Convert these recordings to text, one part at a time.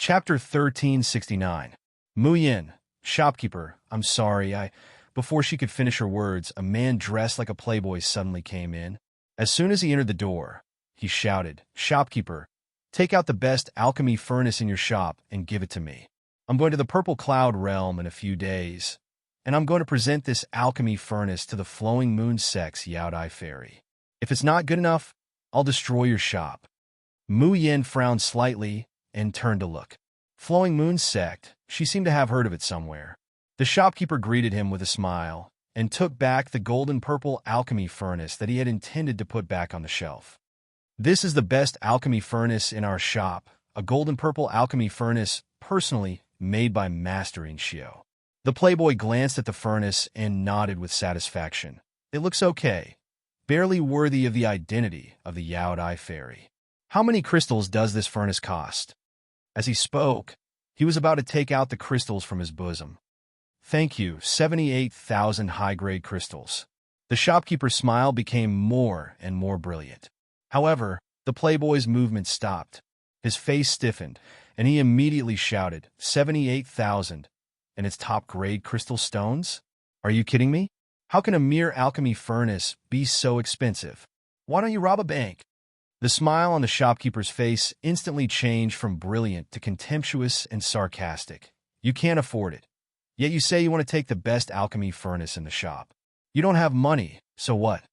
Chapter 1369. Muyin, shopkeeper, I'm sorry, Before she could finish her words, a man dressed like a playboy suddenly came in. As soon as he entered the door, he shouted, "Shopkeeper, take out the best alchemy furnace in your shop and give it to me. I'm going to the Purple Cloud Realm in a few days, and I'm going to present this alchemy furnace to the Flowing Moon Sect's Yaodai Fairy. If it's not good enough, I'll destroy your shop." Mu Yin frowned slightly and turned to look. Flowing Moon Sect, she seemed to have heard of it somewhere. The shopkeeper greeted him with a smile and took back the golden-purple alchemy furnace that he had intended to put back on the shelf. "This is the best alchemy furnace in our shop, a golden-purple alchemy furnace personally made by Master Inshio." The playboy glanced at the furnace and nodded with satisfaction. "It looks okay, barely worthy of the identity of the Yaodai Fairy. How many crystals does this furnace cost?" As he spoke, he was about to take out the crystals from his bosom. "Thank you, 78,000 high-grade crystals." The shopkeeper's smile became more and more brilliant. However, the playboy's movement stopped. His face stiffened, and he immediately shouted, 78,000, and it's top-grade crystal stones? Are you kidding me? How can a mere alchemy furnace be so expensive? Why don't you rob a bank? The smile on the shopkeeper's face instantly changed from brilliant to contemptuous and sarcastic. "You can't afford it. Yet you say you want to take the best alchemy furnace in the shop. You don't have money, so what?"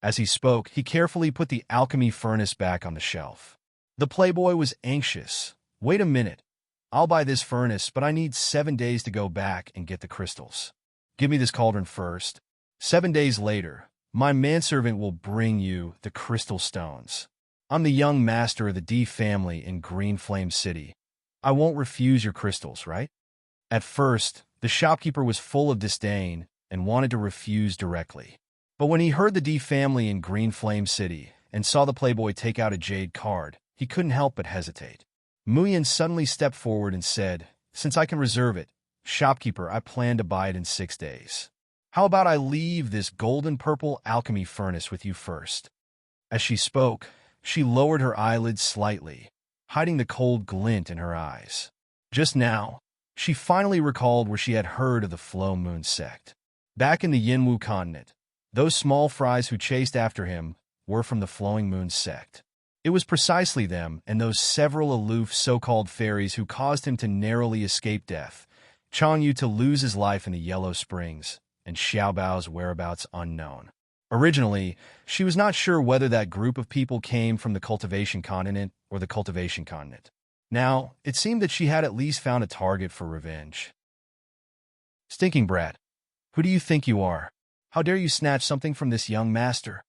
As he spoke, he carefully put the alchemy furnace back on the shelf. The playboy was anxious. "Wait a minute. I'll buy this furnace, but I need 7 days to go back and get the crystals. Give me this cauldron first. 7 days later, my manservant will bring you the crystal stones. I'm the young master of the D family in Green Flame City. I won't refuse your crystals, right?" At first, the shopkeeper was full of disdain and wanted to refuse directly. But when he heard the D family in Green Flame City and saw the playboy take out a jade card, he couldn't help but hesitate. Muyin suddenly stepped forward and said, "Since I can reserve it, shopkeeper, I plan to buy it in 6 days. How about I leave this golden-purple alchemy furnace with you first?" As she spoke, she lowered her eyelids slightly, hiding the cold glint in her eyes. Just now, she finally recalled where she had heard of the Flow Moon Sect. Back in the Yinwu continent, those small fries who chased after him were from the Flowing Moon Sect. It was precisely them and those several aloof so-called fairies who caused him to narrowly escape death, Changyu to lose his life in the Yellow Springs, and Xiaobao's whereabouts unknown. Originally, she was not sure whether that group of people came from the Cultivation Continent or the Cultivation Continent. Now, it seemed that she had at least found a target for revenge. "Stinking brat, who do you think you are? How dare you snatch something from this young master?"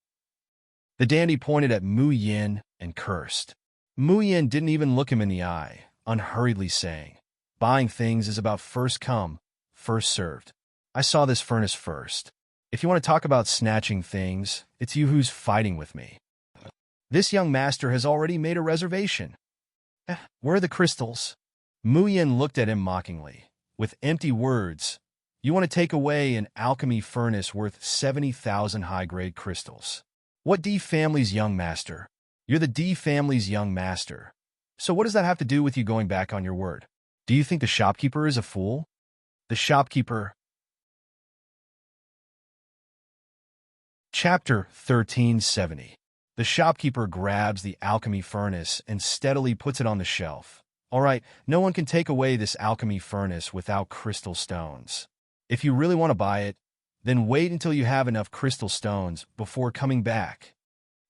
The dandy pointed at Mu Yin and cursed. Mu Yin didn't even look him in the eye, unhurriedly saying, "Buying things is about first come, first served. I saw this furnace first. If you want to talk about snatching things, it's you who's fighting with me. This young master has already made a reservation. Where are the crystals?" Mu Yin looked at him mockingly. "With empty words, you want to take away an alchemy furnace worth 70,000 high-grade crystals. What D family's young master? You're the D family's young master. So what does that have to do with you going back on your word? Do you think the shopkeeper is a fool?" The shopkeeper. Chapter 1370. The shopkeeper grabs the alchemy furnace and steadily puts it on the shelf. "All right, no one can take away this alchemy furnace without crystal stones. If you really want to buy it, then wait until you have enough crystal stones before coming back."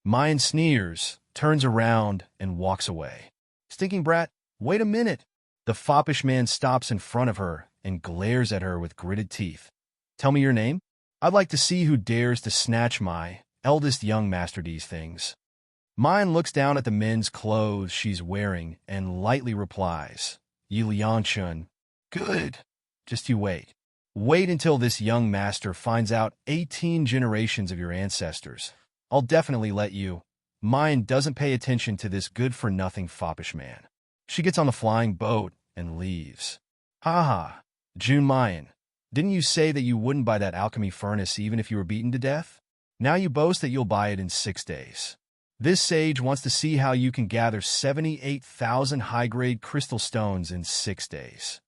Mayan sneers, turns around, and walks away. "Stinking brat, wait a minute." The foppish man stops in front of her and glares at her with gritted teeth. "Tell me your name? I'd like to see who dares to snatch my eldest young master D's things." Mayan looks down at the men's clothes she's wearing and lightly replies, "Yi Liangchun." "Good. Just you wait. Wait until this young master finds out 18 generations of your ancestors. I'll definitely let you." Mayan doesn't pay attention to this good-for-nothing foppish man. She gets on the flying boat and leaves. "Ha ha, Jun Mayan. Didn't you say that you wouldn't buy that alchemy furnace even if you were beaten to death? Now you boast that you'll buy it in 6 days. This sage wants to see how you can gather 78,000 high-grade crystal stones in 6 days.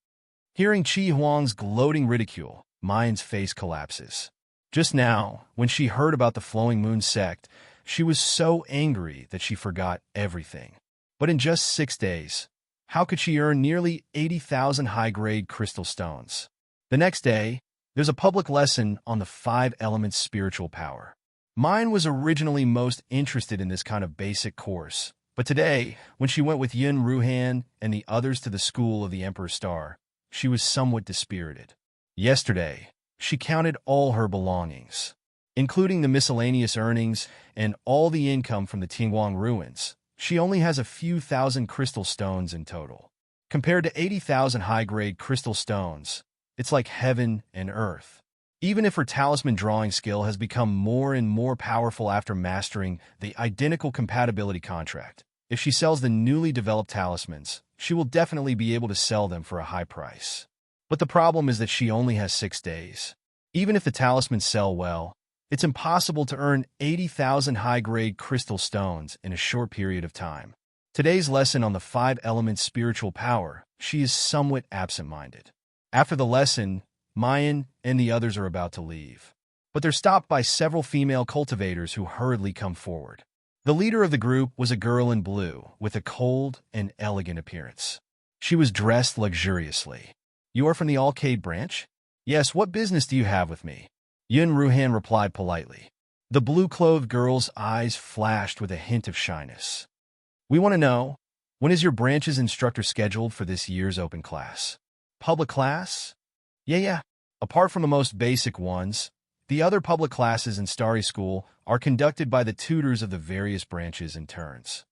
Hearing Chi Huang's gloating ridicule, Mayan's face collapses. Just now, when she heard about the Flowing Moon sect, she was so angry that she forgot everything. But in just 6 days, how could she earn nearly 80,000 high-grade crystal stones? The next day, there's a public lesson on the 5 elements spiritual power. Mayan was originally most interested in this kind of basic course, but today, when she went with Yun Ruhan and the others to the school of the Emperor's Star, she was somewhat dispirited. Yesterday, she counted all her belongings, including the miscellaneous earnings and all the income from the Tianguang ruins. She only has a few thousand crystal stones in total. Compared to 80,000 high-grade crystal stones, it's like heaven and earth. Even if her talisman drawing skill has become more and more powerful after mastering the identical compatibility contract, if she sells the newly developed talismans, she will definitely be able to sell them for a high price. But the problem is that she only has 6 days. Even if the talismans sell well, it's impossible to earn 80,000 high-grade crystal stones in a short period of time. Today's lesson on the 5 elements spiritual power, she is somewhat absent-minded. After the lesson, Mayan and the others are about to leave. But they're stopped by several female cultivators who hurriedly come forward. The leader of the group was a girl in blue, with a cold and elegant appearance. She was dressed luxuriously. "You are from the Alcade branch?" "Yes, what business do you have with me?" Yun Ruhan replied politely. The blue-clothed girl's eyes flashed with a hint of shyness. "We want to know, when is your branch's instructor scheduled for this year's open class?" "Public class?" Yeah. Apart from the most basic ones, the other public classes in Starry School are conducted by the tutors of the various branches in turns.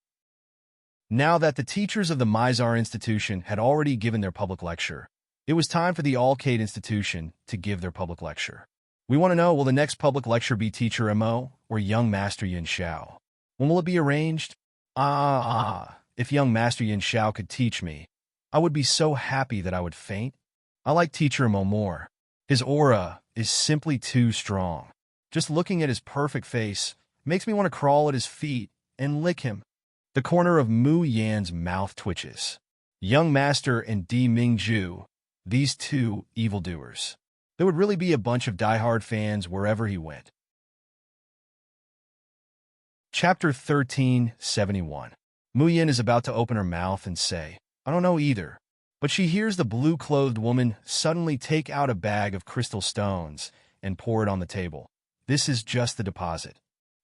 Now that the teachers of the Mizar institution had already given their public lecture, it was time for the Alcade institution to give their public lecture. "We want to know, will the next public lecture be Teacher Mo or Young Master Yin Xiao? When will it be arranged?" If Young Master Yin Xiao could teach me, I would be so happy that I would faint. I like Teacher Mo more. His aura is simply too strong. Just looking at his perfect face makes me want to crawl at his feet and lick him. The corner of Mu Yan's mouth twitches. Young Master and Di Mingju, these two evildoers. There would really be a bunch of diehard fans wherever he went. Chapter 1371. Mu Yan is about to open her mouth and say, "I don't know either." But she hears the blue-clothed woman suddenly take out a bag of crystal stones and pour it on the table. "This is just the deposit.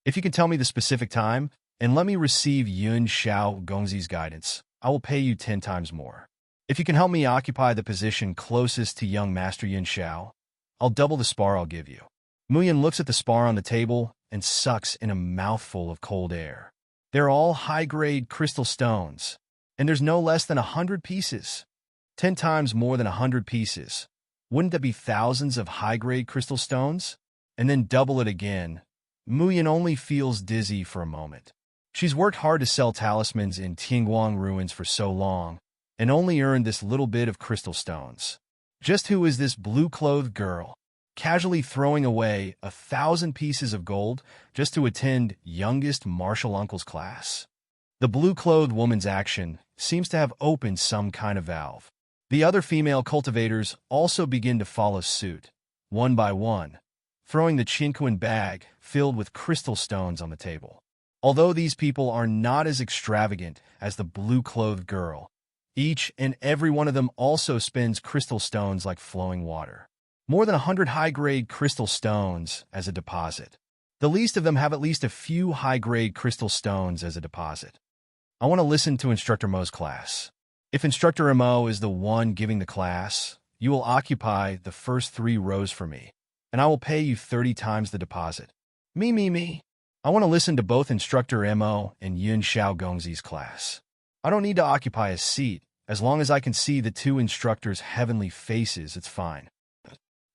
If you can tell me the specific time and let me receive Yun Xiao Gongzi's guidance, I will pay you 10 times more. If you can help me occupy the position closest to young Master Yun Xiao, I'll double the spar I'll give you." Mu Yan looks at the spar on the table and sucks in a mouthful of cold air. They're all high-grade crystal stones, and there's no less than 100 pieces. 10 times more than 100 pieces. Wouldn't that be thousands of high-grade crystal stones? And then double it again. Mu Yan only feels dizzy for a moment. She's worked hard to sell talismans in Tianguang ruins for so long, and only earned this little bit of crystal stones. Just who is this blue-clothed girl, casually throwing away 1,000 pieces of gold just to attend youngest martial uncle's class? The blue-clothed woman's action seems to have opened some kind of valve. The other female cultivators also begin to follow suit, one by one, throwing the Qinquan bag filled with crystal stones on the table. Although these people are not as extravagant as the blue-clothed girl, each and every one of them also spends crystal stones like flowing water. More than 100 high-grade crystal stones as a deposit. The least of them have at least a few high-grade crystal stones as a deposit. I want to listen to Instructor Mo's class. If Instructor Mo is the one giving the class, you will occupy the first 3 rows for me, and I will pay you 30 times the deposit. Me. I want to listen to both Instructor Mo and Yun Xiao Gongzi's class. I don't need to occupy a seat. As long as I can see the 2 instructors' heavenly faces, it's fine.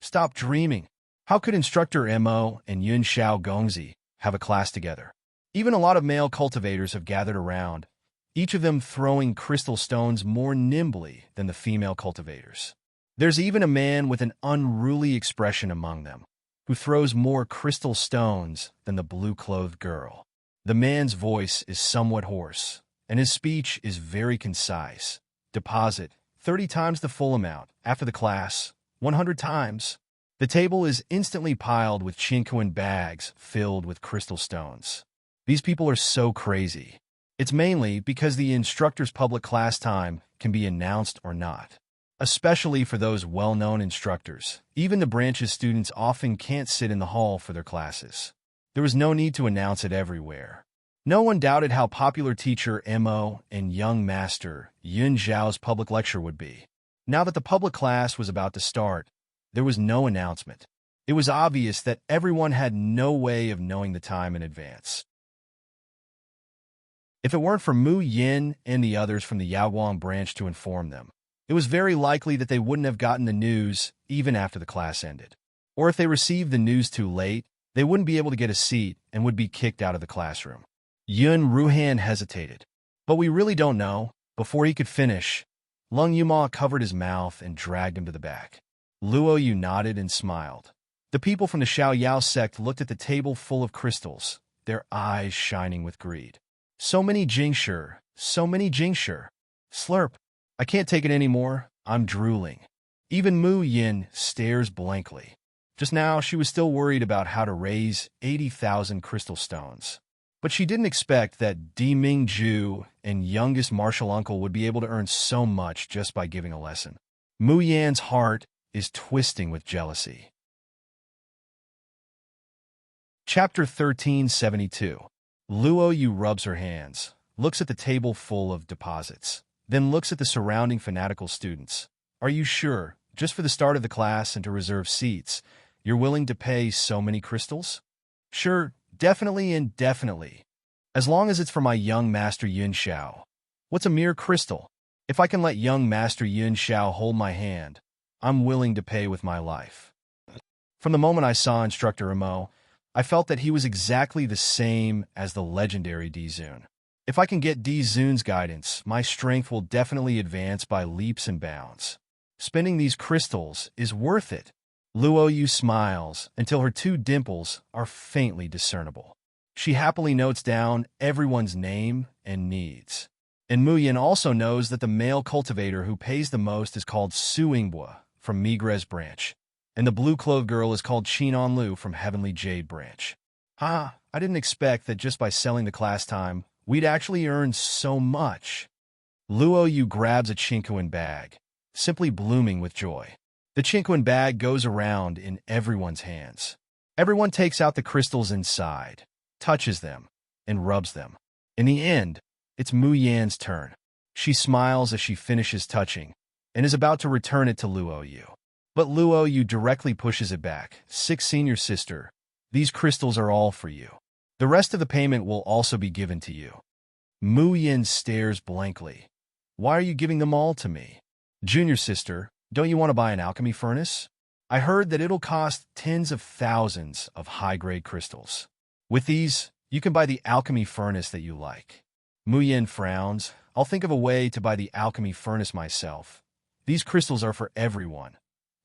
Stop dreaming. How could Instructor Mo and Yun Xiao Gongzi have a class together? Even a lot of male cultivators have gathered around, each of them throwing crystal stones more nimbly than the female cultivators. There's even a man with an unruly expression among them, who throws more crystal stones than the blue-clothed girl. The man's voice is somewhat hoarse, and his speech is very concise. Deposit 30 times the full amount. After the class, 100 times. The table is instantly piled with chinquin bags filled with crystal stones. These people are so crazy. It's mainly because the instructor's public class time can be announced or not. Especially for those well-known instructors. Even the branch's students often can't sit in the hall for their classes. There was no need to announce it everywhere. No one doubted how popular teacher Mo and young master Yun Zhao's public lecture would be. Now that the public class was about to start, there was no announcement. It was obvious that everyone had no way of knowing the time in advance. If it weren't for Mu Yin and the others from the Yaoguang branch to inform them, it was very likely that they wouldn't have gotten the news even after the class ended. Or if they received the news too late, they wouldn't be able to get a seat and would be kicked out of the classroom. Yun Ruhan hesitated. But we really don't know. Before he could finish, Lung Yuma covered his mouth and dragged him to the back. Luo Yu nodded and smiled. The people from the Xiao Yao sect looked at the table full of crystals, their eyes shining with greed. So many Jingshi, so many Jingshi. Slurp. I can't take it anymore. I'm drooling. Even Mu Yin stares blankly. Just now, she was still worried about how to raise 80,000 crystal stones. But she didn't expect that Di Mingju and youngest martial uncle would be able to earn so much just by giving a lesson. Mu Yan's heart is twisting with jealousy. Chapter 1372. Luo Yu rubs her hands, looks at the table full of deposits, then looks at the surrounding fanatical students. Are you sure, just for the start of the class and to reserve seats, you're willing to pay so many crystals? Sure, definitely and definitely. As long as it's for my young master Yun Xiao. What's a mere crystal? If I can let young master Yun Xiao hold my hand, I'm willing to pay with my life. From the moment I saw Instructor Mo, I felt that he was exactly the same as the legendary Di Zun. If I can get Di Zun's guidance, my strength will definitely advance by leaps and bounds. Spending these crystals is worth it. Luo Yu smiles until her two dimples are faintly discernible. She happily notes down everyone's name and needs. And Mu Yin also knows that the male cultivator who pays the most is called Su Yingbua from Migres branch, and the blue-clothed girl is called Qinan Lu from Heavenly Jade branch. I didn't expect that just by selling the class time, we'd actually earn so much. Luo Yu grabs a chinquin bag, simply blooming with joy. The chinquin bag goes around in everyone's hands. Everyone takes out the crystals inside, touches them, and rubs them. In the end, it's Mu Yan's turn. She smiles as she finishes touching, and is about to return it to Luo Yu. But Luo Yu directly pushes it back. Senior sister, these crystals are all for you. The rest of the payment will also be given to you. Mu Yin stares blankly. Why are you giving them all to me? Junior sister, don't you want to buy an alchemy furnace? I heard that it'll cost tens of thousands of high-grade crystals. With these, you can buy the alchemy furnace that you like. Mu Yin frowns. I'll think of a way to buy the alchemy furnace myself. These crystals are for everyone.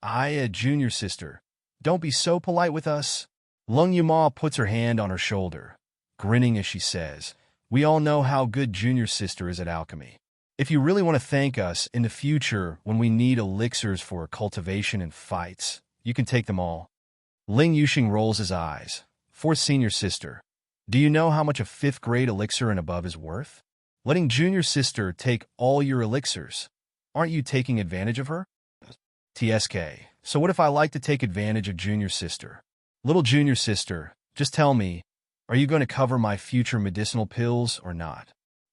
A junior sister, don't be so polite with us. Lung Yuma puts her hand on her shoulder, grinning as she says, we all know how good junior sister is at alchemy. If you really want to thank us in the future when we need elixirs for cultivation and fights, you can take them all. Ling Yuxing rolls his eyes. Fourth senior sister, do you know how much a 5th grade elixir and above is worth? Letting junior sister take all your elixirs. Aren't you taking advantage of her? TSK, so what if I like to take advantage of junior sister? Little junior sister, just tell me, are you going to cover my future medicinal pills or not?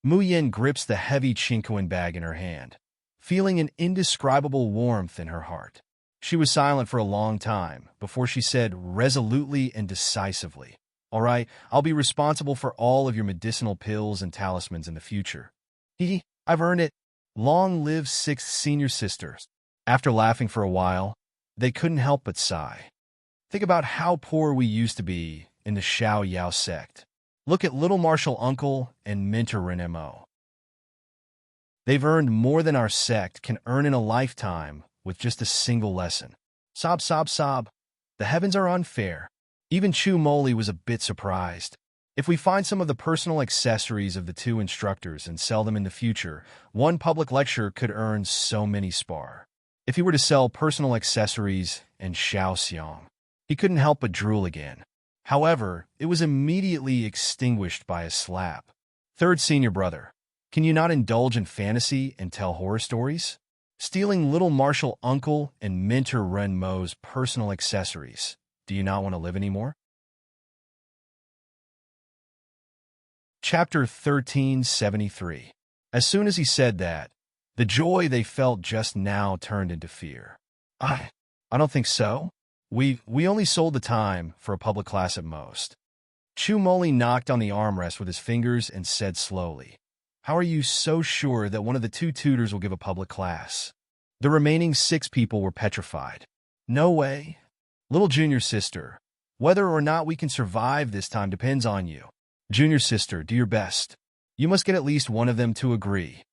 Mu Yin grips the heavy chinquin bag in her hand, feeling an indescribable warmth in her heart. She was silent for a long time before she said resolutely and decisively, all right, I'll be responsible for all of your medicinal pills and talismans in the future. I've earned it. Long live 6th senior sisters. After laughing for a while, they couldn't help but sigh. Think about how poor we used to be in the Xiao Yao sect. Look at little martial uncle and mentor Mo. They've earned more than our sect can earn in a lifetime with just a single lesson. Sob, sob, sob. The heavens are unfair. Even Chu Moli was a bit surprised. If we find some of the personal accessories of the two instructors and sell them in the future, one public lecture could earn so many spar. If he were to sell personal accessories and Xiaoxiang, he couldn't help but drool again. However, it was immediately extinguished by a slap. Third senior brother, can you not indulge in fantasy and tell horror stories? Stealing little martial uncle and Minter Renmo's personal accessories. Do you not want to live anymore? Chapter 1373. As soon as he said that, the joy they felt just now turned into fear. I don't think so. We only sold the time for a public class at most. Chu Moli knocked on the armrest with his fingers and said slowly, how are you so sure that one of the two tutors will give a public class? The remaining 6 people were petrified. No way. Little junior sister, whether or not we can survive this time depends on you. Junior sister, do your best. You must get at least one of them to agree.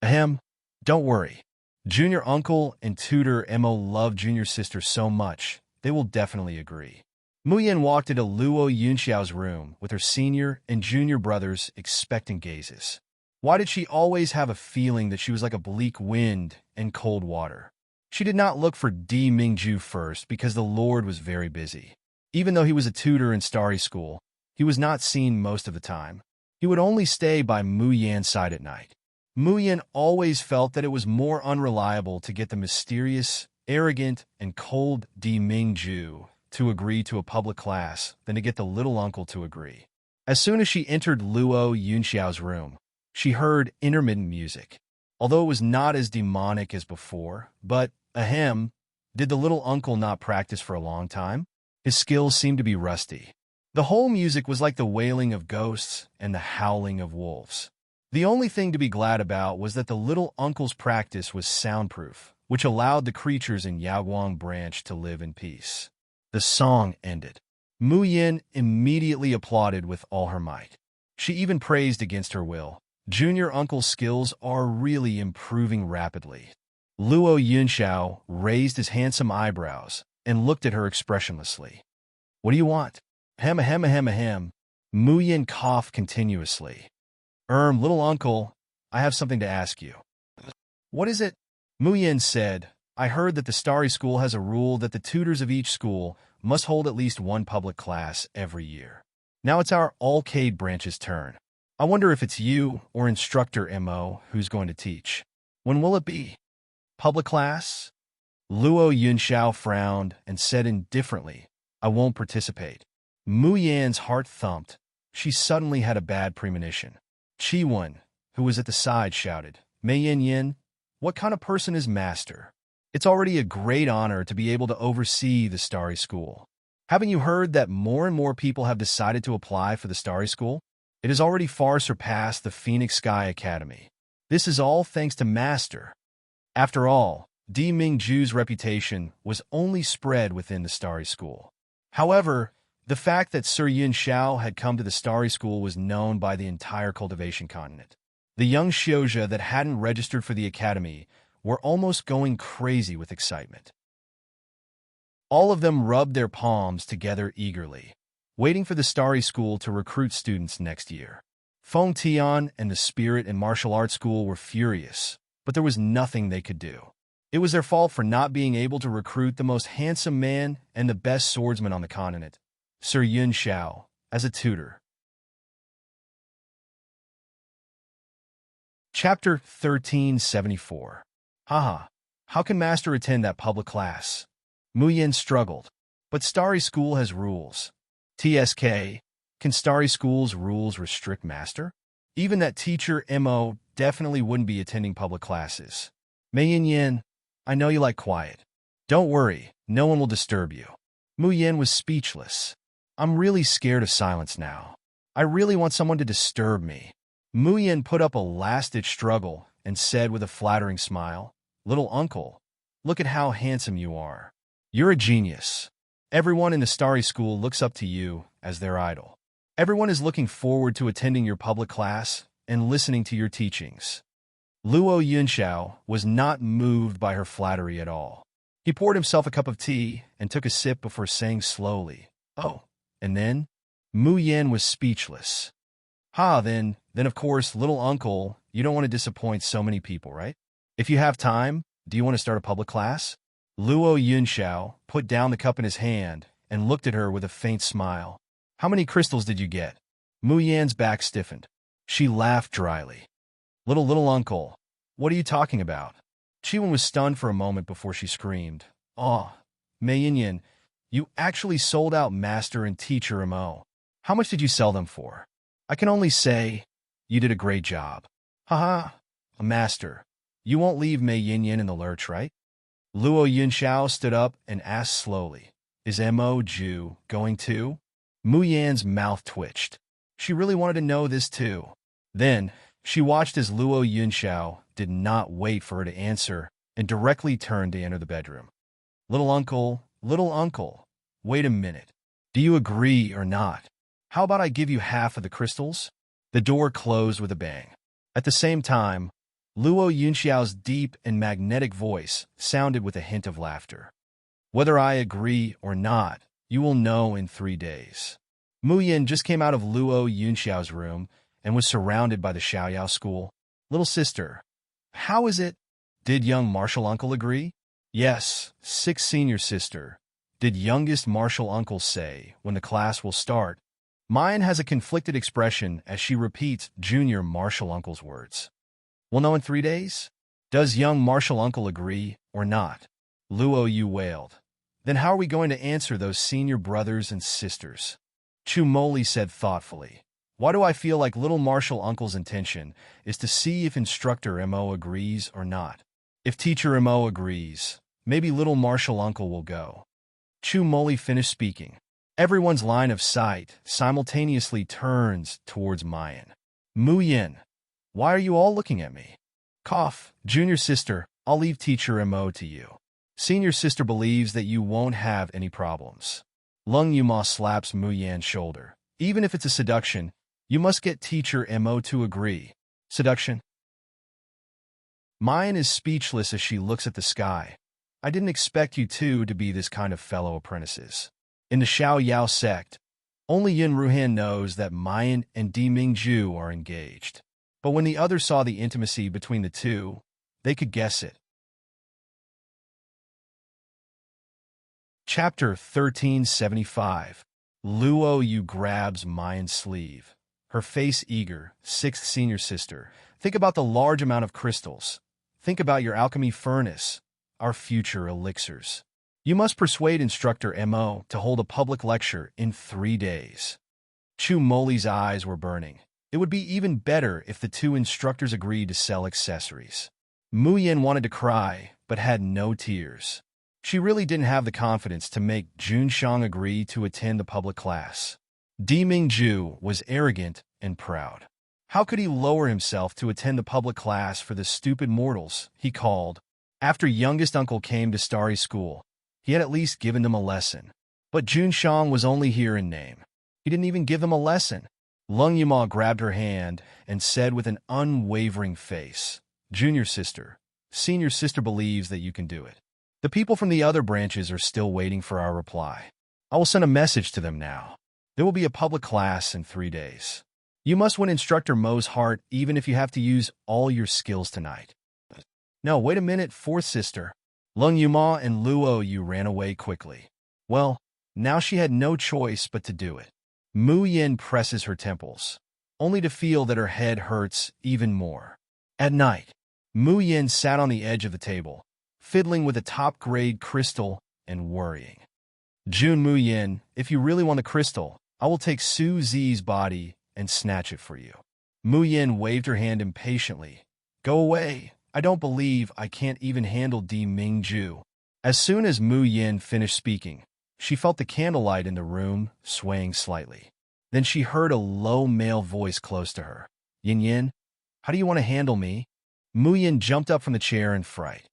Ahem, don't worry. Junior uncle and tutor Mo love junior sister so much, they will definitely agree. Muyan walked into Luo Yunxiao's room with her senior and junior brothers' expectant gazes. Why did she always have a feeling that she was like a bleak wind and cold water? She did not look for Di Mingju first because the Lord was very busy. Even though he was a tutor in Starry School, he was not seen most of the time. He would only stay by Mu Yan's side at night. Mu Yan always felt that it was more unreliable to get the mysterious, arrogant, and cold Di Mingju to agree to a public class than to get the little uncle to agree. As soon as she entered Luo Yunxiao's room, she heard intermittent music. Although it was not as demonic as before, but, ahem, did the little uncle not practice for a long time? His skills seemed to be rusty. The whole music was like the wailing of ghosts and the howling of wolves. The only thing to be glad about was that the little uncle's practice was soundproof, which allowed the creatures in Yaoguang branch to live in peace. The song ended. Mu Yin immediately applauded with all her might. She even praised against her will. Junior uncle's skills are really improving rapidly. Luo Yunxiao raised his handsome eyebrows and looked at her expressionlessly. What do you want? Hem, ahem, ahem, ahem. Mu Yin coughed continuously. Little uncle, I have something to ask you. What is it? Mu Yin said, I heard that the Starry School has a rule that the tutors of each school must hold at least one public class every year. Now it's our All-Cade branch's turn. I wonder if it's you or Instructor Mo who's going to teach. When will it be? Public class? Luo Yunxiao frowned and said indifferently, I won't participate. Mu Yan's heart thumped. She suddenly had a bad premonition. Qi Wen, who was at the side, shouted, Mei Yin Yin, what kind of person is master? It's already a great honor to be able to oversee the Starry School. Haven't you heard that more and more people have decided to apply for the Starry School? It has already far surpassed the Phoenix Sky Academy. This is all thanks to Master. After all, Di Mingju's reputation was only spread within the Starry School. However, the fact that Sir Yun Xiao had come to the Starry School was known by the entire cultivation continent. The young Xiozha that hadn't registered for the academy were almost going crazy with excitement. All of them rubbed their palms together eagerly, waiting for the Starry School to recruit students next year. Feng Tian and the Spirit and Martial Arts School were furious, but there was nothing they could do. It was their fault for not being able to recruit the most handsome man and the best swordsman on the continent, Sir Yun Xiao, as a tutor. Chapter 1374. Haha, how can Master attend that public class? Mu Yin struggled. But Starry School has rules. TSK, can Starry School's rules restrict Master? Even that teacher Mo definitely wouldn't be attending public classes. Mei Yin Yin, I know you like quiet. Don't worry, no one will disturb you. Mu Yin was speechless. I'm really scared of silence now. I really want someone to disturb me. Mu Yin put up a last-ditch struggle and said with a flattering smile, Little uncle, look at how handsome you are. You're a genius. Everyone in the Starry School looks up to you as their idol. Everyone is looking forward to attending your public class and listening to your teachings. Luo Yunxiao was not moved by her flattery at all. He poured himself a cup of tea and took a sip before saying slowly, Oh, and then? Mu Yan was speechless. Then of course, little uncle, you don't want to disappoint so many people, right? If you have time, do you want to start a public class? Luo Yunxiao put down the cup in his hand and looked at her with a faint smile. How many crystals did you get? Mu Yan's back stiffened. She laughed dryly. Little uncle, what are you talking about? Chiwen was stunned for a moment before she screamed. Oh, Mei Yin, you actually sold out Master and Teacher Mo. How much did you sell them for? I can only say, you did a great job. Haha, Master, you won't leave Mei Yin in the lurch, right? Luo Yunxiao stood up and asked slowly, is Mo Ju going too? Mu Yan's mouth twitched. She really wanted to know this too. Then, she watched as Luo Yunxiao did not wait for her to answer and directly turned to enter the bedroom. Little uncle, wait a minute. Do you agree or not? How about I give you half of the crystals? The door closed with a bang. At the same time, Luo Yunxiao's deep and magnetic voice sounded with a hint of laughter. Whether I agree or not, you will know in 3 days. Mu Yin just came out of Luo Yunxiao's room and was surrounded by the Xiaoyao school. Little sister, how is it? Did young martial uncle agree? Yes, 6th senior sister. Did youngest martial uncle say when the class will start? Mayan has a conflicted expression as she repeats junior martial uncle's words. We'll know in 3 days? Does young martial uncle agree or not? Luo Yu wailed. Then how are we going to answer those senior brothers and sisters? Chu Moli said thoughtfully. Why do I feel like little martial uncle's intention is to see if instructor Mo agrees or not? If teacher Mo agrees, maybe little martial uncle will go. Chu Moli finished speaking. Everyone's line of sight simultaneously turns towards Mayan. Mu Yin, why are you all looking at me? Cough, junior sister, I'll leave teacher Mo to you. Senior sister believes that you won't have any problems. Lung Yuma slaps Mu Yan's shoulder. Even if it's a seduction, you must get teacher Mo to agree. Seduction? Mayan is speechless as she looks at the sky. I didn't expect you two to be this kind of fellow apprentices. In the Xiaoyao sect, only Yin Ruhan knows that Mayan and Di Mingju are engaged. But when the others saw the intimacy between the two, they could guess it. Chapter 1375. Luo Yu grabs Mayan's sleeve. Her face eager. 6th senior sister. Think about the large amount of crystals. Think about your alchemy furnace. Our future elixirs. You must persuade instructor Mo to hold a public lecture in 3 days. Chu Moli's eyes were burning. It would be even better if the two instructors agreed to sell accessories. Mu Yin wanted to cry, but had no tears. She really didn't have the confidence to make Jun Shang agree to attend the public class. Di Mingju was arrogant and proud. How could he lower himself to attend the public class for the stupid mortals, he called. After youngest uncle came to Starry School, he had at least given them a lesson. But Jun Shang was only here in name. He didn't even give them a lesson. Lung Yuma grabbed her hand and said with an unwavering face, Junior sister, senior sister believes that you can do it. The people from the other branches are still waiting for our reply. I will send a message to them now. There will be a public class in 3 days. You must win Instructor Mo's heart even if you have to use all your skills tonight. No, wait a minute, 4th sister. Lung Yuma and Luo Yu ran away quickly. Well, now she had no choice but to do it. Mu Yin presses her temples, only to feel that her head hurts even more. At night, Mu Yin sat on the edge of the table, fiddling with a top-grade crystal and worrying. Jun Mu Yin, if you really want the crystal, I will take Su Zi's body and snatch it for you. Mu Yin waved her hand impatiently. Go away. I don't believe I can't even handle Di Mingju. As soon as Mu Yin finished speaking, she felt the candlelight in the room swaying slightly. Then she heard a low male voice close to her. Yin Yin, how do you want to handle me? Mu Yin jumped up from the chair in fright.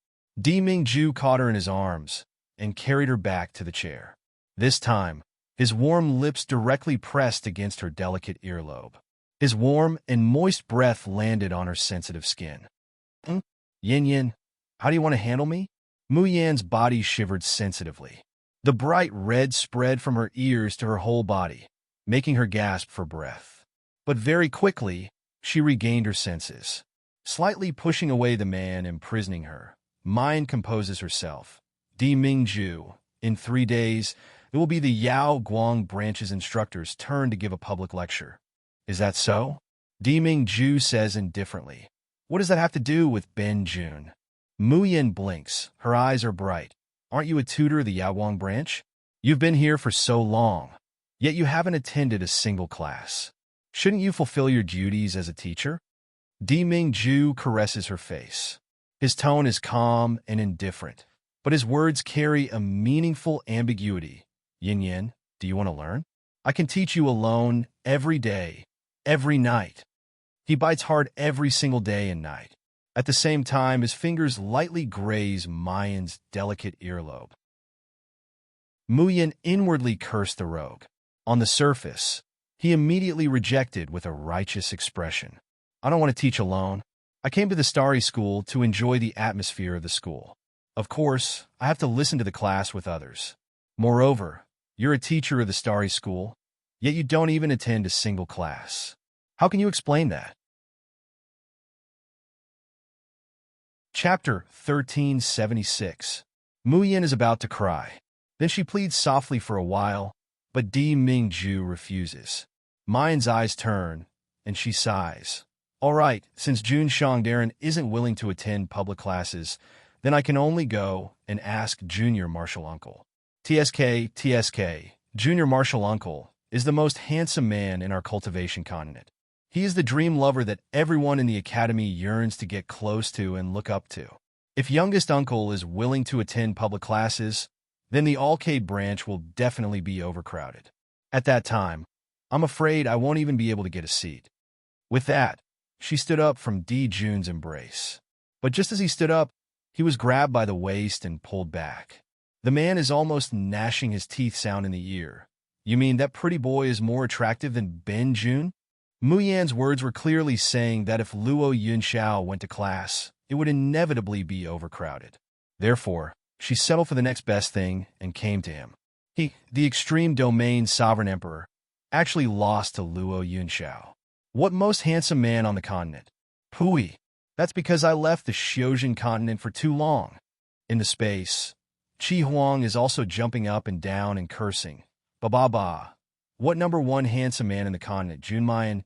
Di Mingju caught her in his arms and carried her back to the chair. This time, his warm lips directly pressed against her delicate earlobe. His warm and moist breath landed on her sensitive skin. Yin Yin, how do you want to handle me? Mu Yan's body shivered sensitively. The bright red spread from her ears to her whole body. making her gasp for breath. But very quickly, she regained her senses. Slightly pushing away the man imprisoning her, Mind composes herself. Di Mingju, in 3 days, it will be the Yao Guang branch's instructor's turn to give a public lecture. Is that so? Di Mingju says indifferently. What does that have to do with Ben Jun? Mu Yin blinks. Her eyes are bright. Aren't you a tutor of the Yao Guang branch? You've been here for so long, yet you haven't attended a single class. Shouldn't you fulfill your duties as a teacher? Di Mingju caresses her face. His tone is calm and indifferent, but his words carry a meaningful ambiguity. Yin Yin, do you want to learn? I can teach you alone every day, every night. He bites hard every single day and night. At the same time, his fingers lightly graze Mayan's delicate earlobe. Mu Yin inwardly cursed the rogue. On the surface, he immediately rejected with a righteous expression. I don't want to teach alone. I came to the Starry School to enjoy the atmosphere of the school. Of course, I have to listen to the class with others. Moreover, you're a teacher of the Starry School, yet you don't even attend a single class. How can you explain that? Chapter 1376. Mu Yin is about to cry. Then she pleads softly for a while, but Di Mingju refuses. Mayan's eyes turn, and she sighs. All right, since Jun Shangdaran isn't willing to attend public classes, then I can only go and ask Junior Martial Uncle. TSK, Junior Martial Uncle, is the most handsome man in our cultivation continent. He is the dream lover that everyone in the academy yearns to get close to and look up to. If youngest uncle is willing to attend public classes, then the Alcade branch will definitely be overcrowded. At that time, I'm afraid I won't even be able to get a seat. With that, she stood up from Di Jun's embrace. But just as he stood up, he was grabbed by the waist and pulled back. The man is almost gnashing his teeth sound in the ear. You mean that pretty boy is more attractive than Ben Jun? Mu Yan's words were clearly saying that if Luo Yunxiao went to class, it would inevitably be overcrowded. Therefore, she settled for the next best thing and came to him. He, the extreme domain sovereign emperor, actually lost to Luo Yunxiao. What most handsome man on the continent? Pui. That's because I left the Xiojin continent for too long. In the space, Qi Huang is also jumping up and down and cursing. Ba ba ba. What number one handsome man in the continent? Jun Mayan.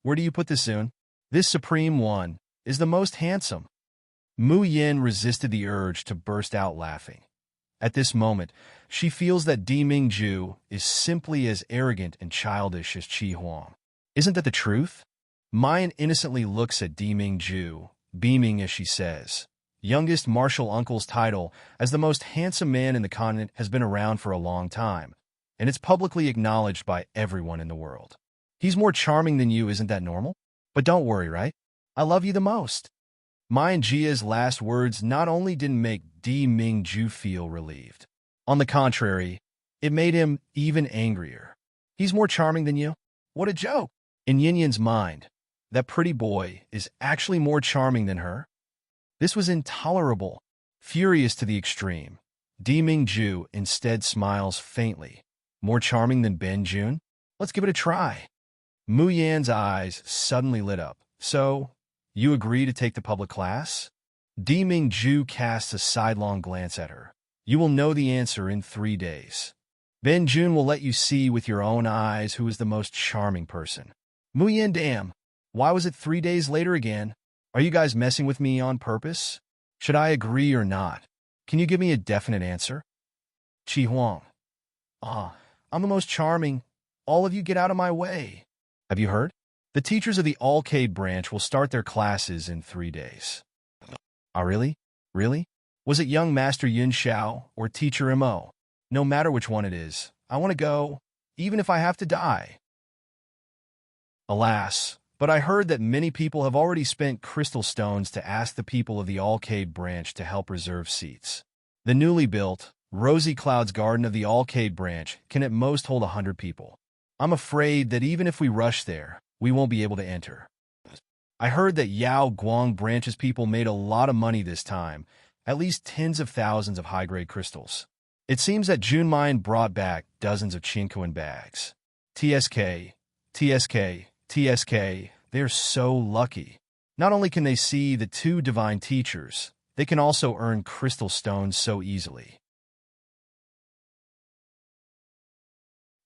Where do you put this Zun? This supreme one is the most handsome. Mu Yin resisted the urge to burst out laughing. At this moment, she feels that Di Mingju is simply as arrogant and childish as Qi Huang. Isn't that the truth? Mayan innocently looks at Di Mingju, beaming as she says, youngest martial uncle's title as the most handsome man in the continent has been around for a long time, and it's publicly acknowledged by everyone in the world. He's more charming than you, isn't that normal? But don't worry, right? I love you the most. Mayan Jia's last words not only didn't make Di Mingju feel relieved. On the contrary, it made him even angrier. He's more charming than you? What a joke! In Yin Yin's mind, that pretty boy is actually more charming than her. This was intolerable. Furious to the extreme, Di Mingju instead smiles faintly. More charming than Ben Jun? Let's give it a try. Mu Yan's eyes suddenly lit up. So, you agree to take the public class? Di Mingju casts a sidelong glance at her. You will know the answer in 3 days. Ben Jun will let you see with your own eyes who is the most charming person. Mu Yan, damn. Why was it 3 days later again? Are you guys messing with me on purpose? Should I agree or not? Can you give me a definite answer? Qi Huang. I'm the most charming. All of you get out of my way. Have you heard? The teachers of the Alcade branch will start their classes in 3 days. Really? Really? Was it young Master Yun Xiao or Teacher Mo? No matter which one it is, I want to go, even if I have to die. Alas, but I heard that many people have already spent crystal stones to ask the people of the Alcade branch to help reserve seats. The newly built, Rosy Clouds Garden of the Alcade branch can at most hold 100 people. I'm afraid that even if we rush there, we won't be able to enter. I heard that Yao Guang branch's people made a lot of money this time, at least tens of thousands of high-grade crystals. It seems that Jun Mayan brought back dozens of Qinkuan bags. TSK, TSK, TSK, they're so lucky. Not only can they see the two divine teachers, they can also earn crystal stones so easily.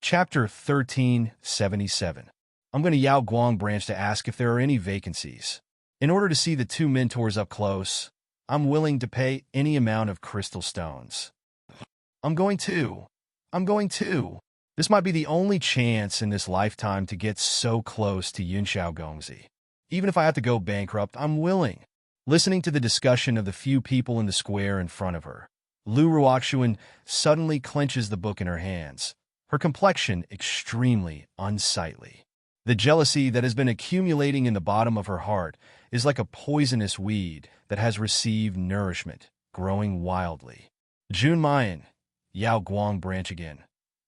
Chapter 1377. I'm going to Yao Guang branch to ask if there are any vacancies. In order to see the two mentors up close, I'm willing to pay any amount of crystal stones. I'm going to. This might be the only chance in this lifetime to get so close to Yunxiao Gongzi. Even if I have to go bankrupt, I'm willing. Listening to the discussion of the few people in the square in front of her, Lu Ruoxuan suddenly clenches the book in her hands, her complexion extremely unsightly. The jealousy that has been accumulating in the bottom of her heart is like a poisonous weed that has received nourishment, growing wildly. Jun Mayan, Yao Guang branch again.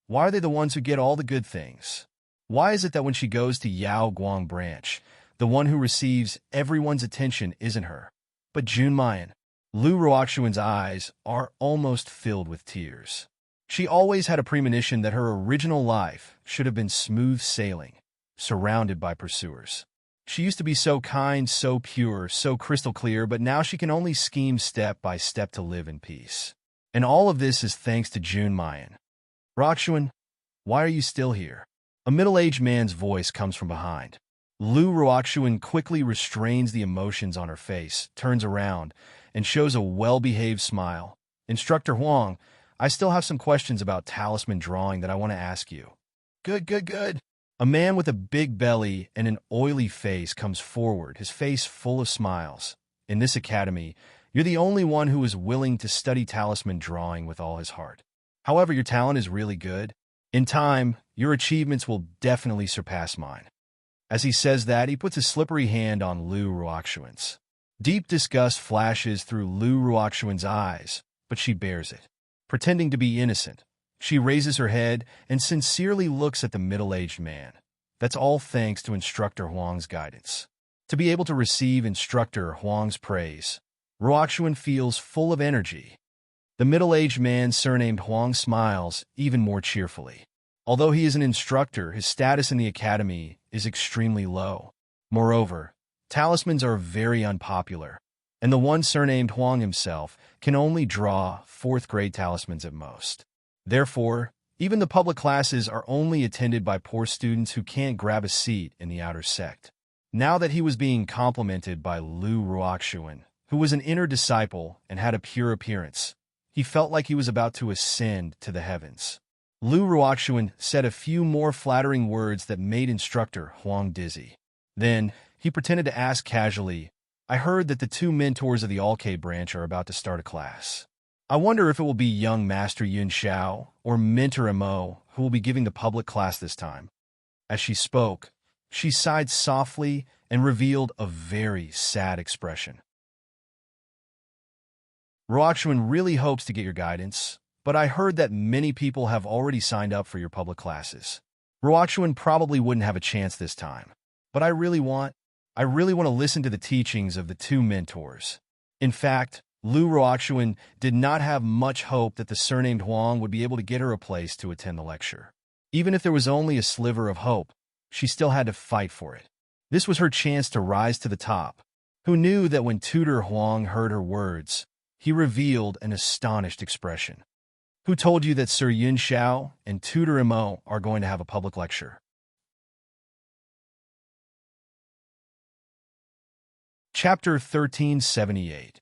Why are they the ones who get all the good things? Why is it that when she goes to Yao Guang branch, the one who receives everyone's attention isn't her, but Jun Mayan? Lu Ruoxuan's eyes are almost filled with tears. She always had a premonition that her original life should have been smooth sailing, surrounded by pursuers. She used to be so kind, so pure, so crystal clear, but now she can only scheme step by step to live in peace. And all of this is thanks to Jun Mayan. Ruoxuan, why are you still here? A middle-aged man's voice comes from behind. Lu Ruoxuan quickly restrains the emotions on her face, turns around, and shows a well-behaved smile. Instructor Huang, I still have some questions about talisman drawing that I want to ask you. Good. A man with a big belly and an oily face comes forward, his face full of smiles. In this academy, you're the only one who is willing to study talisman drawing with all his heart. However, your talent is really good. In time, your achievements will definitely surpass mine. As he says that, he puts a slippery hand on Lu Ruoxuan's. Deep disgust flashes through Lu Ruoxuan's eyes, but she bears it. Pretending to be innocent, she raises her head and sincerely looks at the middle-aged man. That's all thanks to Instructor Huang's guidance. To be able to receive Instructor Huang's praise, Ruoxuan feels full of energy. The middle-aged man surnamed Huang smiles even more cheerfully. Although he is an instructor, his status in the academy is extremely low. Moreover, talismans are very unpopular, and the one surnamed Huang himself can only draw fourth-grade talismans at most. Therefore, even the public classes are only attended by poor students who can't grab a seat in the outer sect. Now that he was being complimented by Lu Ruoxuan, who was an inner disciple and had a pure appearance, he felt like he was about to ascend to the heavens. Lu Ruoxuan said a few more flattering words that made Instructor Huang dizzy. Then, he pretended to ask casually, I heard that the two mentors of the Alke branch are about to start a class. I wonder if it will be young Master Yun Xiao or Mentor Mo who will be giving the public class this time. As she spoke, she sighed softly and revealed a very sad expression. Ruoxuan really hopes to get your guidance, but I heard that many people have already signed up for your public classes. Ruoxuan probably wouldn't have a chance this time, but I really want to listen to the teachings of the two mentors. In fact, Lu Ruoxuan did not have much hope that the surnamed Huang would be able to get her a place to attend the lecture. Even if there was only a sliver of hope, she still had to fight for it. This was her chance to rise to the top. Who knew that when Tutor Huang heard her words, he revealed an astonished expression. Who told you that Sir Yun Xiao and Tutor Mo are going to have a public lecture? Chapter 1378.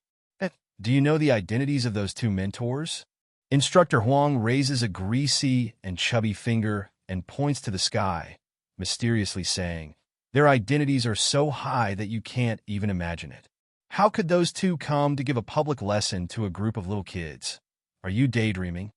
Do you know the identities of those two mentors? Instructor Huang raises a greasy and chubby finger and points to the sky, mysteriously saying, their identities are so high that you can't even imagine it. How could those two come to give a public lesson to a group of little kids? Are you daydreaming?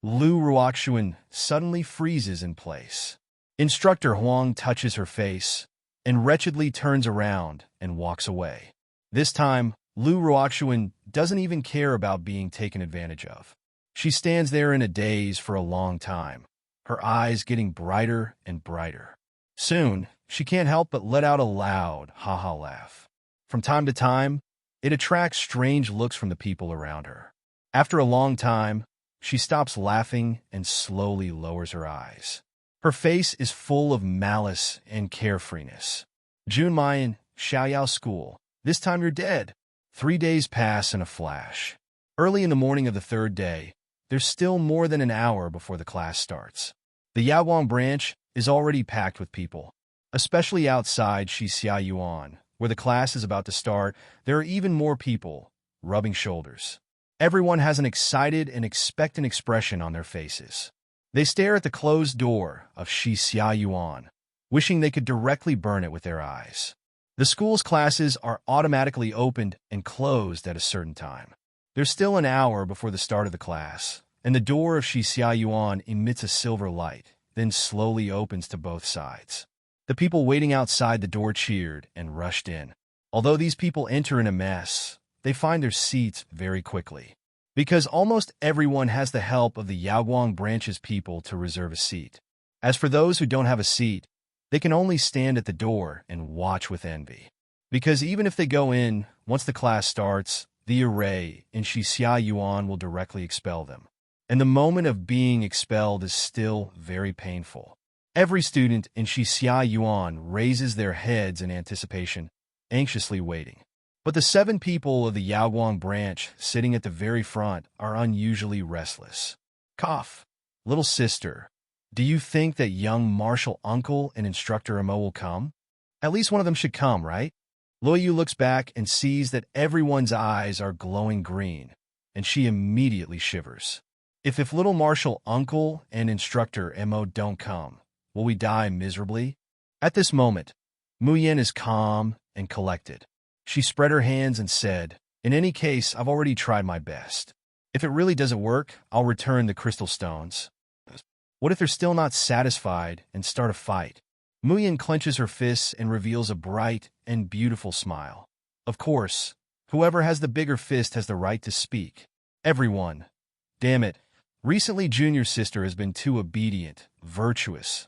Lu Ruoxuan suddenly freezes in place. Instructor Huang touches her face and wretchedly turns around and walks away. This time, Lu Ruoxuan doesn't even care about being taken advantage of. She stands there in a daze for a long time, her eyes getting brighter and brighter. Soon, she can't help but let out a loud ha-ha laugh. From time to time, it attracts strange looks from the people around her. After a long time, she stops laughing and slowly lowers her eyes. Her face is full of malice and carefreeness. Junmayan, Xiaoyao School. This time you're dead. 3 days pass in a flash. Early in the morning of the third day, there's still more than an hour before the class starts. The Yaoguang branch is already packed with people. Especially outside Xixia Yuan, where the class is about to start, there are even more people, rubbing shoulders. Everyone has an excited and expectant expression on their faces. They stare at the closed door of Xixia Yuan, wishing they could directly burn it with their eyes. The school's classes are automatically opened and closed at a certain time. There's still an hour before the start of the class, and the door of Xixia Yuan emits a silver light, then slowly opens to both sides. The people waiting outside the door cheered and rushed in. Although these people enter in a mess, they find their seats very quickly. Because almost everyone has the help of the Yaoguang branch's people to reserve a seat. As for those who don't have a seat, they can only stand at the door and watch with envy. Because even if they go in, once the class starts, the array in Xixia Yuan will directly expel them. And the moment of being expelled is still very painful. Every student in Xixia Yuan raises their heads in anticipation, anxiously waiting. But the 7 people of the Yaoguang branch sitting at the very front are unusually restless. Cough. Little sister, do you think that young martial uncle and instructor Mo will come? At least one of them should come, right? Luoyu looks back and sees that everyone's eyes are glowing green, and she immediately shivers. If little martial uncle and instructor Mo don't come, will we die miserably? At this moment, Muyin is calm and collected. She spread her hands and said, in any case, I've already tried my best. If it really doesn't work, I'll return the crystal stones. What if they're still not satisfied and start a fight? Muyin clenches her fists and reveals a bright and beautiful smile. Of course, whoever has the bigger fist has the right to speak. Everyone. Damn it. Recently, Junior Sister has been too obedient, virtuous.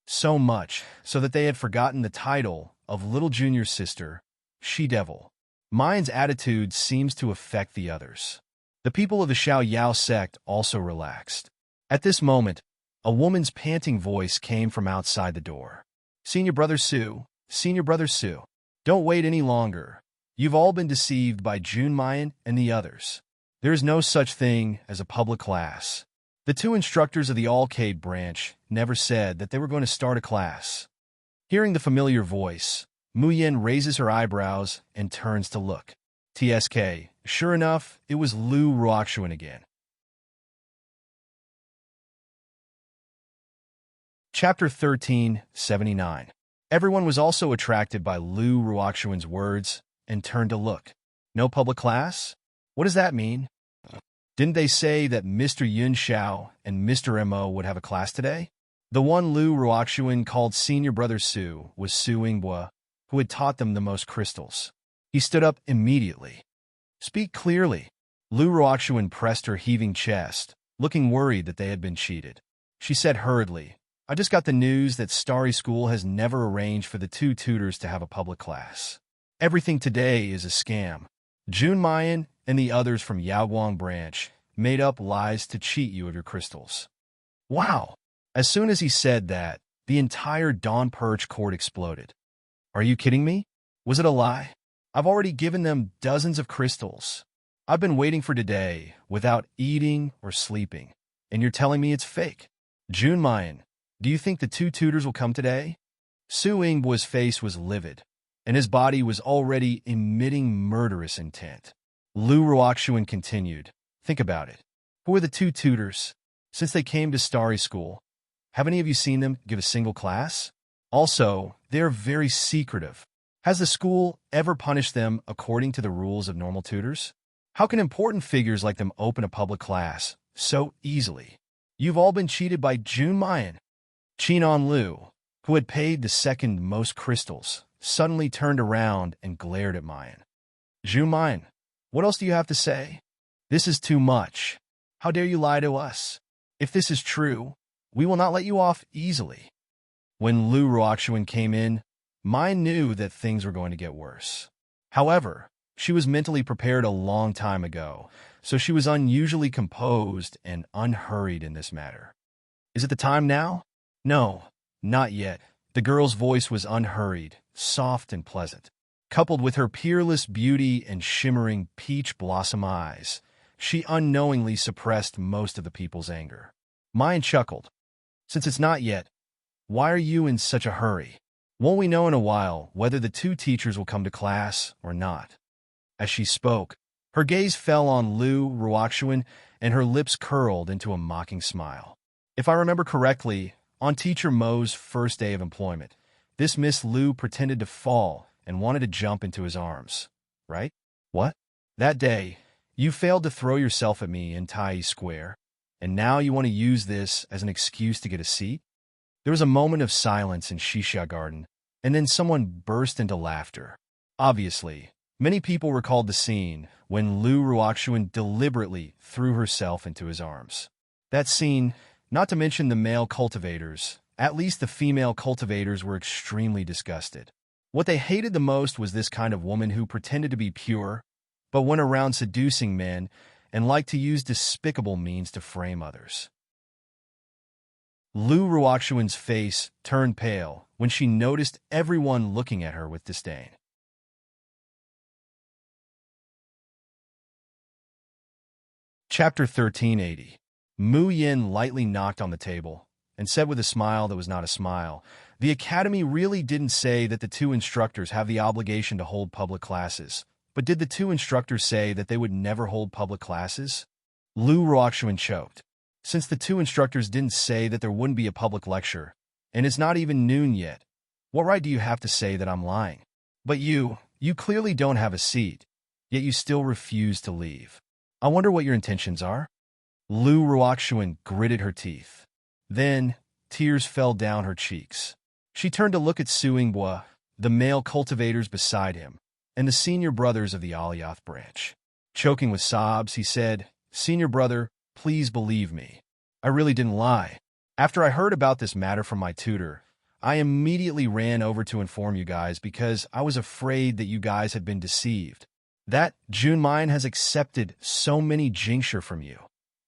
So much so that they had forgotten the title of Little Junior Sister, She-Devil. Mayin's attitude seems to affect the others. The people of the Xiaoyao sect also relaxed. At this moment, a woman's panting voice came from outside the door. Senior Brother Su, don't wait any longer. You've all been deceived by Junmayan and the others. There is no such thing as a public class. The 2 instructors of the Alcade branch never said that they were going to start a class. Hearing the familiar voice, Muyin raises her eyebrows and turns to look. TSK. Sure enough, it was Lu Ruoxuan again. Chapter 1379. Everyone was also attracted by Lu Ruoxuan's words and turned to look. No public class? What does that mean? Didn't they say that Mr. Yun Xiao and Mr. Mo would have a class today? The one Lu Ruoxuan called Senior Brother Su was Su Yingbua, who had taught them the most crystals. He stood up immediately. Speak clearly. Lu Ruoxuan pressed her heaving chest, looking worried that they had been cheated. She said hurriedly, I just got the news that Starry School has never arranged for the 2 tutors to have a public class. Everything today is a scam. Junmayan and the others from Yaoguang branch made up lies to cheat you of your crystals. Wow! As soon as he said that, the entire Dawn Perch court exploded. Are you kidding me? Was it a lie? I've already given them dozens of crystals. I've been waiting for today without eating or sleeping, and you're telling me it's fake. Junmayan, do you think the 2 tutors will come today? Su Yingbua's face was livid, and his body was already emitting murderous intent. Lu Ruoxuan continued, think about it. Who are the 2 tutors? Since they came to Starry School, have any of you seen them give a single class? Also, they are very secretive. Has the school ever punished them according to the rules of normal tutors? How can important figures like them open a public class so easily? You've all been cheated by Junmayan. Qinan Lu, who had paid the second most crystals, suddenly turned around and glared at Mayan. Junmayan, what else do you have to say? This is too much. How dare you lie to us? If this is true, we will not let you off easily. When Lu Ruoxuan came in, Mayan knew that things were going to get worse. However, She was mentally prepared a long time ago, so she was unusually composed and unhurried in this matter. Is it the time now? No, not yet. The girl's voice was unhurried, soft and pleasant. Coupled with her peerless beauty and shimmering peach blossom eyes, she unknowingly suppressed most of the people's anger. Mayan chuckled. Since it's not yet, why are you in such a hurry? Won't we know in a while whether the two teachers will come to class or not? As she spoke, her gaze fell on Lu Ruoxuan, and her lips curled into a mocking smile. If I remember correctly, on Teacher Mo's first day of employment, this Miss Lu pretended to fall and wanted to jump into his arms, right? What? That day, you failed to throw yourself at me in Tai Square, and now you want to use this as an excuse to get a seat? There was a moment of silence in Shisha Garden, and then someone burst into laughter. Obviously, many people recalled the scene when Lu Ruoxuan deliberately threw herself into his arms. That scene, not to mention the male cultivators, at least the female cultivators were extremely disgusted. What they hated the most was this kind of woman who pretended to be pure, but went around seducing men and liked to use despicable means to frame others. Lu Ruoxuan's face turned pale when she noticed everyone looking at her with disdain. Chapter 1380. Mu Yin lightly knocked on the table and said with a smile that was not a smile, "The Academy really didn't say that the two instructors have the obligation to hold public classes, but did the two instructors say that they would never hold public classes?" Lu Ruoxuan choked. Since the two instructors didn't say that there wouldn't be a public lecture, and it's not even noon yet, what right do you have to say that I'm lying? But you clearly don't have a seat, yet you still refuse to leave. I wonder what your intentions are? Lu Ruoxuan gritted her teeth. Then, tears fell down her cheeks. She turned to look at Suingbua, the male cultivators beside him, and the senior brothers of the Alioth branch. Choking with sobs, he said, "Senior brother, please believe me. I really didn't lie. After I heard about this matter from my tutor, I immediately ran over to inform you guys because I was afraid that you guys had been deceived. That Junmine has accepted so many jinxure from you.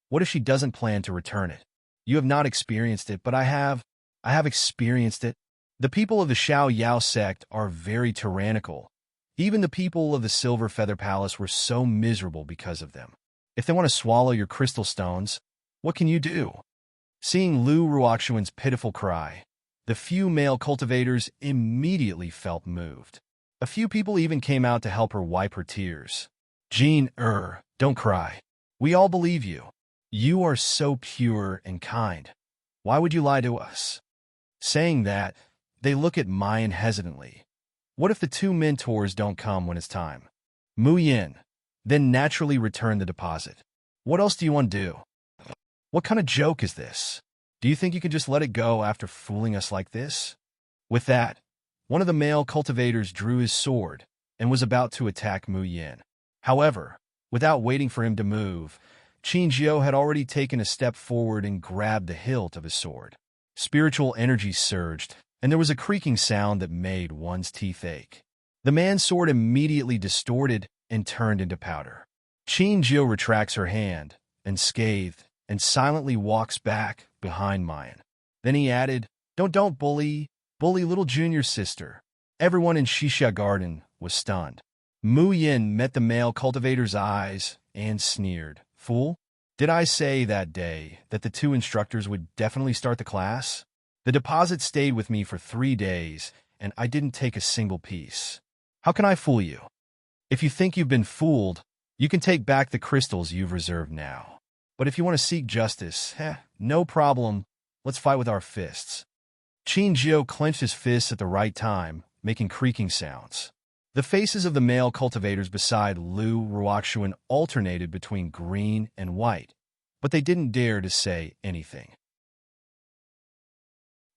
What if she doesn't plan to return it? You have not experienced it, but I have. I have experienced it. The people of the Xiao Yao sect are very tyrannical. Even the people of the Silver Feather Palace were so miserable because of them. If they want to swallow your crystal stones, what can you do?" Seeing Lu Ruoxuan's pitiful cry, the few male cultivators immediately felt moved. A few people even came out to help her wipe her tears. "Jean, don't cry. We all believe you. You are so pure and kind. Why would you lie to us?" Saying that, they look at Mayan hesitantly. What if the two mentors don't come when it's time? Mu Yin, then naturally return the deposit. What else do you want to do? What kind of joke is this? Do you think you can just let it go after fooling us like this? With that, one of the male cultivators drew his sword and was about to attack Mu Yin. However, without waiting for him to move, Qin Jiao had already taken a step forward and grabbed the hilt of his sword. Spiritual energy surged, and there was a creaking sound that made one's teeth ache. The man's sword immediately distorted and turned into powder. Qin Jiao retracts her hand, and scathed, and silently walks back behind Mayan. Then he added, Don't bully little junior sister." Everyone in Shisha Garden was stunned. Mu Yin met the male cultivator's eyes and sneered. "Fool, did I say that day that the two instructors would definitely start the class? The deposit stayed with me for 3 days, and I didn't take a single piece. How can I fool you? If you think you've been fooled, you can take back the crystals you've reserved now. But if you want to seek justice, no problem. Let's fight with our fists." Qin Jiao clenched his fists at the right time, making creaking sounds. The faces of the male cultivators beside Lu Ruoxuan alternated between green and white, but they didn't dare to say anything.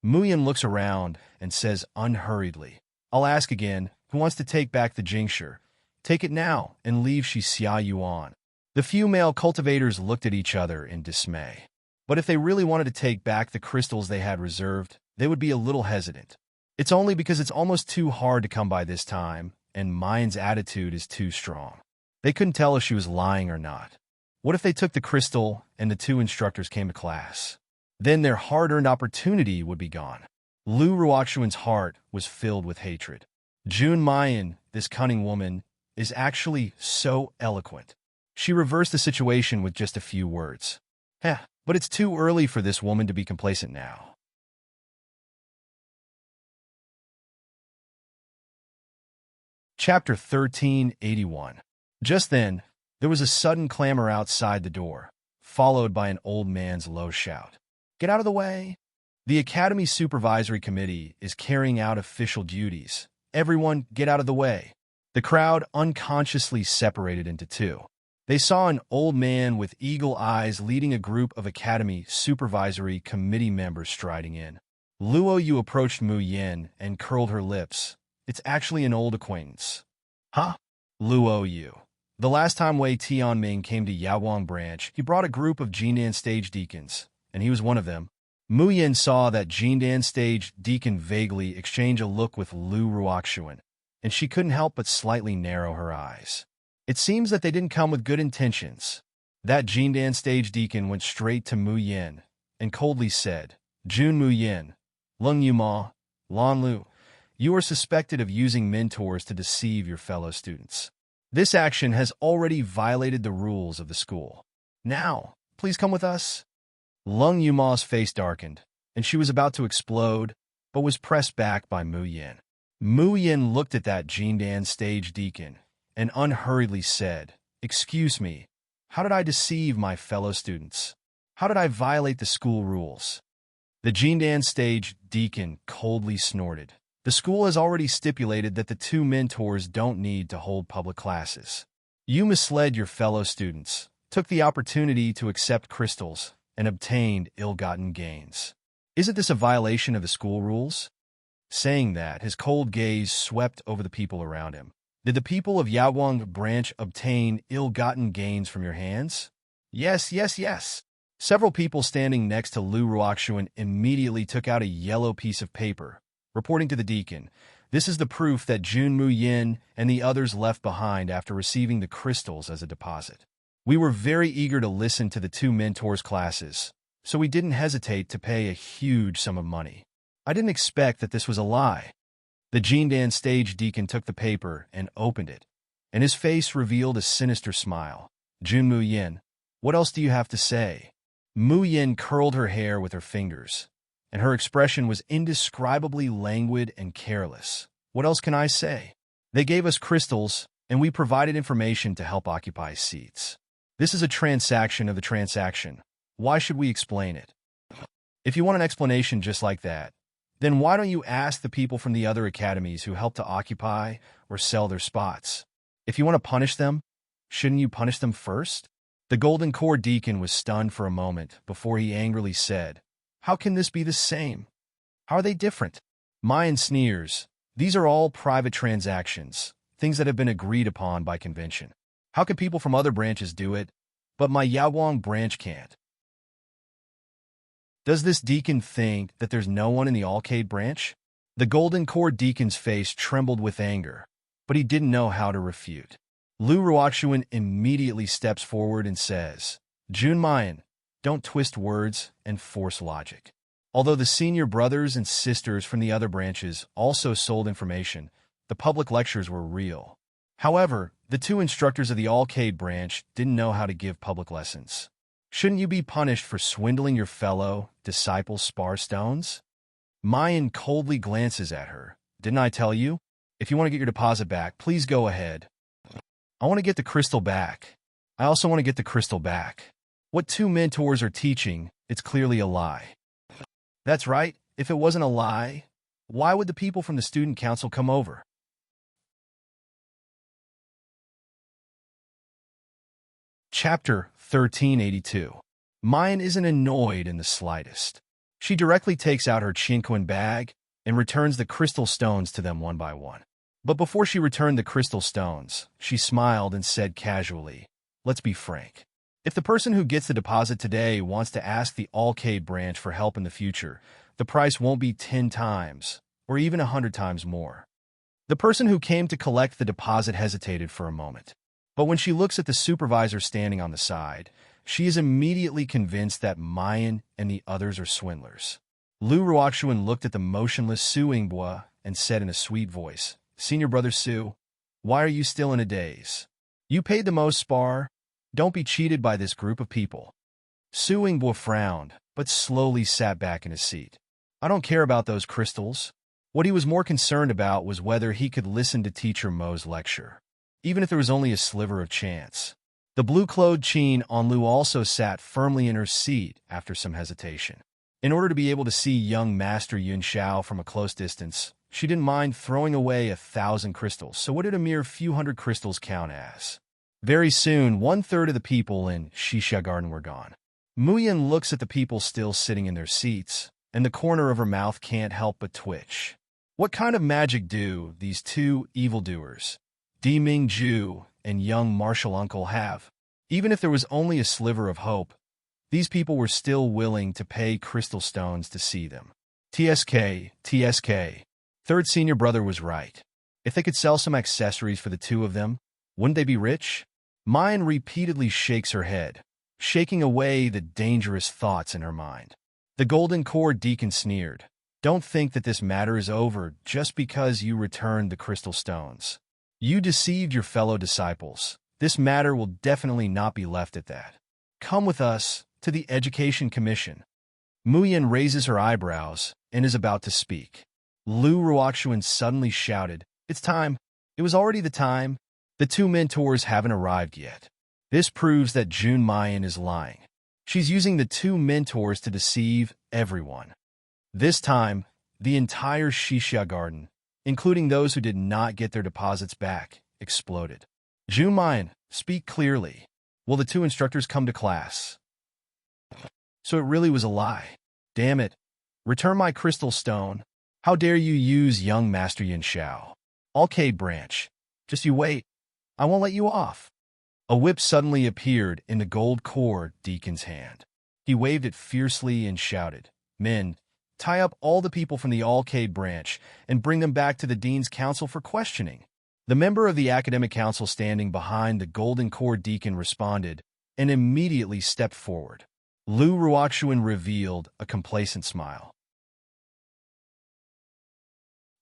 Mu Yin looks around and says unhurriedly, "I'll ask again, who wants to take back the jinxure? Take it now and leave Xia Yuan." The few male cultivators looked at each other in dismay. But if they really wanted to take back the crystals they had reserved, they would be a little hesitant. It's only because it's almost too hard to come by this time, and Mayan's attitude is too strong. They couldn't tell if she was lying or not. What if they took the crystal and the two instructors came to class? Then their hard-earned opportunity would be gone. Lu Ruoxuan's heart was filled with hatred. June Mayan, this cunning woman, is actually so eloquent. She reversed the situation with just a few words. But it's too early for this woman to be complacent now. Chapter 1381. Just then, there was a sudden clamor outside the door, followed by an old man's low shout. "Get out of the way!" The Academy Supervisory Committee is carrying out official duties. Everyone, get out of the way. The crowd unconsciously separated into two. They saw an old man with eagle eyes leading a group of Academy Supervisory Committee members striding in. Luo Yu approached Mu Yin and curled her lips. "It's actually an old acquaintance." "Huh?" Luo Yu. "The last time Wei Tianming came to Yaowang Branch, he brought a group of Jindan stage deacons, and he was one of them." Mu Yin saw that Jindan stage deacon vaguely exchange a look with Lu Ruoxuan, and she couldn't help but slightly narrow her eyes. It seems that they didn't come with good intentions. That Jindan stage deacon went straight to Mu Yin and coldly said, "Jun Mu Yin, Lung Yu Ma, Lan Lu, you are suspected of using mentors to deceive your fellow students. This action has already violated the rules of the school. Now, please come with us." Lung Yuma's face darkened, and she was about to explode, but was pressed back by Mu Yin. Mu Yin looked at that Jindan stage deacon and unhurriedly said, "Excuse me, how did I deceive my fellow students? How did I violate the school rules?" The Jindan stage deacon coldly snorted. "The school has already stipulated that the two mentors don't need to hold public classes. You misled your fellow students, took the opportunity to accept crystals, and obtained ill-gotten gains. Isn't this a violation of the school rules?" Saying that, his cold gaze swept over the people around him. "Did the people of Yaowang Branch obtain ill-gotten gains from your hands?" "Yes, yes, yes." Several people standing next to Lu Ruoxuan immediately took out a yellow piece of paper, reporting to the deacon, "This is the proof that Jun Mu Yin and the others left behind after receiving the crystals as a deposit. We were very eager to listen to the two mentors' classes, so we didn't hesitate to pay a huge sum of money. I didn't expect that this was a lie." The Jindan stage deacon took the paper and opened it, and his face revealed a sinister smile. "Jun Mu Yin, what else do you have to say?" Mu Yin curled her hair with her fingers, and her expression was indescribably languid and careless. "What else can I say? They gave us crystals, and we provided information to help occupy seats. This is a transaction of the transaction. Why should we explain it? If you want an explanation just like that, then why don't you ask the people from the other academies who helped to occupy or sell their spots? If you want to punish them, shouldn't you punish them first?" The Golden Core deacon was stunned for a moment before he angrily said, "How can this be the same? How are they different?" Mayan sneers, "These are all private transactions, things that have been agreed upon by convention. How can people from other branches do it, but my Yaowang branch can't?" Does this deacon think that there's no one in the Alcade branch? The Golden Core deacon's face trembled with anger, but he didn't know how to refute. Lu Ruoxuan immediately steps forward and says, "Jun Mayan, don't twist words and force logic." Although the senior brothers and sisters from the other branches also sold information, the public lectures were real. However, the two instructors of the Alcade branch didn't know how to give public lessons. Shouldn't you be punished for swindling your fellow disciples' spar stones? Mayan coldly glances at her. "Didn't I tell you? If you want to get your deposit back, please go ahead." "I want to get the crystal back. I also want to get the crystal back. What two mentors are teaching, it's clearly a lie." "That's right. If it wasn't a lie, why would the people from the student council come over?" Chapter 1382. Mayan isn't annoyed in the slightest. She directly takes out her Qinquan bag and returns the crystal stones to them one by one. But before she returned the crystal stones, she smiled and said casually, "Let's be frank. If the person who gets the deposit today wants to ask the Alcade branch for help in the future, the price won't be 10 times or even 100 times more. The person who came to collect the deposit hesitated for a moment. But when she looks at the supervisor standing on the side, she is immediately convinced that Mayan and the others are swindlers. Lu Ruoxuan looked at the motionless Su Yinghua and said in a sweet voice, "Senior brother Su, why are you still in a daze? You paid the most spar. Don't be cheated by this group of people." Su Yinghua frowned, but slowly sat back in his seat. "I don't care about those crystals." What he was more concerned about was whether he could listen to Teacher Mo's lecture, even if there was only a sliver of chance. The blue-clothed Qin Onlu also sat firmly in her seat after some hesitation. In order to be able to see young Master Yun Xiao from a close distance, she didn't mind throwing away 1,000 crystals, so what did a mere few hundred crystals count as? Very soon, 1/3 of the people in Xixia Garden were gone. Muyin looks at the people still sitting in their seats, and the corner of her mouth can't help but twitch. What kind of magic do these two evildoers, Di Mingju and young martial uncle, have? Even if there was only a sliver of hope, these people were still willing to pay crystal stones to see them. TSK. Third senior brother was right. If they could sell some accessories for the two of them, wouldn't they be rich? Mayan repeatedly shakes her head, shaking away the dangerous thoughts in her mind. The Golden Core Deacon sneered. "Don't think that this matter is over just because you returned the crystal stones. You deceived your fellow disciples. This matter will definitely not be left at that. Come with us to the Education Commission." Muyin raises her eyebrows and is about to speak. Lu Ruoxuan suddenly shouted, "It's time." It was already the time. The two mentors haven't arrived yet. This proves that Jun Mayan is lying. She's using the two mentors to deceive everyone. This time, the entire Xixia Garden, including those who did not get their deposits back, exploded. "Jun Mayan, speak clearly. Will the two instructors come to class?" "So it really was a lie. Damn it. Return my crystal stone. How dare you use young Master Yin Xiao? Alcade branch. Just you wait. I won't let you off." A whip suddenly appeared in the gold core deacon's hand. He waved it fiercely and shouted, "Men, tie up all the people from the Alcade branch and bring them back to the Dean's Council for questioning." The member of the academic council standing behind the golden core deacon responded and immediately stepped forward. Lu Ruoxuan revealed a complacent smile.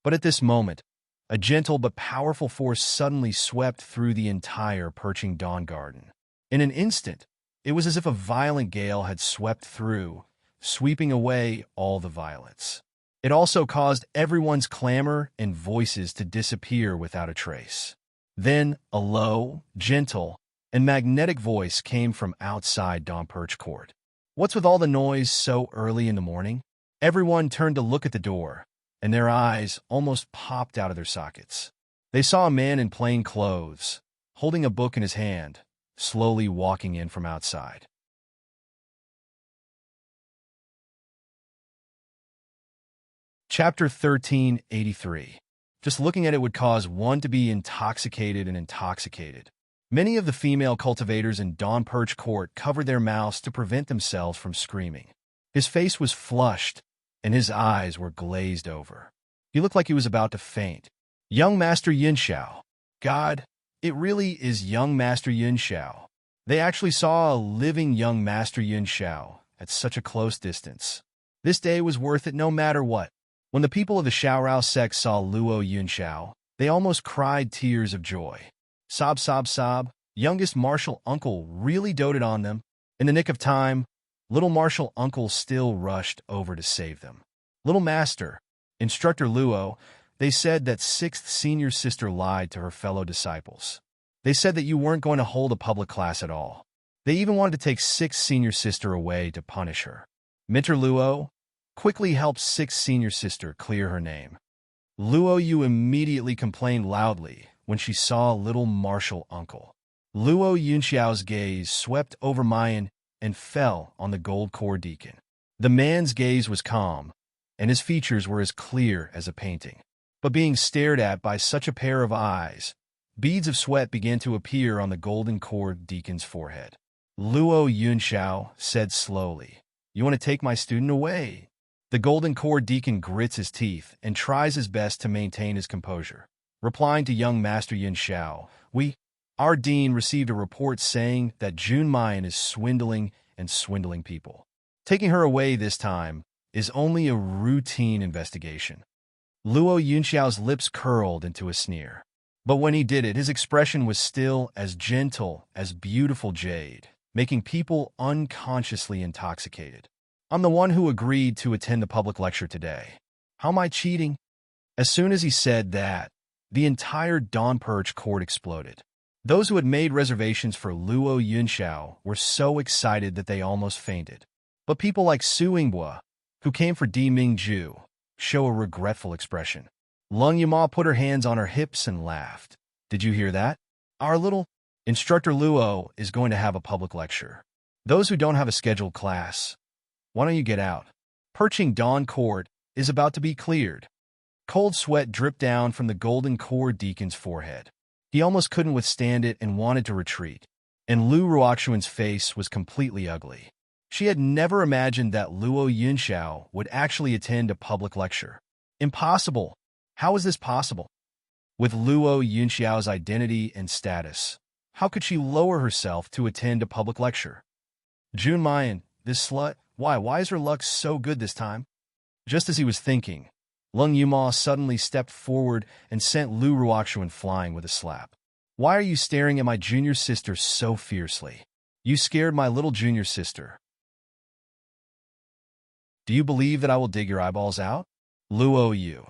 But at this moment, a gentle but powerful force suddenly swept through the entire Perching Dawn Garden. In an instant, it was as if a violent gale had swept through, sweeping away all the violets. It also caused everyone's clamor and voices to disappear without a trace. Then a low, gentle, and magnetic voice came from outside Dawn Perch Court. "What's with all the noise so early in the morning?" Everyone turned to look at the door, and their eyes almost popped out of their sockets. They saw a man in plain clothes, holding a book in his hand, slowly walking in from outside. Chapter 1383. Just looking at it would cause one to be intoxicated and intoxicated. Many of the female cultivators in Dawn Perch Court covered their mouths to prevent themselves from screaming. His face was flushed, and his eyes were glazed over. He looked like he was about to faint. Young Master Yin Xiao. God, it really is young Master Yin Xiao. They actually saw a living young Master Yin Xiao at such a close distance. This day was worth it no matter what. When the people of the Xiaorao sect saw Luo Yun Xiao, they almost cried tears of joy. Sob, sob, sob. Youngest martial uncle really doted on them. In the nick of time, little martial uncle still rushed over to save them. "Little master, Instructor Luo, they said that 6th senior sister lied to her fellow disciples. They said that you weren't going to hold a public class at all. They even wanted to take 6th senior sister away to punish her. Mentor Luo quickly helped 6th senior sister clear her name." Luo Yu immediately complained loudly when she saw little martial uncle. Luo Yunxiao's gaze swept over Mayan and fell on the gold core deacon. The man's gaze was calm, and his features were as clear as a painting. But being stared at by such a pair of eyes, beads of sweat began to appear on the golden core deacon's forehead. Luo Yunxiao said slowly, "You want to take my student away?" The golden core deacon grits his teeth and tries his best to maintain his composure. replying to young Master Yin Xiao. Our dean received a report saying that Jun Mayan is swindling and swindling people. Taking her away this time is only a routine investigation. Luo Yunxiao's lips curled into a sneer. But when he did it, his expression was still as gentle as beautiful jade, making people unconsciously intoxicated. I'm the one who agreed to attend the public lecture today. How am I cheating? As soon as he said that, the entire Dawn Perch court exploded. Those who had made reservations for Luo Yunxiao were so excited that they almost fainted. But people like Su Yinghua, who came for Di Mingju, show a regretful expression. Lung Yima put her hands on her hips and laughed. Did you hear that? Our little instructor Luo is going to have a public lecture. Those who don't have a scheduled class, why don't you get out? Perching Dawn Court is about to be cleared. Cold sweat dripped down from the golden core deacon's forehead. He almost couldn't withstand it and wanted to retreat. And Lu Ruoxuan's face was completely ugly. She had never imagined that Luo Yunxiao would actually attend a public lecture. Impossible! How is this possible? With Luo Yunxiao's identity and status, how could she lower herself to attend a public lecture? Jun Mayan, this slut, why is her luck so good this time? Just as he was thinking, Lung Yuma suddenly stepped forward and sent Lu Ruoxuan flying with a slap. Why are you staring at my junior sister so fiercely? You scared my little junior sister. Do you believe that I will dig your eyeballs out? Luo Yu,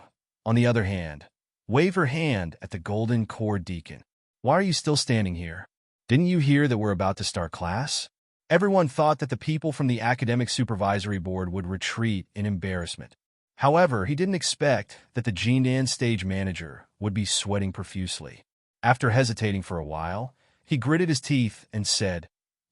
on the other hand, waved her hand at the golden core deacon. Why are you still standing here? Didn't you hear that we're about to start class? Everyone thought that the people from the Academic Supervisory Board would retreat in embarrassment. However, he didn't expect that the Jindan stage manager would be sweating profusely. After hesitating for a while, he gritted his teeth and said,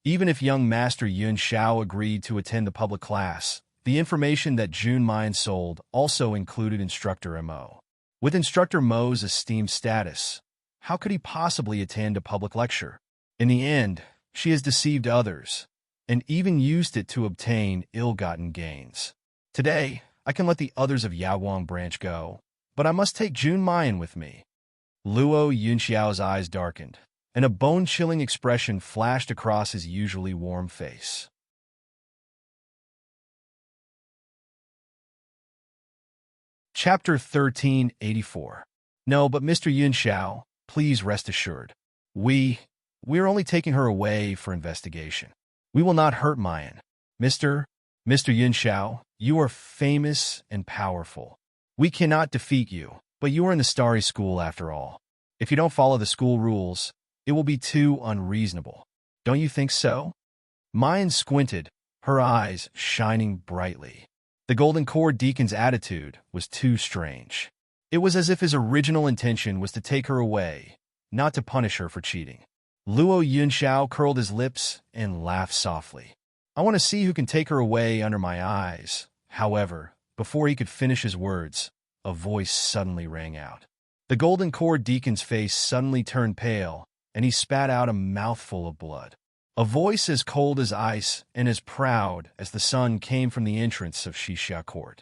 even if young Master Yun Xiao agreed to attend the public class, the information that Jun Mayan sold also included Instructor Mo. With Instructor Mo's esteemed status, how could he possibly attend a public lecture? In the end, she has deceived others, and even used it to obtain ill-gotten gains. Today, I can let the others of Yaoguang branch go, but I must take Jun Mayan with me. Luo Yunxiao's eyes darkened, and a bone-chilling expression flashed across his usually warm face. Chapter 1384. No, but Mr. Yunxiao, please rest assured. We're only taking her away for investigation. We will not hurt Mayan. Mr. Yunxiao, you are famous and powerful. We cannot defeat you, but you are in the Starry School after all. If you don't follow the school rules, it will be too unreasonable. Don't you think so? Mayan squinted, her eyes shining brightly. The Golden Core Deacon's attitude was too strange. It was as if his original intention was to take her away, not to punish her for cheating. Luo Yunxiao curled his lips and laughed softly. I want to see who can take her away under my eyes. However, before he could finish his words, a voice suddenly rang out. The Golden Core Deacon's face suddenly turned pale, and he spat out a mouthful of blood. A voice as cold as ice and as proud as the sun came from the entrance of Xixia Court.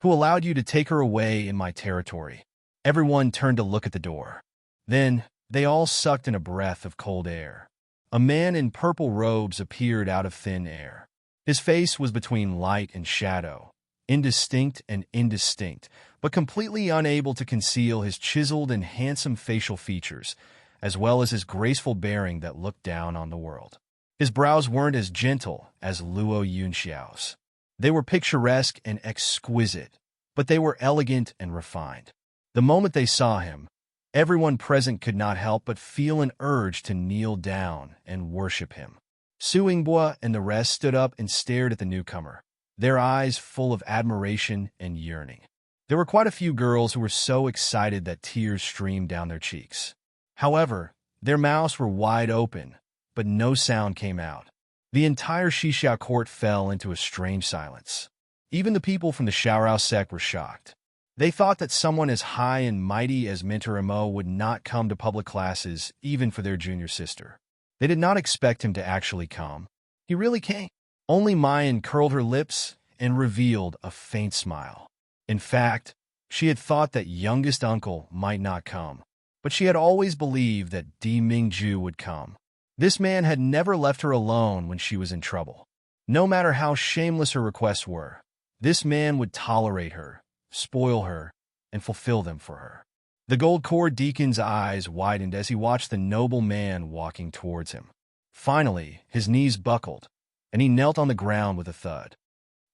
Who allowed you to take her away in my territory? Everyone turned to look at the door. Then, they all sucked in a breath of cold air. A man in purple robes appeared out of thin air. His face was between light and shadow, indistinct and indistinct, but completely unable to conceal his chiseled and handsome facial features, as well as his graceful bearing that looked down on the world. His brows weren't as gentle as Luo Yunxiao's. They were picturesque and exquisite, but they were elegant and refined. The moment they saw him, everyone present could not help but feel an urge to kneel down and worship him. Su Yinghua and the rest stood up and stared at the newcomer, their eyes full of admiration and yearning. There were quite a few girls who were so excited that tears streamed down their cheeks. However, their mouths were wide open, but no sound came out. The entire Xixia court fell into a strange silence. Even the people from the Xiaorao sect were shocked. They thought that someone as high and mighty as Mentor Mo would not come to public classes even for their junior sister. They did not expect him to actually come. He really came. Only Mayan curled her lips and revealed a faint smile. In fact, she had thought that youngest uncle might not come. but she had always believed that Di Mingju would come. This man had never left her alone when she was in trouble. No matter how shameless her requests were, this man would tolerate her, spoil her, and fulfill them for her. The gold core deacon's eyes widened as he watched the noble man walking towards him. Finally, his knees buckled, and he knelt on the ground with a thud.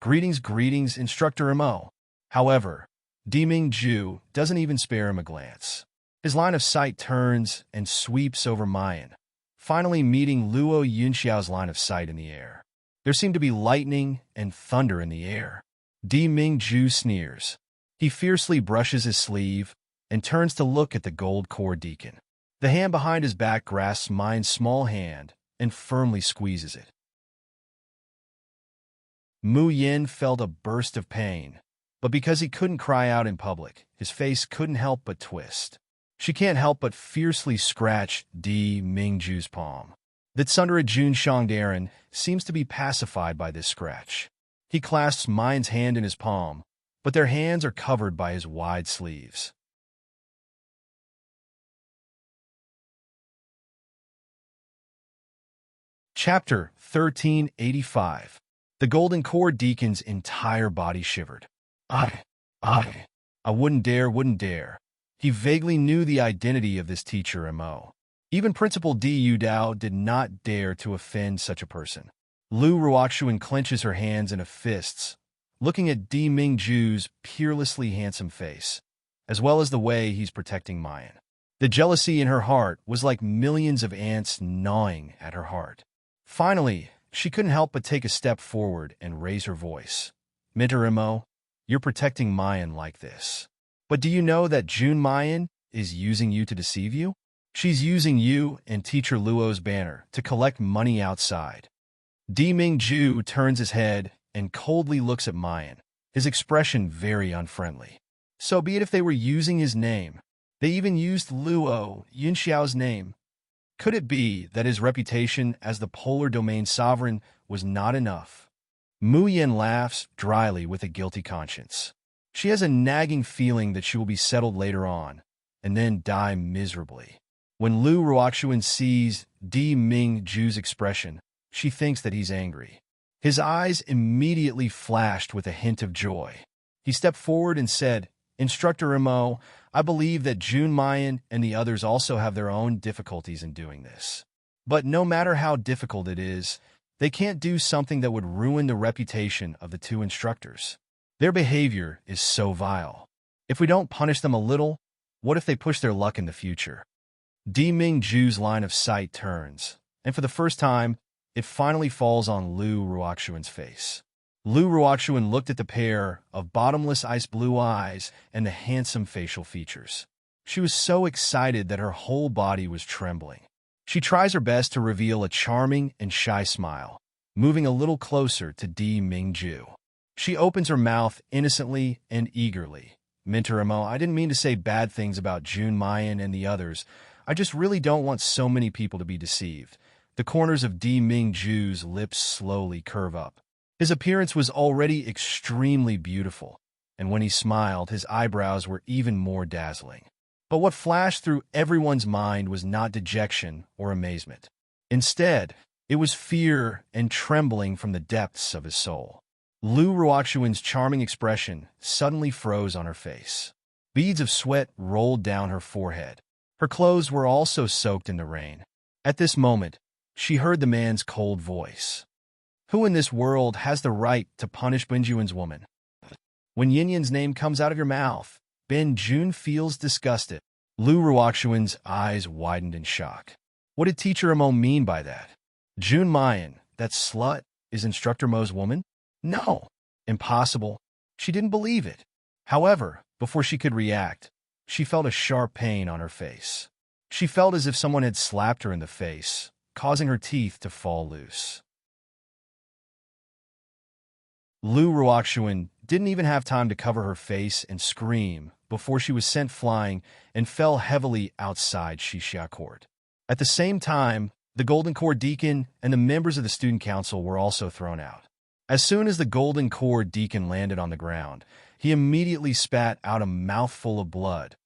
Greetings, greetings, Instructor Mo. However, Di Mingju doesn't even spare him a glance. His line of sight turns and sweeps over Mayan, finally meeting Luo Yunxiao's line of sight in the air. There seemed to be lightning and thunder in the air. Di Mingju sneers. He fiercely brushes his sleeve and turns to look at the gold core deacon. The hand behind his back grasps Mayan's small hand and firmly squeezes it. Mu Yin felt a burst of pain, but because he couldn't cry out in public, his face couldn't help but twist. She can't help but fiercely scratch Di Mingju's palm. The Tsundere Jun Shangdarin seems to be pacified by this scratch. He clasps Mayan's hand in his palm, but their hands are covered by his wide sleeves. Chapter 1385. The Golden Core Deacon's entire body shivered. I wouldn't dare. He vaguely knew the identity of this teacher Mo. Even Principal Di Yudao did not dare to offend such a person. Lu Ruoxuan clenches her hands into fists, looking at Di Mingju's peerlessly handsome face, as well as the way he's protecting Mayan. The jealousy in her heart was like millions of ants gnawing at her heart. Finally, she couldn't help but take a step forward and raise her voice. Mentor Mo, you're protecting Mayan like this. But do you know that Jun Mayan is using you to deceive you? She's using you and Teacher Luo's banner to collect money outside. Di Mingju turns his head and coldly looks at Mayan, his expression very unfriendly. So be it if they were using his name. They even used Luo Yunxiao's name. Could it be that his reputation as the polar domain sovereign was not enough? Mu Yin laughs dryly with a guilty conscience. She has a nagging feeling that she will be settled later on, and then die miserably. When Lu Ruoxuan sees Di Mingju's expression, she thinks that he's angry. His eyes immediately flashed with a hint of joy. He stepped forward and said, Instructor Mo, I believe that Jun Mayan and the others also have their own difficulties in doing this. But no matter how difficult it is, they can't do something that would ruin the reputation of the two instructors. Their behavior is so vile. If we don't punish them a little, what if they push their luck in the future? Di Mingju's line of sight turns, and for the first time, it finally falls on Lu Ruoxuan's face. Lu Ruoxuan looked at the pair of bottomless ice blue eyes and the handsome facial features. She was so excited that her whole body was trembling. She tries her best to reveal a charming and shy smile, moving a little closer to Di Mingju. She opens her mouth innocently and eagerly. Mentor Mo, I didn't mean to say bad things about Jun Mayan and the others. I just really don't want so many people to be deceived. The corners of Di Mingju's lips slowly curve up. His appearance was already extremely beautiful, and when he smiled, his eyebrows were even more dazzling. But what flashed through everyone's mind was not dejection or amazement. Instead, it was fear and trembling from the depths of his soul. Lu Ruoxuan's charming expression suddenly froze on her face. Beads of sweat rolled down her forehead. Her clothes were also soaked in the rain. At this moment, she heard the man's cold voice. Who in this world has the right to punish Benjuan's woman? When Yin Yin's name comes out of your mouth, Ben Jun feels disgusted. Lu Ruoxuan's eyes widened in shock. What did Teacher Mo mean by that? Jun Mayan, that slut, is Instructor Mo's woman? No. Impossible. She didn't believe it. However, before she could react, she felt a sharp pain on her face. She felt as if someone had slapped her in the face, causing her teeth to fall loose. Lu Ruoxuan didn't even have time to cover her face and scream before she was sent flying and fell heavily outside Xixia Court. At the same time, the Golden Core Deacon and the members of the Student Council were also thrown out. As soon as the Golden Core Deacon landed on the ground, he immediately spat out a mouthful of blood,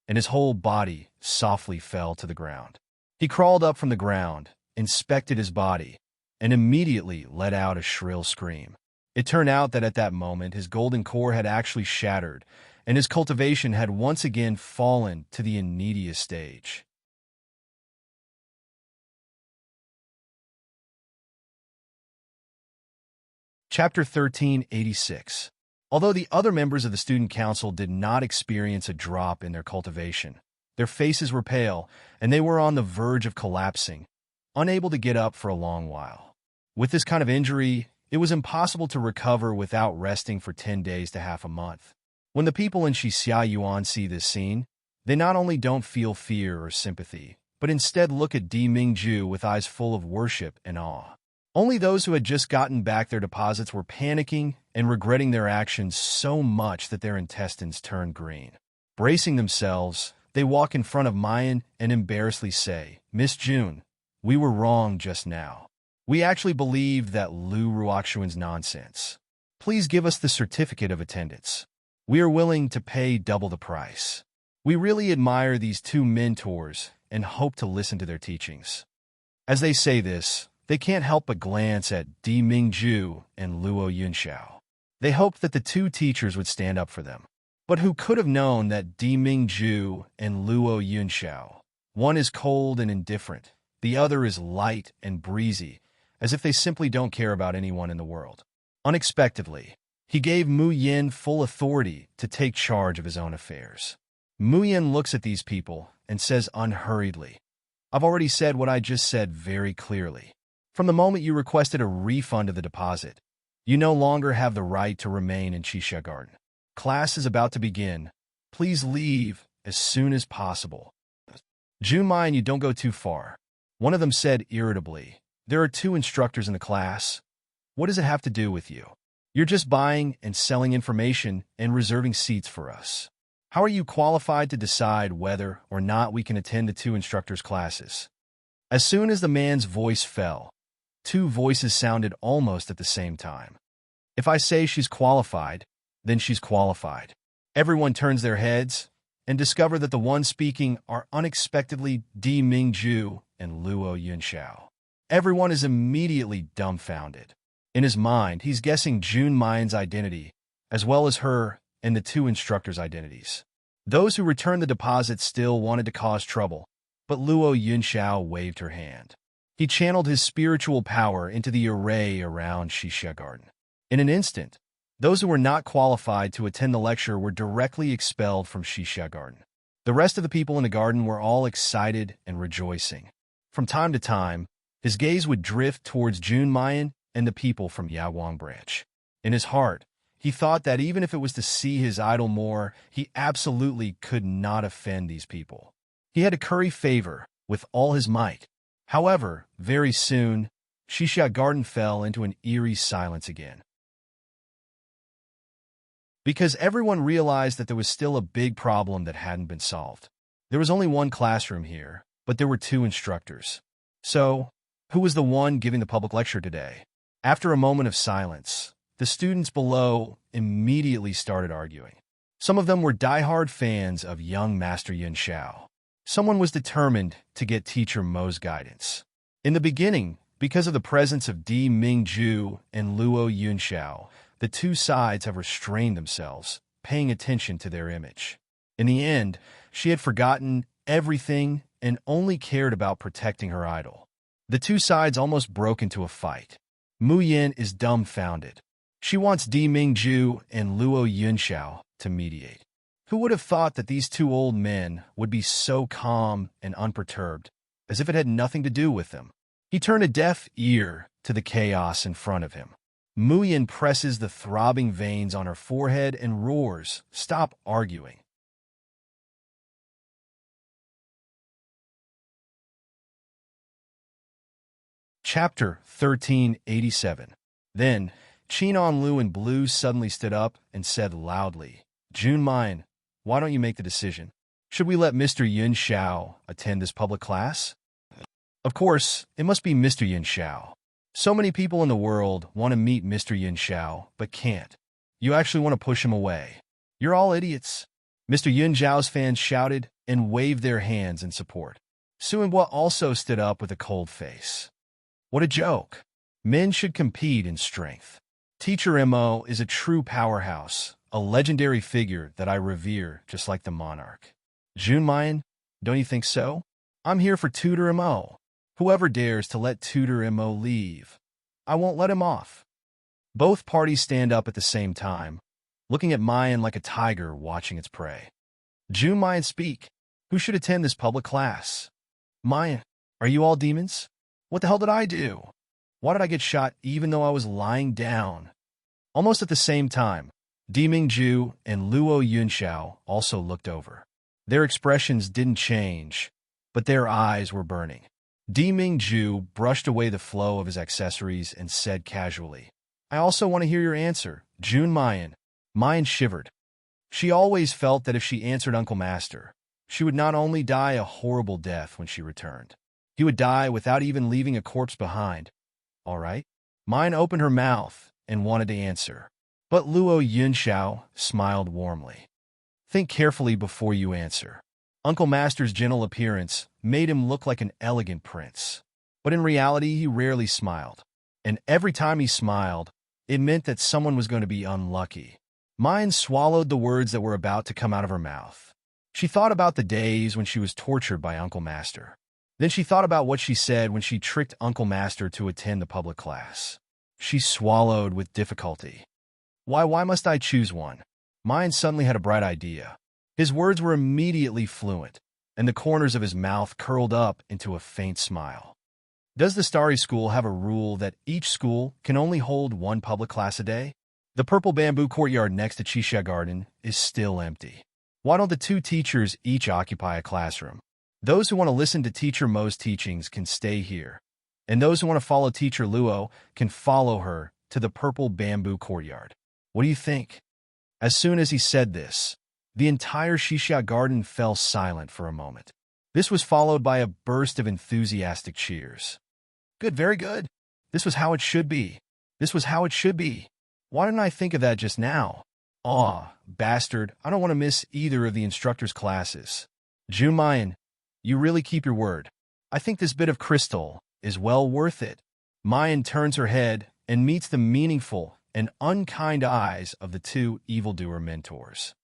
and his whole body softly fell to the ground. He crawled up from the ground, inspected his body, and immediately let out a shrill scream. It turned out that at that moment his golden core had actually shattered, and his cultivation had once again fallen to the neediest stage. Chapter 1386. Although the other members of the student council did not experience a drop in their cultivation, their faces were pale, and they were on the verge of collapsing, unable to get up for a long while. With this kind of injury, it was impossible to recover without resting for 10 days to half a month. When the people in Yuan see this scene, they not only don't feel fear or sympathy, but instead look at Di Mingju with eyes full of worship and awe. Only those who had just gotten back their deposits were panicking and regretting their actions so much that their intestines turned green. Bracing themselves, they walk in front of Mayan and embarrassedly say, "Miss June, we were wrong just now. We actually believed that Lu Ruoxuan's nonsense. Please give us the certificate of attendance. We are willing to pay double the price. We really admire these two mentors and hope to listen to their teachings." As they say this, they can't help but glance at Di Mingju and Luo Yunxiao. They hoped that the two teachers would stand up for them. But who could have known that Di Mingju and Luo Yunxiao, one is cold and indifferent, the other is light and breezy, as if they simply don't care about anyone in the world. Unexpectedly, he gave Mu Yin full authority to take charge of his own affairs. Mu Yin looks at these people and says unhurriedly, "I've already said what I just said very clearly. From the moment you requested a refund of the deposit, you no longer have the right to remain in Qixia Garden. Class is about to begin. Please leave as soon as possible." "Junmai, and you don't go too far," one of them said irritably. "There are two instructors in the class. What does it have to do with you? You're just buying and selling information and reserving seats for us. How are you qualified to decide whether or not we can attend the two instructors' classes?" As soon as the man's voice fell, two voices sounded almost at the same time. "If I say she's qualified, then she's qualified." Everyone turns their heads and discover that the ones speaking are unexpectedly Di Mingju and Luo Yunxiao. Everyone is immediately dumbfounded. In his mind, he's guessing June Mayan's identity, as well as her and the two instructors' identities. Those who returned the deposit still wanted to cause trouble, but Luo Yunxiao waved her hand. He channeled his spiritual power into the array around Qixia Garden. In an instant, those who were not qualified to attend the lecture were directly expelled from Qixia Garden. The rest of the people in the garden were all excited and rejoicing. From time to time, his gaze would drift towards June Mayan and the people from Yawang Branch. In his heart, he thought that even if it was to see his idol more, he absolutely could not offend these people. He had to curry favor with all his might. However, very soon, Qixia Garden fell into an eerie silence again. Because everyone realized that there was still a big problem that hadn't been solved. There was only one classroom here, but there were two instructors. So, who was the one giving the public lecture today? After a moment of silence, the students below immediately started arguing. Some of them were diehard fans of young Master Yun Xiao. Someone was determined to get Teacher Mo's guidance. In the beginning, because of the presence of Di Mingju and Luo Yunxiao, the two sides have restrained themselves, paying attention to their image. In the end, she had forgotten everything and only cared about protecting her idol. The two sides almost broke into a fight. Mu Yin is dumbfounded. She wants Di Mingju and Luo Yunxiao to mediate. Who would have thought that these two old men would be so calm and unperturbed, as if it had nothing to do with them? He turned a deaf ear to the chaos in front of him. Mu Yin presses the throbbing veins on her forehead and roars, "Stop arguing." Chapter 1387. Then, Qinan Lu in blue suddenly stood up and said loudly, "June Mayan, why don't you make the decision? Should we let Mr. Yun Xiao attend this public class?" Of course, it must be Mr. Yun Xiao. So many people in the world want to meet Mr. Yun Xiao, but can't. You actually want to push him away. You're all idiots. Mr. Yun Xiao's fans shouted, and waved their hands in support. Su and Hua also stood up with a cold face. What a joke. Men should compete in strength. Teacher Mo is a true powerhouse, a legendary figure that I revere just like the monarch. Junmayan, don't you think so? I'm here for Tutor Mo. Whoever dares to let Tutor Mo leave, I won't let him off. Both parties stand up at the same time, looking at Mayan like a tiger watching its prey. Junmayan, speak. Who should attend this public class? Mayan, are you all demons? What the hell did I do? Why did I get shot even though I was lying down? Almost at the same time, Di Mingju and Luo Yunxiao also looked over. Their expressions didn't change, but their eyes were burning. Di Mingju brushed away the flow of his accessories and said casually, I also want to hear your answer, Junmayan. Mayan shivered. She always felt that if she answered Uncle Master, she would not only die a horrible death when she returned. He would die without even leaving a corpse behind. All right? Mayan opened her mouth and wanted to answer, but Luo Yunxiao smiled warmly. Think carefully before you answer. Uncle Master's gentle appearance made him look like an elegant prince, but in reality he rarely smiled, and every time he smiled, it meant that someone was going to be unlucky. Mayan swallowed the words that were about to come out of her mouth. She thought about the days when she was tortured by Uncle Master. Then she thought about what she said when she tricked Uncle Master to attend the public class. She swallowed with difficulty. Why must I choose one? Mayan suddenly had a bright idea. His words were immediately fluent, and the corners of his mouth curled up into a faint smile. Does the Starry School have a rule that each school can only hold one public class a day? The purple bamboo courtyard next to Qixia Garden is still empty. Why don't the two teachers each occupy a classroom? Those who want to listen to Teacher Mo's teachings can stay here, and those who want to follow Teacher Luo can follow her to the purple bamboo courtyard. What do you think? As soon as he said this, the entire Qixia Garden fell silent for a moment. This was followed by a burst of enthusiastic cheers. Good, very good. This was how it should be. This was how it should be. Why didn't I think of that just now? Aw, bastard, I don't want to miss either of the instructor's classes. Junmayan, you really keep your word. I think this bit of crystal is well worth it. Mayan turns her head and meets the meaningful and unkind eyes of the two evildoer mentors.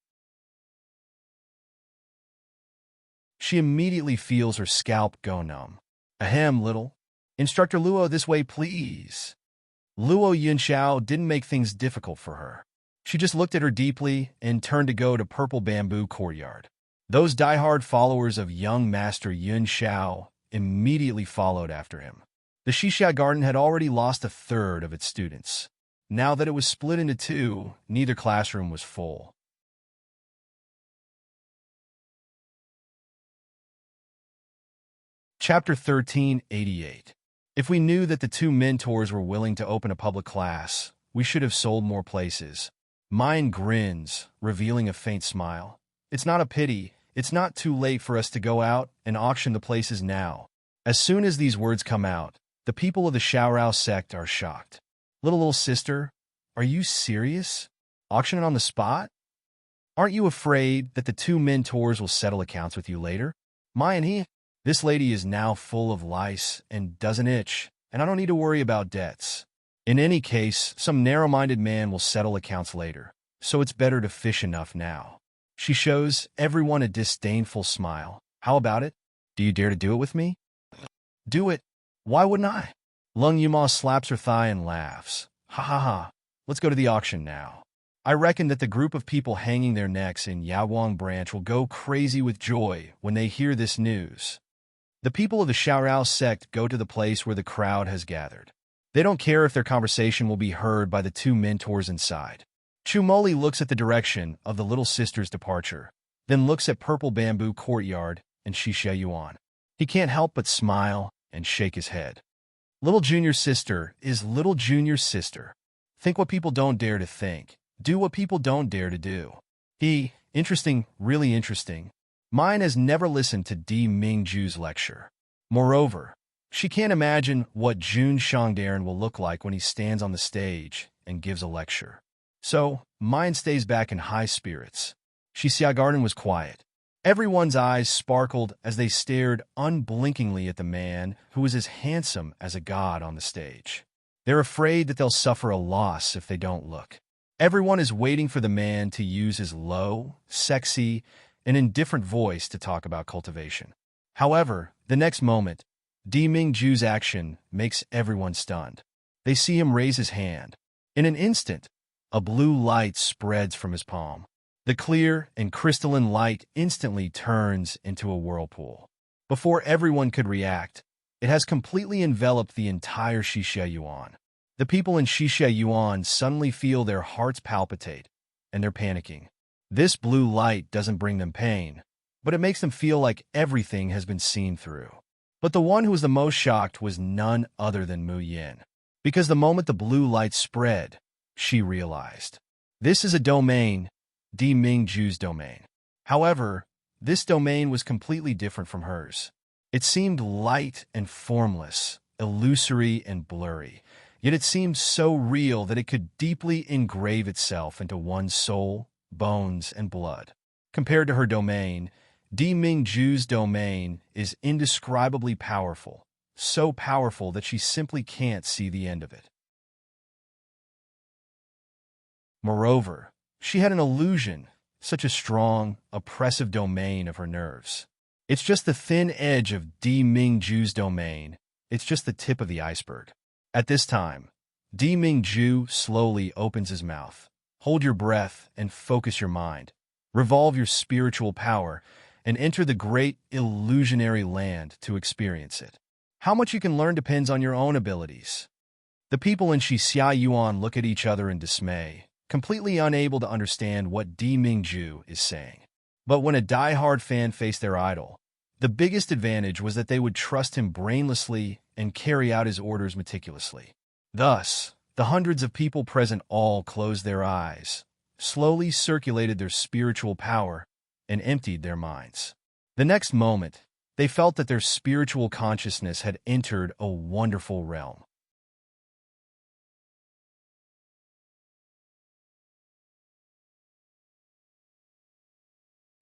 She immediately feels her scalp go numb. Ahem, little. Instructor Luo, this way, please. Luo Yunxiao didn't make things difficult for her. She just looked at her deeply and turned to go to Purple Bamboo Courtyard. Those die-hard followers of young Master Yunxiao immediately followed after him. The Qixia Garden had already lost a third of its students. Now that it was split into two, neither classroom was full. Chapter 1388. If we knew that the two mentors were willing to open a public class, we should have sold more places. Mayan grins, revealing a faint smile. It's not a pity. It's not too late for us to go out and auction the places now. As soon as these words come out, the people of the Xiaorao sect are shocked. Little sister, are you serious? Auction it on the spot? Aren't you afraid that the two mentors will settle accounts with you later? Mayan, this lady is now full of lice and doesn't itch, and I don't need to worry about debts. In any case, some narrow-minded man will settle accounts later, so it's better to fish enough now. She shows everyone a disdainful smile. How about it? Do you dare to do it with me? Do it. Why wouldn't I? Lung Yuma slaps her thigh and laughs. Ha ha ha. Let's go to the auction now. I reckon that the group of people hanging their necks in Yaoguang branch will go crazy with joy when they hear this news. The people of the Xiaorao sect go to the place where the crowd has gathered. They don't care if their conversation will be heard by the two mentors inside. Chumoli looks at the direction of the little sister's departure, then looks at Purple Bamboo Courtyard and Qixia Yuan. He can't help but smile and shake his head. Little junior sister is little junior sister. Think what people don't dare to think. Do what people don't dare to do. Interesting, really interesting. Mayan has never listened to Di Mingju's lecture. Moreover, she can't imagine what Jun Shangdarin will look like when he stands on the stage and gives a lecture. So, Mayan stays back in high spirits. Qixia Garden was quiet. Everyone's eyes sparkled as they stared unblinkingly at the man who was as handsome as a god on the stage. They're afraid that they'll suffer a loss if they don't look. Everyone is waiting for the man to use his low, sexy, and indifferent voice to talk about cultivation. However, the next moment, Di Mingju's action makes everyone stunned. They see him raise his hand. In an instant, a blue light spreads from his palm. The clear and crystalline light instantly turns into a whirlpool. Before everyone could react, it has completely enveloped the entire Xixia Yuan. The people in Xixia Yuan suddenly feel their hearts palpitate, and they're panicking. This blue light doesn't bring them pain, but it makes them feel like everything has been seen through. But the one who was the most shocked was none other than Mu Yin, because the moment the blue light spread, she realized. This is a domain, Di Mingju's domain. However, this domain was completely different from hers. It seemed light and formless, illusory and blurry, yet it seemed so real that it could deeply engrave itself into one's soul, bones, and blood. Compared to her domain, Di Mingju's domain is indescribably powerful, so powerful that she simply can't see the end of it. Moreover, she had an illusion, such a strong, oppressive domain of her nerves. It's just the thin edge of Di Mingju's domain. It's just the tip of the iceberg. At this time, Di Mingju slowly opens his mouth. Hold your breath and focus your mind. Revolve your spiritual power and enter the great illusionary land to experience it. How much you can learn depends on your own abilities. The people in Xixia Yuan look at each other in dismay, completely unable to understand what Di Mingju is saying. But when a die-hard fan faced their idol, the biggest advantage was that they would trust him brainlessly and carry out his orders meticulously. Thus, the hundreds of people present all closed their eyes, slowly circulated their spiritual power, and emptied their minds. The next moment, they felt that their spiritual consciousness had entered a wonderful realm.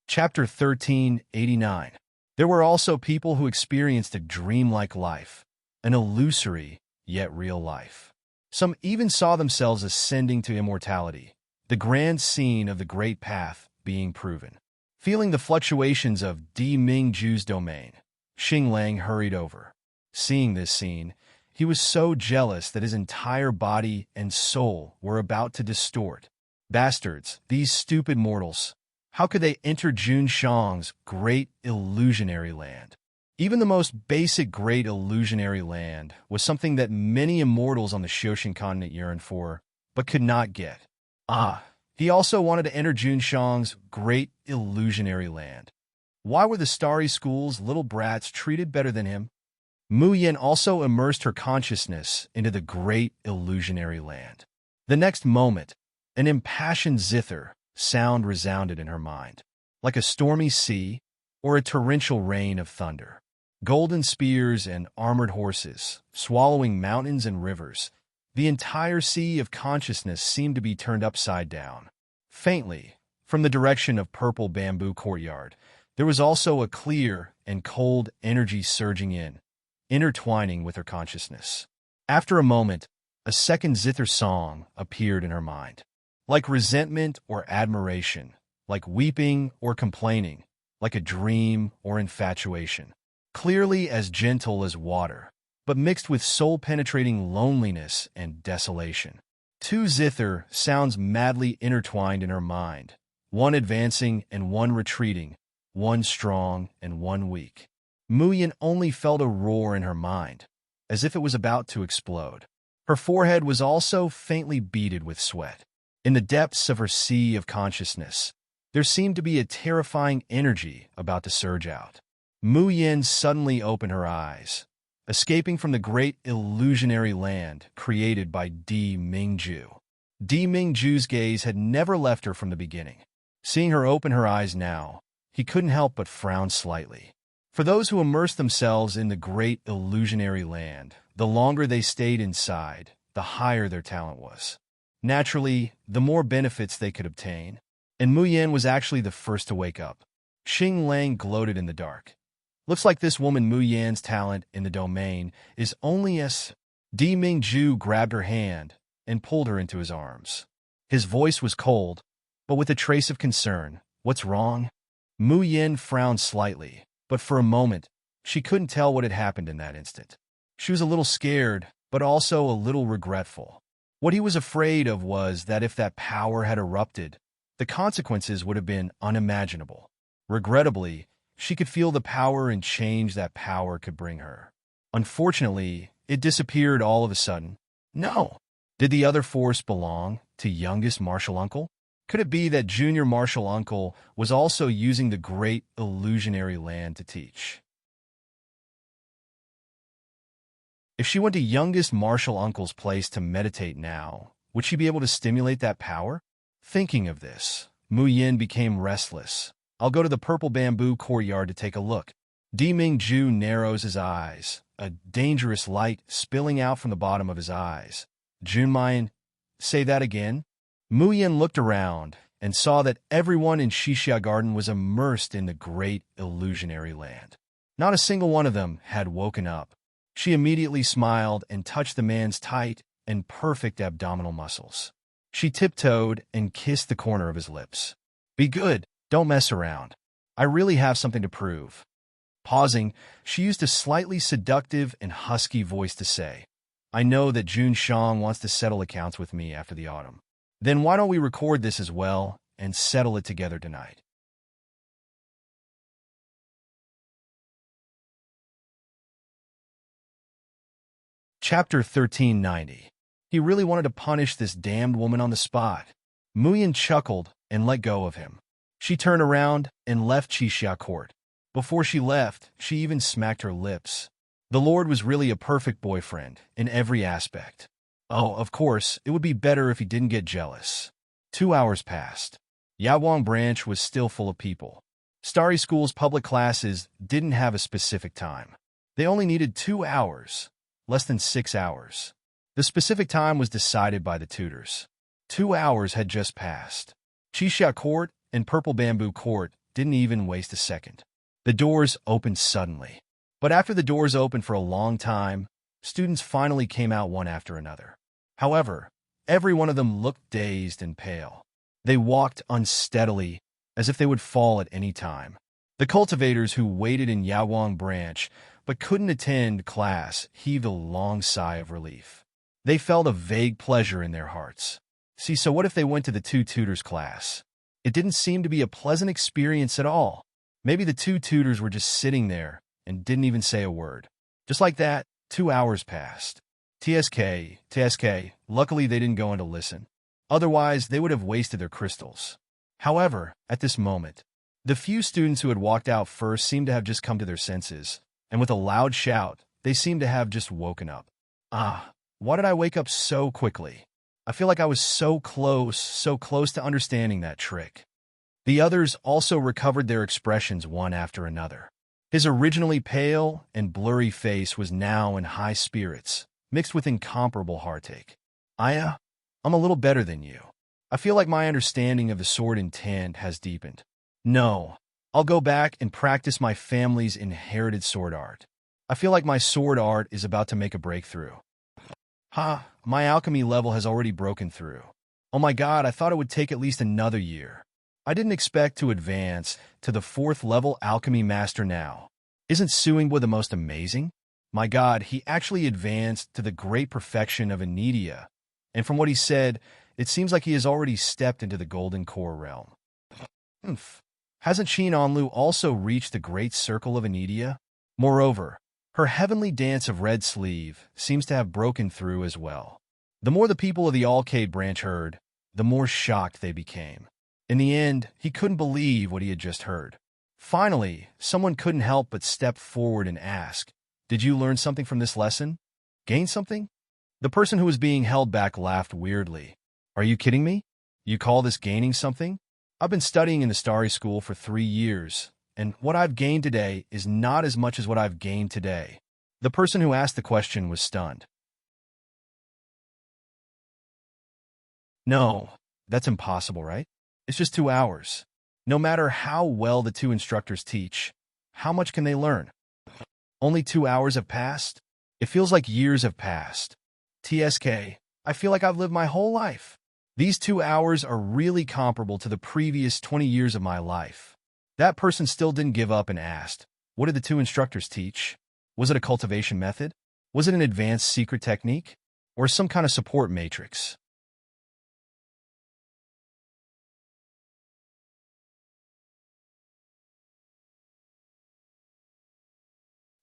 Chapter 1389. There were also people who experienced a dreamlike life, an illusory yet real life. Some even saw themselves ascending to immortality, the grand scene of the great path being proven. Feeling the fluctuations of Di Mingju's domain, Xing Lang hurried over. Seeing this scene, he was so jealous that his entire body and soul were about to distort. Bastards, these stupid mortals. How could they enter Jun Shang's great illusionary land? Even the most basic great illusionary land was something that many immortals on the Xioshan continent yearned for, but could not get. He also wanted to enter Jun Shang's great illusionary land. Why were the Starry School's little brats treated better than him? Mu Yin also immersed her consciousness into the great illusionary land. The next moment, an impassioned zither sound resounded in her mind, like a stormy sea or a torrential rain of thunder. Golden spears and armored horses, swallowing mountains and rivers, the entire sea of consciousness seemed to be turned upside down. Faintly, from the direction of Purple Bamboo Courtyard, there was also a clear and cold energy surging in, intertwining with her consciousness. After a moment, a second zither song appeared in her mind. Like resentment or admiration, like weeping or complaining, like a dream or infatuation. Clearly as gentle as water, but mixed with soul-penetrating loneliness and desolation. Two zither sounds madly intertwined in her mind, one advancing and one retreating, one strong and one weak. Mu Yin only felt a roar in her mind, as if it was about to explode. Her forehead was also faintly beaded with sweat. In the depths of her sea of consciousness, there seemed to be a terrifying energy about to surge out. Mu Yin suddenly opened her eyes, escaping from the great illusionary land created by Di Mingju. Di Mingju's gaze had never left her from the beginning. Seeing her open her eyes now, he couldn't help but frown slightly. For those who immersed themselves in the great illusionary land, the longer they stayed inside, the higher their talent was. Naturally, the more benefits they could obtain, and Mu Yin was actually the first to wake up. Xing Lang gloated in the dark. Looks like this woman Mu Yan's talent in the domain is only as... Di Mingju grabbed her hand and pulled her into his arms. His voice was cold, but with a trace of concern. What's wrong? Mu Yan frowned slightly, but for a moment, she couldn't tell what had happened in that instant. She was a little scared, but also a little regretful. What he was afraid of was that if that power had erupted, the consequences would have been unimaginable. Regrettably, she could feel the power and change that power could bring her. Unfortunately, it disappeared all of a sudden. No. Did the other force belong to youngest martial uncle? Could it be that junior martial uncle was also using the great illusionary land to teach? If she went to youngest martial uncle's place to meditate now, would she be able to stimulate that power? Thinking of this, Mu Yin became restless. I'll go to the purple bamboo courtyard to take a look. Di Mingju narrows his eyes, a dangerous light spilling out from the bottom of his eyes. Junmayan, say that again? Mu Yin looked around and saw that everyone in Xixia Garden was immersed in the great illusionary land. Not a single one of them had woken up. She immediately smiled and touched the man's tight and perfect abdominal muscles. She tiptoed and kissed the corner of his lips. Be good, don't mess around. I really have something to prove. Pausing, she used a slightly seductive and husky voice to say, I know that Jun Shang wants to settle accounts with me after the autumn. Then why don't we record this as well and settle it together tonight? Chapter 1390. He really wanted to punish this damned woman on the spot. Muyin chuckled and let go of him. She turned around and left Qixia Court. Before she left, she even smacked her lips. The Lord was really a perfect boyfriend in every aspect. Oh, of course, it would be better if he didn't get jealous. 2 hours passed. Yawang Branch was still full of people. Starry School's public classes didn't have a specific time. They only needed 2 hours, less than 6 hours. The specific time was decided by the tutors. 2 hours had just passed. Qixia Court and Purple Bamboo Court didn't even waste a second. The doors opened suddenly. But after the doors opened for a long time, students finally came out one after another. However, every one of them looked dazed and pale. They walked unsteadily, as if they would fall at any time. The cultivators who waited in Yawang Branch but couldn't attend class heaved a long sigh of relief. They felt a vague pleasure in their hearts. See, so what if they went to the two tutors' class? It didn't seem to be a pleasant experience at all. Maybe the two tutors were just sitting there and didn't even say a word. Just like that, 2 hours passed. TSK, luckily they didn't go in to listen. Otherwise, they would have wasted their crystals. However, at this moment, the few students who had walked out first seemed to have just come to their senses, and with a loud shout, they seemed to have just woken up. Why did I wake up so quickly? I feel like I was so close to understanding that trick. The others also recovered their expressions one after another. His originally pale and blurry face was now in high spirits, mixed with incomparable heartache. Aya, I'm a little better than you. I feel like my understanding of the sword intent has deepened. No, I'll go back and practice my family's inherited sword art. I feel like my sword art is about to make a breakthrough. My alchemy level has already broken through. Oh my god, I thought it would take at least another year. I didn't expect to advance to the 4th level alchemy master now. Isn't Suingbo the most amazing? My god, he actually advanced to the great perfection of Anidia, and from what he said, it seems like he has already stepped into the golden core realm. Hasn't Qin Onlu also reached the great circle of Anidia? Moreover, her heavenly dance of red sleeve seems to have broken through as well. The more the people of the Alcade branch heard, the more shocked they became. In the end, he couldn't believe what he had just heard. Finally, someone couldn't help but step forward and ask, Did you learn something from this lesson? Gain something? The person who was being held back laughed weirdly. Are you kidding me? You call this gaining something? I've been studying in the Starry School for 3 years, and what I've gained today is not as much as what I've gained today. The person who asked the question was stunned. No, that's impossible, right? It's just 2 hours. No matter how well the two instructors teach, how much can they learn? Only 2 hours have passed? It feels like years have passed. TSK, I feel like I've lived my whole life. These 2 hours are really comparable to the previous 20 years of my life. That person still didn't give up and asked, what did the two instructors teach? Was it a cultivation method? Was it an advanced secret technique? Or some kind of support matrix?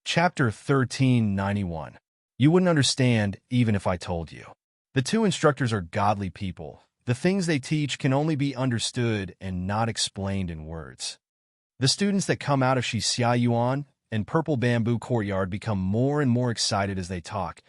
Chapter 1391. You wouldn't understand even if I told you. The two instructors are godly people. The things they teach can only be understood and not explained in words. The students that come out of Shixia Yuan and Purple Bamboo Courtyard become more and more excited as they talk,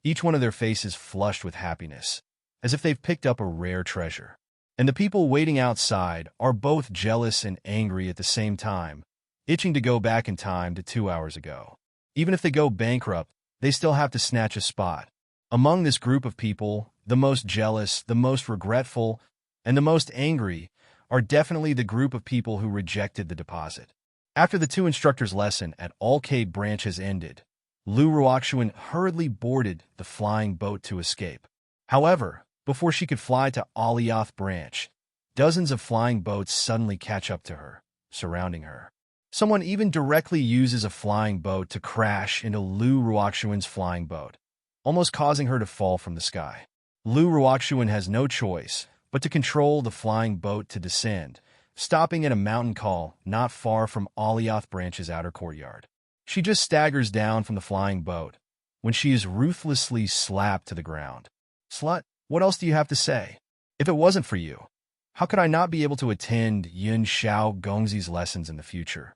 each one of their faces flushed with happiness, as if they've picked up a rare treasure. And the people waiting outside are both jealous and angry at the same time, itching to go back in time to 2 hours ago. Even if they go bankrupt, they still have to snatch a spot. Among this group of people, the most jealous, the most regretful, and the most angry are definitely the group of people who rejected the deposit. After the two instructors' lesson at Alcade Branch has ended, Lu Ruoxuan hurriedly boarded the flying boat to escape. However, before she could fly to Alioth Branch, dozens of flying boats suddenly catch up to her, surrounding her. Someone even directly uses a flying boat to crash into Lu Ruoxuan's flying boat, almost causing her to fall from the sky. Lu Ruoxuan has no choice but to control the flying boat to descend, stopping at a mountain call not far from Alioth Branch's outer courtyard. She just staggers down from the flying boat when she is ruthlessly slapped to the ground. Slut, what else do you have to say? If it wasn't for you, how could I not be able to attend Yun Xiao Gongzi's lessons in the future?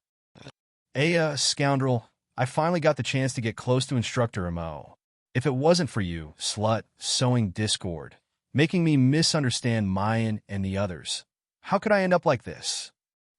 Scoundrel, I finally got the chance to get close to Instructor Mo. If it wasn't for you, slut, sowing discord, making me misunderstand Mayan and the others, how could I end up like this?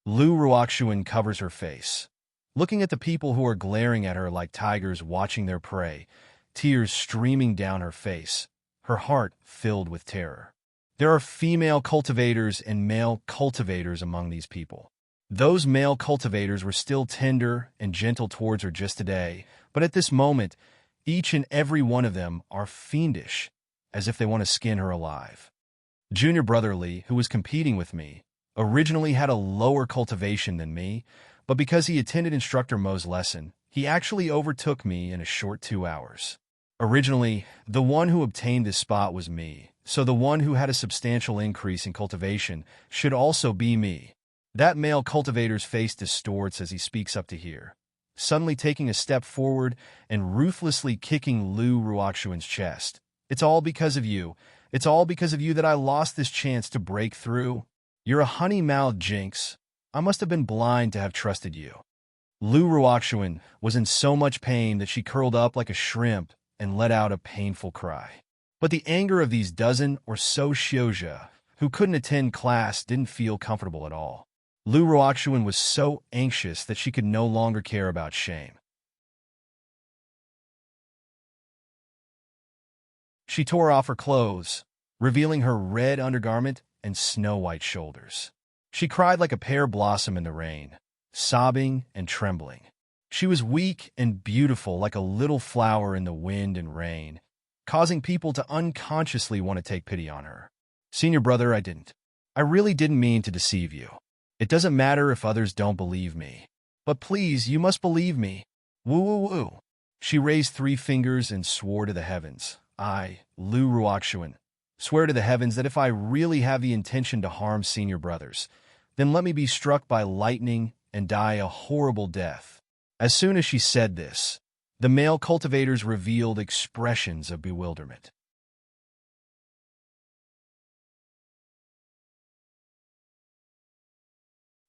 Lu Ruoxuan covers her face, looking at the people who are glaring at her like tigers watching their prey, tears streaming down her face, her heart filled with terror. There are female cultivators and male cultivators among these people. Those male cultivators were still tender and gentle towards her just today, but at this moment, each and every one of them are fiendish, as if they want to skin her alive. Junior Brother Lee, who was competing with me, originally had a lower cultivation than me, but because he attended Instructor Mo's lesson, he actually overtook me in a short 2 hours. Originally, the one who obtained this spot was me, so the one who had a substantial increase in cultivation should also be me. That male cultivator's face distorts as he speaks up to here, suddenly taking a step forward and ruthlessly kicking Lu Ruoxuan's chest. It's all because of you. It's all because of you that I lost this chance to break through. You're a honey-mouthed jinx. I must have been blind to have trusted you. Lu Ruoxuan was in so much pain that she curled up like a shrimp and let out a painful cry. But the anger of these dozen or so Xiozha who couldn't attend class didn't feel comfortable at all. Lu Ruoxuan was so anxious that she could no longer care about shame. She tore off her clothes, revealing her red undergarment and snow-white shoulders. She cried like a pear blossom in the rain, sobbing and trembling. She was weak and beautiful like a little flower in the wind and rain, causing people to unconsciously want to take pity on her. Senior brother, I didn't. I really didn't mean to deceive you. It doesn't matter if others don't believe me. But please, you must believe me. Woo woo woo. She raised 3 fingers and swore to the heavens. I, Lu Ruoxuan, swear to the heavens that if I really have the intention to harm senior brothers, then let me be struck by lightning and die a horrible death. As soon as she said this, the male cultivators revealed expressions of bewilderment.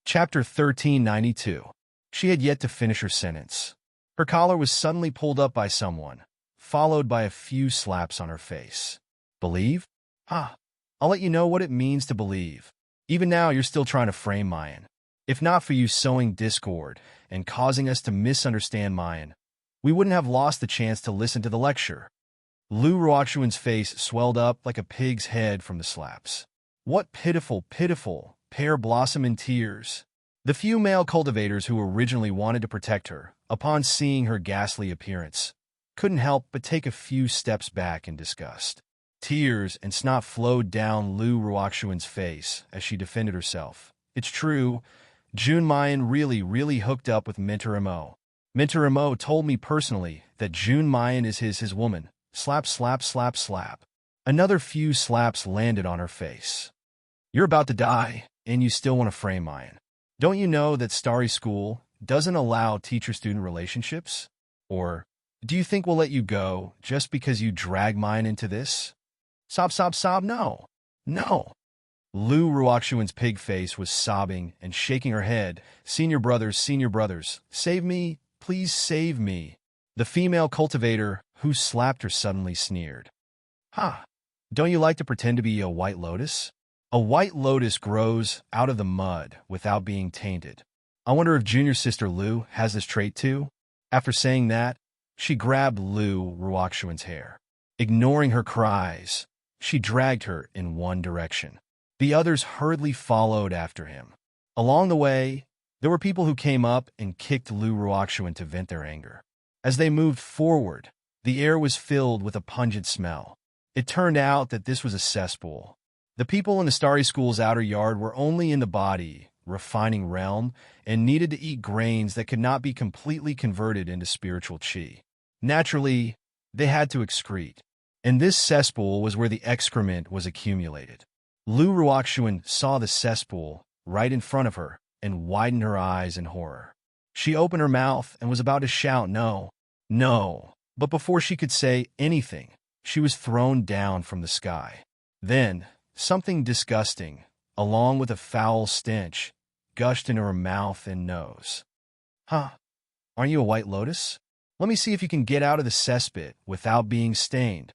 Chapter 1392. She had yet to finish her sentence. Her collar was suddenly pulled up by someone, followed by a few slaps on her face. Believe? Ha! I'll let you know what it means to believe. Even now, you're still trying to frame Mayan. If not for you sowing discord and causing us to misunderstand Mayan, we wouldn't have lost the chance to listen to the lecture. Lu Ruoxuan's face swelled up like a pig's head from the slaps. What pitiful, pitiful, pear blossom in tears. The few male cultivators who originally wanted to protect her, upon seeing her ghastly appearance, couldn't help but take a few steps back in disgust. Tears and snot flowed down Lu Ruoxuan's face as she defended herself. It's true, Junmayan really hooked up with Mentor Mo. Mentor Mo told me personally that Junmayan is his woman. Slap, slap, slap, slap. Another few slaps landed on her face. You're about to die, and you still want to frame Mayan. Don't you know that Starry School doesn't allow teacher-student relationships? Or do you think we'll let you go just because you drag Mayan into this? Sob, no. No. Lu Ruoxuan's pig face was sobbing and shaking her head. Senior brothers, save me, please save me. The female cultivator who slapped her suddenly sneered. Ha! Don't you like to pretend to be a white lotus? A white lotus grows out of the mud without being tainted. I wonder if junior sister Lu has this trait too? After saying that, she grabbed Lu Ruoxuan's hair. Ignoring her cries, she dragged her in one direction. The others hurriedly followed after him. Along the way, there were people who came up and kicked Lu Ruoxuan to vent their anger. As they moved forward, the air was filled with a pungent smell. It turned out that this was a cesspool. The people in the Starry School's outer yard were only in the body, refining realm, and needed to eat grains that could not be completely converted into spiritual chi. Naturally, they had to excrete, and this cesspool was where the excrement was accumulated. Lu Ruoxuan saw the cesspool right in front of her and widened her eyes in horror. She opened her mouth and was about to shout no, but before she could say anything, she was thrown down from the sky. Then, something disgusting, along with a foul stench, gushed into her mouth and nose. Huh? Aren't you a white lotus? Let me see if you can get out of the cesspit without being stained.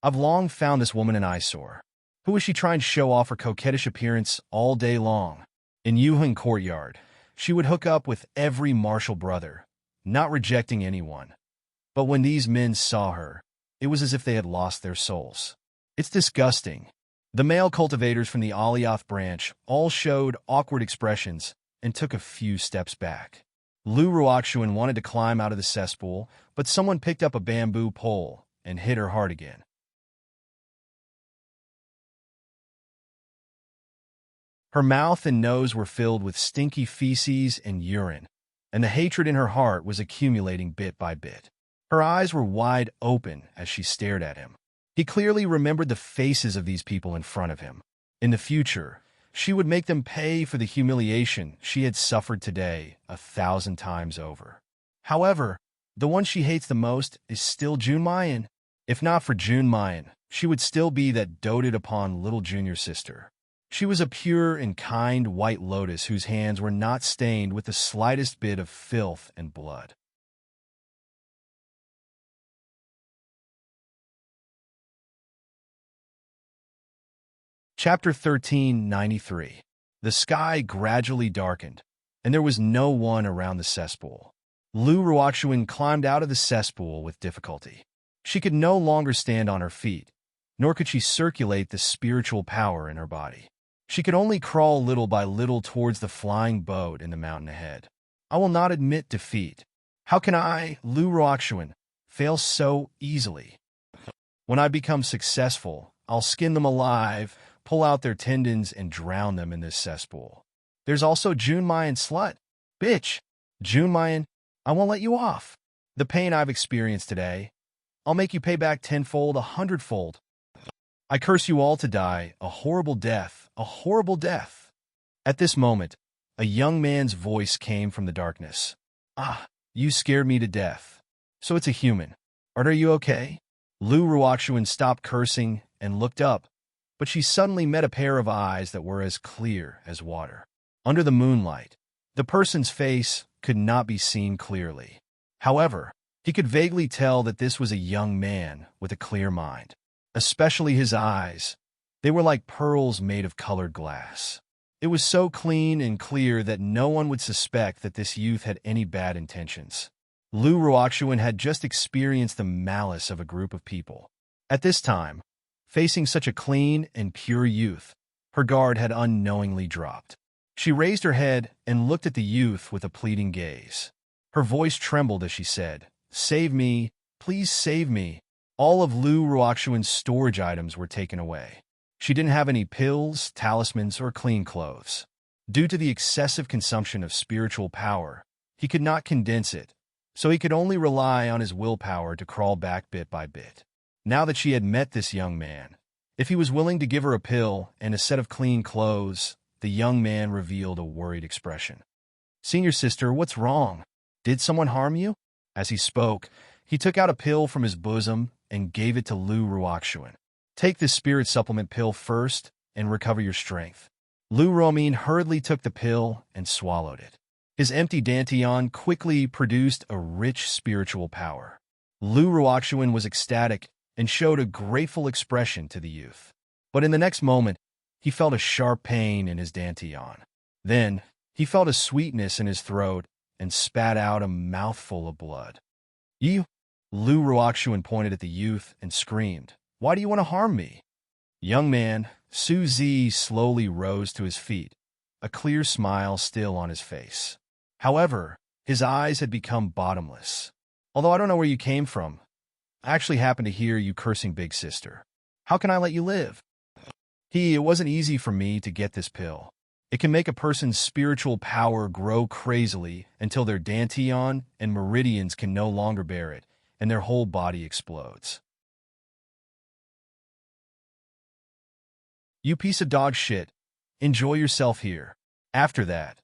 I've long found this woman an eyesore. Who is she trying to show off her coquettish appearance all day long? In Yuheng Courtyard, she would hook up with every martial brother, not rejecting anyone. But when these men saw her, it was as if they had lost their souls. It's disgusting. The male cultivators from the Alioth branch all showed awkward expressions and took a few steps back. Lu Ruoxuan wanted to climb out of the cesspool, but someone picked up a bamboo pole and hit her hard again. Her mouth and nose were filled with stinky feces and urine, and the hatred in her heart was accumulating bit by bit. Her eyes were wide open as she stared at him. He clearly remembered the faces of these people in front of him. In the future, she would make them pay for the humiliation she had suffered today 1,000 times over. However, the one she hates the most is still Junmayan. If not for Junmayan, she would still be that doted upon little junior sister. She was a pure and kind white lotus whose hands were not stained with the slightest bit of filth and blood. Chapter 1393. The sky gradually darkened, and there was no one around the cesspool. Lu Ruoxuan climbed out of the cesspool with difficulty. She could no longer stand on her feet, nor could she circulate the spiritual power in her body. She could only crawl little by little towards the flying boat in the mountain ahead. I will not admit defeat. How can I, Lu Ruoxuan, fail so easily? When I become successful, I'll skin them alive, pull out their tendons, and drown them in this cesspool. There's also Junmayan slut. Bitch, Junmayan, I won't let you off. The pain I've experienced today, I'll make you pay back 10-fold, 100-fold. I curse you all to die, a horrible death, a horrible death. At this moment, a young man's voice came from the darkness. Ah, you scared me to death. So it's a human. Are you okay? Lu Ruoxuan stopped cursing and looked up, but she suddenly met a pair of eyes that were as clear as water. Under the moonlight, the person's face could not be seen clearly. However, he could vaguely tell that this was a young man with a clear mind. Especially his eyes. They were like pearls made of colored glass. It was so clean and clear that no one would suspect that this youth had any bad intentions. Lu Ruoxuan had just experienced the malice of a group of people. At this time, facing such a clean and pure youth, Her guard had unknowingly dropped. She raised her head and looked at the youth with a pleading gaze. Her voice trembled as she said, "Save me, please save me." All of Lu Ruoxuan's storage items were taken away. She didn't have any pills, talismans, or clean clothes. Due to the excessive consumption of spiritual power, he could not condense it, so he could only rely on his willpower to crawl back bit by bit. Now that she had met this young man, if he was willing to give her a pill and a set of clean clothes, the young man revealed a worried expression. "Senior sister, what's wrong? Did someone harm you?" As he spoke, he took out a pill from his bosom and gave it to Lu Ruoxuan. "Take this spirit supplement pill first and recover your strength." Lu Ruomin hurriedly took the pill and swallowed it. His empty dantian quickly produced a rich spiritual power. Lu Ruoxuan was ecstatic and showed a grateful expression to the youth. But in the next moment, he felt a sharp pain in his dantian. Then, he felt a sweetness in his throat and spat out a mouthful of blood. "You?" Lu Ruoxuan pointed at the youth and screamed, "Why do you want to harm me?" Young man, Su Zi slowly rose to his feet, a clear smile still on his face. However, his eyes had become bottomless. "Although I don't know where you came from, I actually happened to hear you cursing Big Sister. How can I let you live?" It wasn't easy for me to get this pill. It can make a person's spiritual power grow crazily until their dantian and meridians can no longer bear it, and their whole body explodes. "You piece of dog shit. Enjoy yourself here." After that,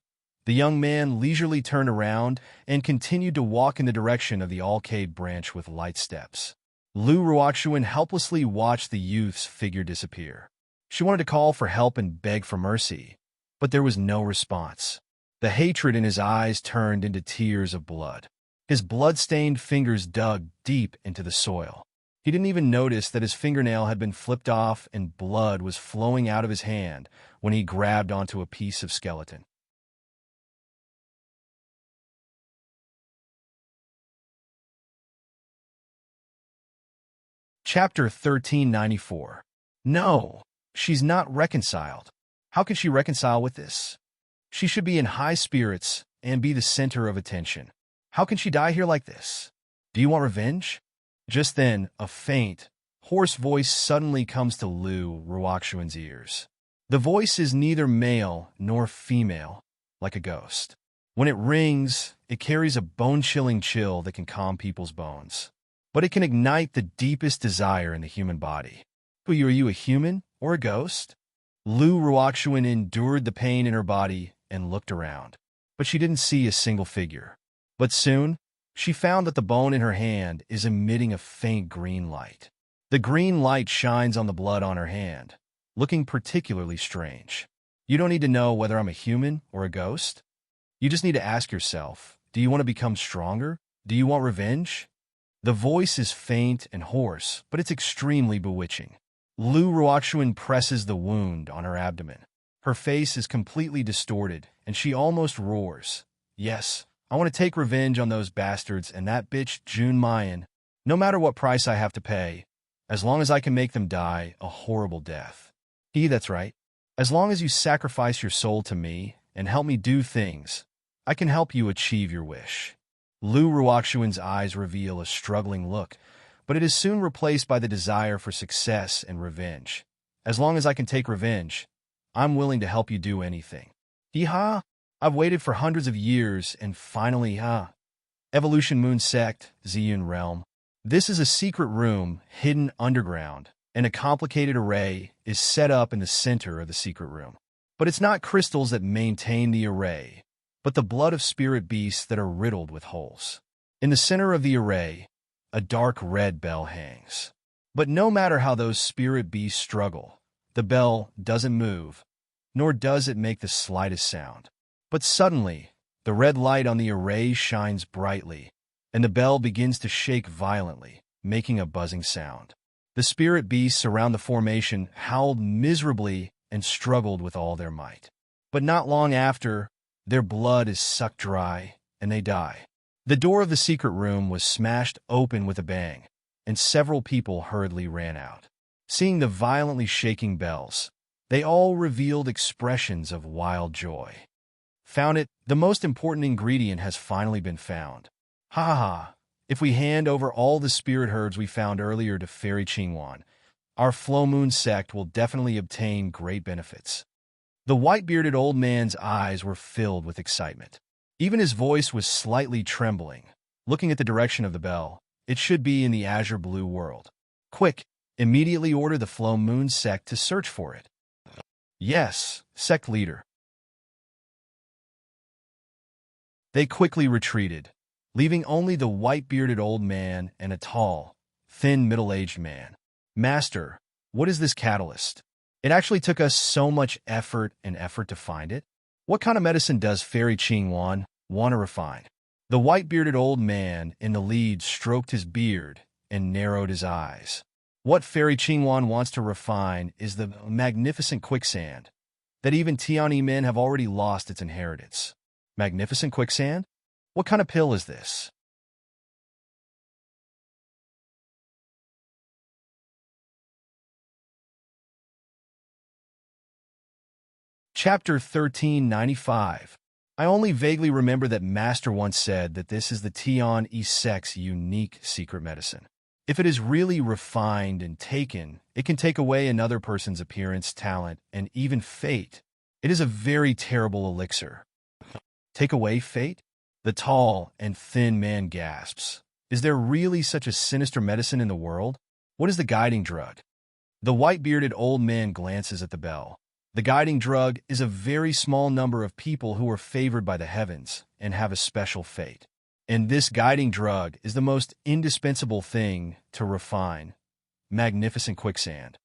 the young man leisurely turned around and continued to walk in the direction of the alcade branch with light steps. Lu Ruoxuan helplessly watched the youth's figure disappear. She wanted to call for help and beg for mercy, but there was no response. The hatred in his eyes turned into tears of blood. His blood-stained fingers dug deep into the soil. He didn't even notice that his fingernail had been flipped off and blood was flowing out of his hand when he grabbed onto a piece of skeleton. Chapter 1394. No, she's not reconciled. How can she reconcile with this? She should be in high spirits and be the center of attention. How can she die here like this? Do you want revenge? Just then, a faint, hoarse voice suddenly comes to Lu Ruoxuan's ears. The voice is neither male nor female, like a ghost. When it rings, it carries a bone-chilling chill that can calm people's bones. But it can ignite the deepest desire in the human body. Are you a human or a ghost? Lu Ruoxuan endured the pain in her body and looked around, but she didn't see a single figure. But soon, she found that the bone in her hand is emitting a faint green light. The green light shines on the blood on her hand, looking particularly strange. You don't need to know whether I'm a human or a ghost. You just need to ask yourself, do you want to become stronger? Do you want revenge? The voice is faint and hoarse, but it's extremely bewitching. Lu Ruoxuan presses the wound on her abdomen. Her face is completely distorted, and she almost roars. "Yes, I want to take revenge on those bastards and that bitch June Mayan, no matter what price I have to pay, as long as I can make them die a horrible death." That's right. As long as you sacrifice your soul to me and help me do things, I can help you achieve your wish. Lu Ruoxuan's eyes reveal a struggling look, but it is soon replaced by the desire for success and revenge. As long as I can take revenge, I'm willing to help you do anything. Yeehaw! I've waited for hundreds of years, and finally, Evolution Moon Sect, Ziyun Realm. This is a secret room hidden underground, and a complicated array is set up in the center of the secret room. But it's not crystals that maintain the array, but the blood of spirit beasts that are riddled with holes. In the center of the array, a dark red bell hangs. But no matter how those spirit beasts struggle, the bell doesn't move, nor does it make the slightest sound. But suddenly, the red light on the array shines brightly, and the bell begins to shake violently, making a buzzing sound. The spirit beasts around the formation howled miserably and struggled with all their might. But not long after, their blood is sucked dry, and they die. The door of the secret room was smashed open with a bang, and several people hurriedly ran out. Seeing the violently shaking bells, They all revealed expressions of wild joy. Found it, the most important ingredient has finally been found. Ha ha ha. If we hand over all the spirit herbs we found earlier to Fairy Qingwan, our Flow Moon sect will definitely obtain great benefits. The white-bearded old man's eyes were filled with excitement. Even his voice was slightly trembling. Looking at the direction of the bell, it should be in the azure blue world. Quick, immediately order the Flow Moon sect to search for it. Yes, sect leader. They quickly retreated, leaving only the white-bearded old man and a tall, thin middle-aged man. Master, what is this catalyst? It actually took us so much effort to find it. What kind of medicine does Fairy Qingwan want to refine? The white-bearded old man in the lead stroked his beard and narrowed his eyes. What Fairy Qingwan wants to refine is the magnificent quicksand that even Tiani men have already lost its inheritance. Magnificent quicksand? What kind of pill is this? Chapter 1395. I only vaguely remember that Master once said that this is the Tian sect's unique secret medicine. If it is really refined and taken, it can take away another person's appearance, talent, and even fate. It is a very terrible elixir. Take away fate? The tall and thin man gasps. Is there really such a sinister medicine in the world? What is the guiding drug? The white-bearded old man glances at the bell. The guiding drug is a very small number of people who are favored by the heavens and have a special fate. And this guiding drug is the most indispensable thing to refine. Magnificent quicksand.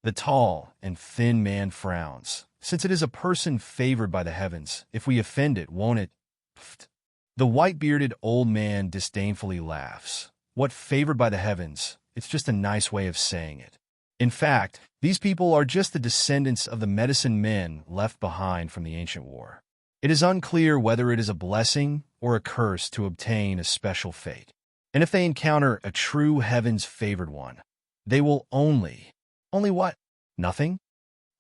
The tall and thin man frowns. Since it is a person favored by the heavens, if we offend it, won't it? Pfft. The white-bearded old man disdainfully laughs. What favored by the heavens? It's just a nice way of saying it. In fact, these people are just the descendants of the medicine men left behind from the ancient war. It is unclear whether it is a blessing or a curse to obtain a special fate. And if they encounter a true heavens-favored one, they will only what? Nothing?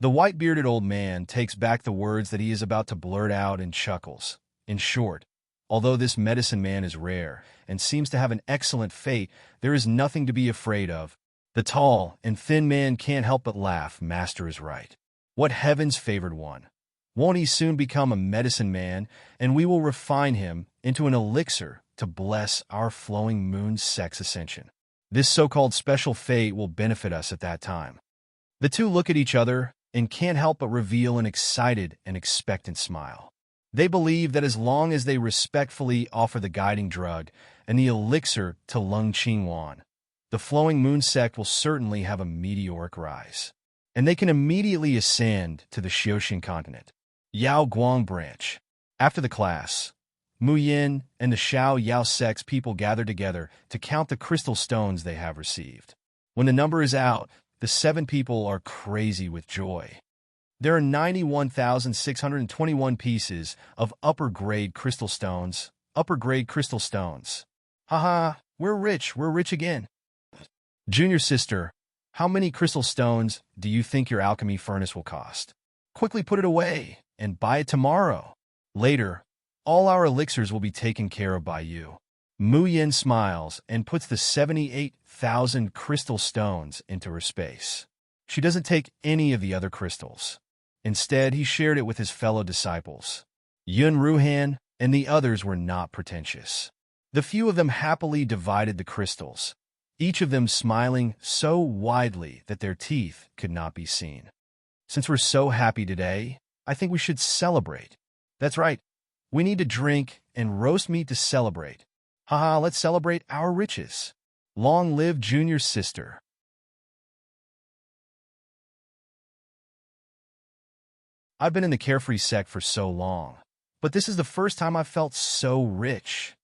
The white-bearded old man takes back the words that he is about to blurt out and chuckles. In short, although this medicine man is rare and seems to have an excellent fate, there is nothing to be afraid of. The tall and thin man can't help but laugh. Master is right. What heaven's favored one? Won't he soon become a medicine man, and we will refine him into an elixir to bless our Flowing Moon sect's ascension? This so-called special fate will benefit us at that time. The two look at each other and can't help but reveal an excited and expectant smile. They believe that as long as they respectfully offer the guiding drug and the elixir to Lung Qingwan, the Flowing Moon sect will certainly have a meteoric rise, and they can immediately ascend to the Xiaoxin continent. Yao Guang branch. After the class, Mu Yin and the Xiao Yao sect's people gather together to count the crystal stones they have received. When the number is out, the 7 people are crazy with joy. There are 91,621 pieces of upper-grade crystal stones. Upper-grade crystal stones. Haha, we're rich again. Junior sister, how many crystal stones do you think your alchemy furnace will cost? Quickly put it away and buy it tomorrow. Later, all our elixirs will be taken care of by you. Mu Yin smiles and puts the 78,000 crystal stones into her space. She doesn't take any of the other crystals. Instead, he shared it with his fellow disciples. Yun Ruhan and the others were not pretentious. The few of them happily divided the crystals, each of them smiling so widely that their teeth could not be seen. Since we're so happy today, I think we should celebrate. That's right. We need to drink and roast meat to celebrate. Haha, let's celebrate our riches. Long live Junior sister. I've been in the carefree sect for so long, but this is the first time I've felt so rich.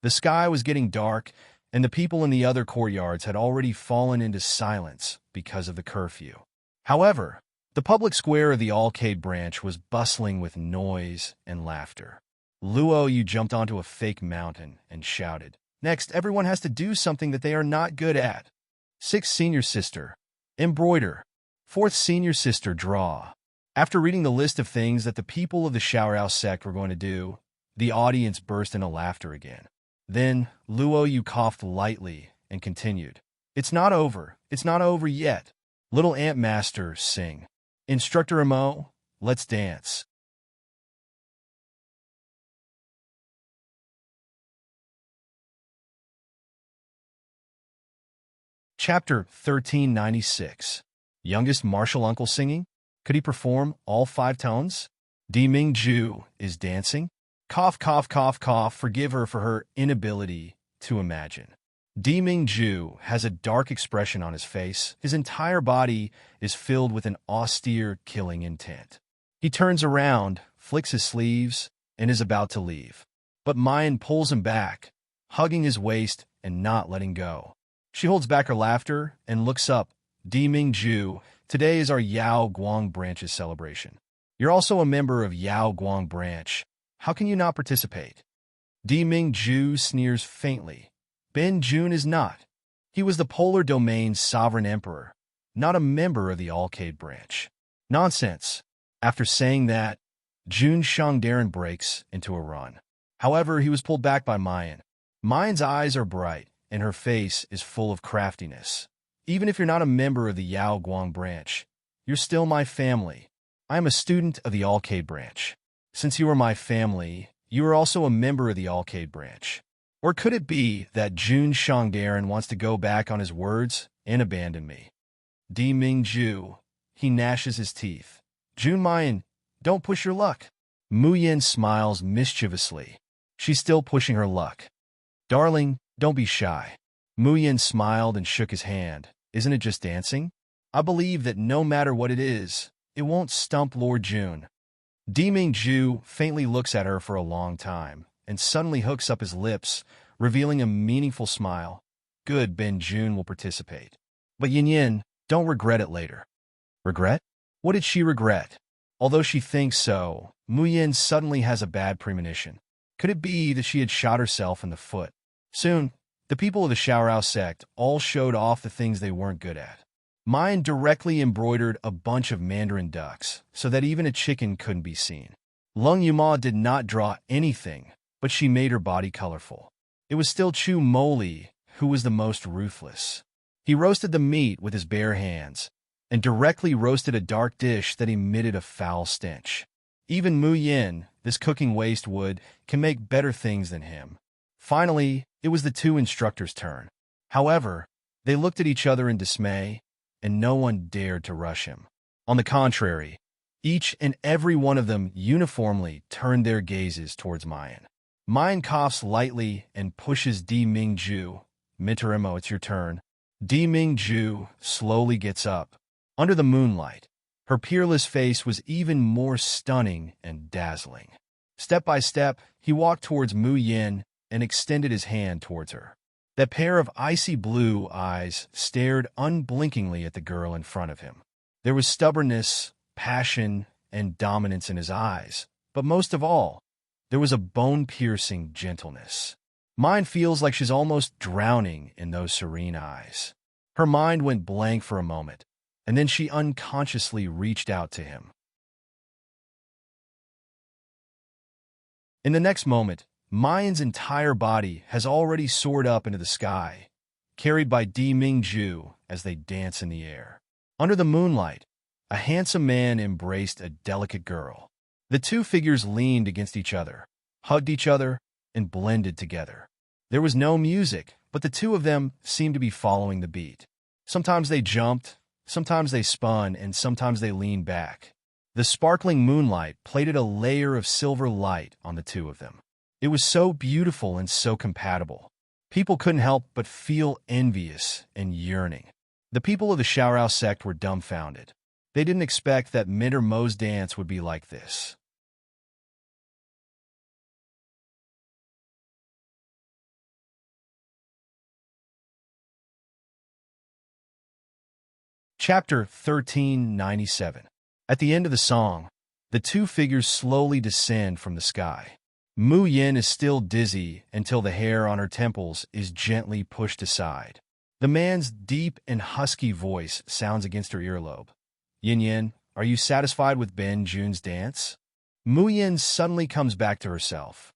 The sky was getting dark, and the people in the other courtyards had already fallen into silence because of the curfew. However, the public square of the Alcade branch was bustling with noise and laughter. Luo Yu jumped onto a fake mountain and shouted, "Next, everyone has to do something that they are not good at. 6 senior sister. Embroider. Fourth senior sister draw. After reading the list of things that the people of the Shower House sect were going to do, the audience burst into laughter again. Then, Luo Yu coughed lightly and continued. It's not over. It's not over yet. Little Ant Master, sing. Instructor Amo, let's dance. Chapter 1396. Youngest martial uncle singing? Could he perform all 5 tones? Di Ming Ju is dancing? Cough, cough, cough, cough, forgive her for her inability to imagine. Di Ming Ju has a dark expression on his face. His entire body is filled with an austere, killing intent. He turns around, flicks his sleeves, and is about to leave. But Mayan pulls him back, hugging his waist and not letting go. She holds back her laughter and looks up. Di Ming Ju, today is our Yao Guang branch's celebration. You're also a member of Yao Guang branch. How can you not participate? Di Ming Ju sneers faintly. Ben Jun is not. He was the Polar Domain's sovereign emperor, not a member of the Alcade branch. Nonsense. After saying that, Jun Shangdaran breaks into a run. However, he was pulled back by Mayan. Mayan's eyes are bright, and her face is full of craftiness. Even if you're not a member of the Yao Guang branch, you're still my family. I am a student of the Alcade branch. Since you are my family, you are also a member of the Alcade branch. Or could it be that Jun Shangdaran wants to go back on his words and abandon me? Di Ming Ju, he gnashes his teeth. Jun Mayan, don't push your luck. Mu Yin smiles mischievously. She's still pushing her luck. Darling, don't be shy. Mu Yin smiled and shook his hand. Isn't it just dancing? I believe that no matter what it is, it won't stump Lord Jun. Di Ming Ju faintly looks at her for a long time and suddenly hooks up his lips, revealing a meaningful smile. Good, Ben Jun will participate. But Yin Yin, don't regret it later. Regret? What did she regret? Although she thinks so, Mu Yin suddenly has a bad premonition. Could it be that she had shot herself in the foot? Soon, the people of the Shower House sect all showed off the things they weren't good at. Mayan directly embroidered a bunch of mandarin ducks so that even a chicken couldn't be seen. Lung Yuma did not draw anything, but she made her body colorful. It was still Chu Moli who was the most ruthless. He roasted the meat with his bare hands and directly roasted a dark dish that emitted a foul stench. Even Mu Yin, this cooking waste wood, can make better things than him. Finally, it was the 2 instructors' turn. However, they looked at each other in dismay, and no one dared to rush him. On the contrary, each and every one of them uniformly turned their gazes towards Mayan. Mayan coughs lightly and pushes Di Ming Ju. Minterimo, it's your turn. Di Ming Ju slowly gets up. Under the moonlight, her peerless face was even more stunning and dazzling. Step by step, he walked towards Mu Yin and extended his hand towards her. That pair of icy blue eyes stared unblinkingly at the girl in front of him. There was stubbornness, passion, and dominance in his eyes, but most of all, there was a bone-piercing gentleness. Mine feels like she's almost drowning in those serene eyes. Her mind went blank for a moment, and then she unconsciously reached out to him. In the next moment, Mayan's entire body has already soared up into the sky, carried by Di Ming Ju as they dance in the air. Under the moonlight, a handsome man embraced a delicate girl. The 2 figures leaned against each other, hugged each other, and blended together. There was no music, but the 2 of them seemed to be following the beat. Sometimes they jumped, sometimes they spun, and sometimes they leaned back. The sparkling moonlight plated a layer of silver light on the 2 of them. It was so beautiful and so compatible. People couldn't help but feel envious and yearning. The people of the Shower House sect were dumbfounded. They didn't expect that Minter Mo's dance would be like this. Chapter 1397. At the end of the song, the 2 figures slowly descend from the sky. Mu Yin is still dizzy until the hair on her temples is gently pushed aside. The man's deep and husky voice sounds against her earlobe. Yin Yin, are you satisfied with Ben Jun's dance? Mu Yin suddenly comes back to herself,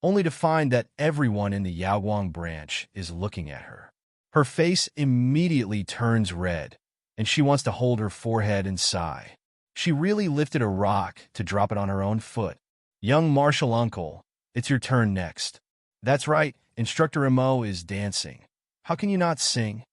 only to find that everyone in the Yaoguang branch is looking at her. Her face immediately turns red, and she wants to hold her forehead and sigh. She really lifted a rock to drop it on her own foot. Young martial uncle, it's your turn next. That's right, Instructor Mo is dancing. How can you not sing?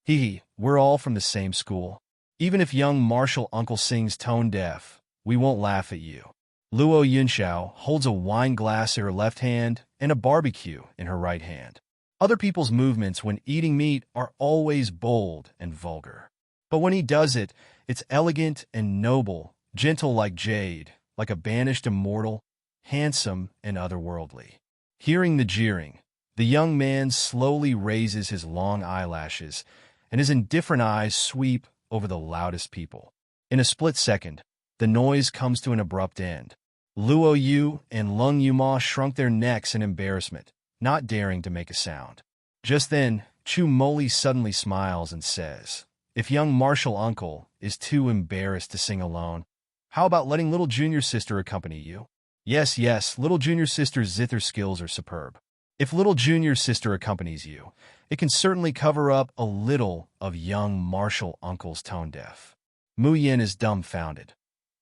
Hee, we're all from the same school. Even if young martial uncle sings tone deaf, we won't laugh at you. Luo Yunxiao holds a wine glass in her left hand and a barbecue in her right hand. Other people's movements when eating meat are always bold and vulgar. But when he does it, it's elegant and noble, gentle like jade, like a banished immortal, handsome and otherworldly. Hearing the jeering, the young man slowly raises his long eyelashes, and his indifferent eyes sweep over the loudest people. In a split second, the noise comes to an abrupt end. Luo Yu and Lung Yuma shrunk their necks in embarrassment, not daring to make a sound. Just then, Chu Moli suddenly smiles and says, "If young martial uncle is too embarrassed to sing alone, how about letting little junior sister accompany you?" Yes, little junior sister's zither skills are superb. If little junior sister accompanies you, it can certainly cover up a little of young martial uncle's tone deaf. Mu Yin is dumbfounded.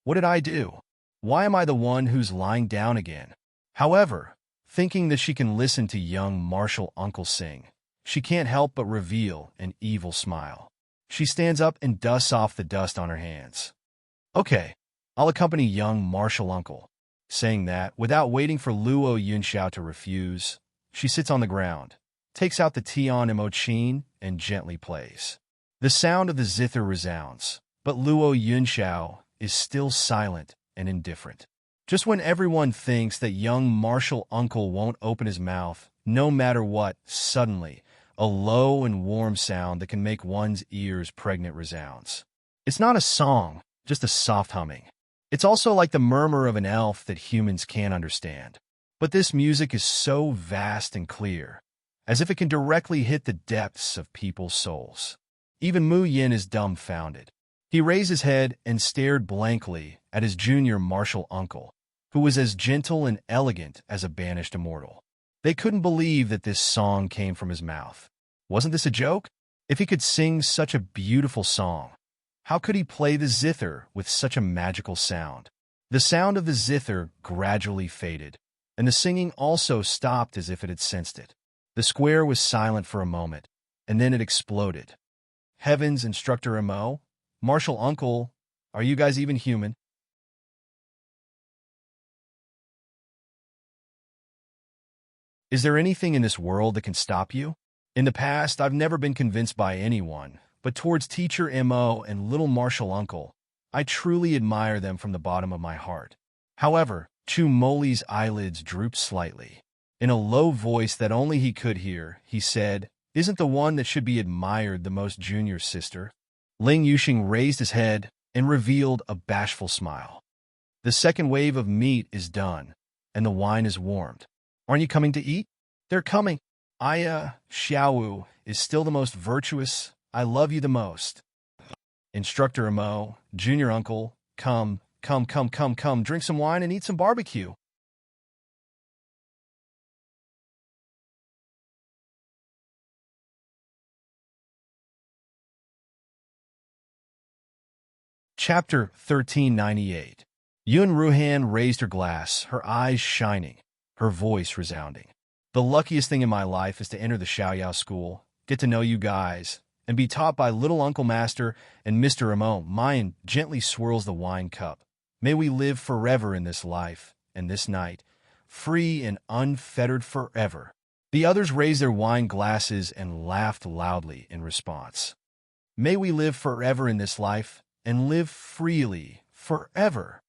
What did I do? Why am I the one who's lying down again? However, thinking that she can listen to young martial uncle sing, she can't help but reveal an evil smile. She stands up and dusts off the dust on her hands. Okay, I'll accompany young martial uncle. Saying that, without waiting for Luo Yunxiao to refuse, she sits on the ground, takes out the Tian Imochin, and gently plays. The sound of the zither resounds, but Luo Yunxiao is still silent and indifferent. Just when everyone thinks that young martial uncle won't open his mouth, no matter what, suddenly, a low and warm sound that can make one's ears pregnant resounds. It's not a song, just a soft humming. It's also like the murmur of an elf that humans can't understand. But this music is so vast and clear, as if it can directly hit the depths of people's souls. Even Mu Yin is dumbfounded. He raised his head and stared blankly at his junior martial uncle, who was as gentle and elegant as a banished immortal. They couldn't believe that this song came from his mouth. Wasn't this a joke? If he could sing such a beautiful song, how could he play the zither with such a magical sound? The sound of the zither gradually faded, and the singing also stopped as if it had sensed it. The square was silent for a moment, and then it exploded. Heavens, Instructor Mo, Martial Uncle, are you guys even human? Is there anything in this world that can stop you? In the past, I've never been convinced by anyone, but towards Teacher Mo and Little Martial Uncle, I truly admire them from the bottom of my heart. However, Chu Moli's eyelids drooped slightly. In a low voice that only he could hear, he said, "Isn't the one that should be admired the most junior sister?" Ling Yuxing raised his head and revealed a bashful smile. "The second wave of meat is done, and the wine is warmed. Aren't you coming to eat?" "They're coming. Xiaowu is still the most virtuous. I love you the most." Instructor Mo, Junior Uncle, come, drink some wine and eat some barbecue. Chapter 1398. Yun Ruhan raised her glass, her eyes shining, her voice resounding. "The luckiest thing in my life is to enter the Xiaoyao school, get to know you guys, and be taught by Little Uncle Master and Mr. Ramon." Mayan gently swirls the wine cup. "May we live forever in this life and this night, free and unfettered forever." The others raised their wine glasses and laughed loudly in response. "May we live forever in this life and live freely forever."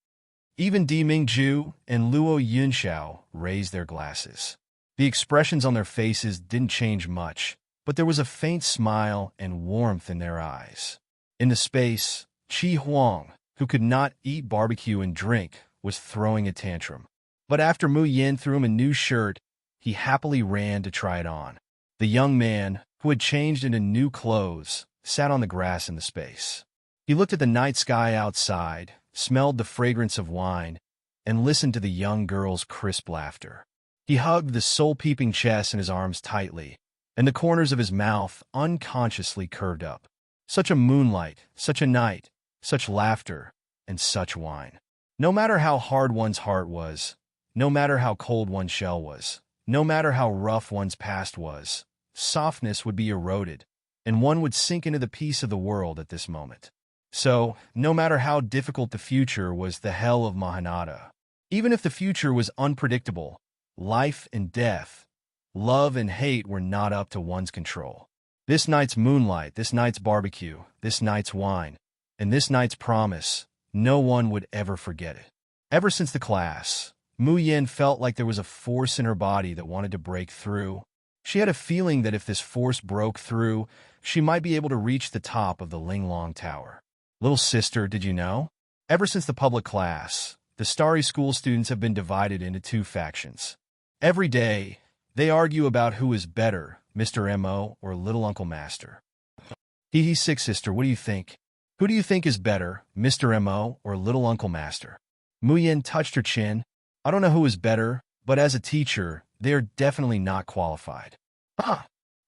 Even Di Mingju and Luo Yunxiao raised their glasses. The expressions on their faces didn't change much, but there was a faint smile and warmth in their eyes. In the space, Qi Huang, who could not eat barbecue and drink, was throwing a tantrum. But after Mu Yin threw him a new shirt, he happily ran to try it on. The young man, who had changed into new clothes, sat on the grass in the space. He looked at the night sky outside, smelled the fragrance of wine, and listened to the young girl's crisp laughter. He hugged the soul-peeping chest in his arms tightly, and the corners of his mouth unconsciously curved up. Such a moonlight, such a night, such laughter, and such wine. No matter how hard one's heart was, no matter how cold one's shell was, no matter how rough one's past was, softness would be eroded, and one would sink into the peace of the world at this moment. So, no matter how difficult the future was, the hell of Mahanata, even if the future was unpredictable, life and death, love and hate were not up to one's control. This night's moonlight, this night's barbecue, this night's wine, and this night's promise, no one would ever forget it. Ever since the class, Mu Yin felt like there was a force in her body that wanted to break through. She had a feeling that if this force broke through, she might be able to reach the top of the Linglong Tower. Little sister, did you know? Ever since the public class, the Starry School students have been divided into two factions. Every day, they argue about who is better, Mr. M.O. or Little Uncle Master. He's sick, sister, what do you think? Who do you think is better, Mr. M.O. or Little Uncle Master? Mu Yin touched her chin. I don't know who is better, but as a teacher, they are definitely not qualified.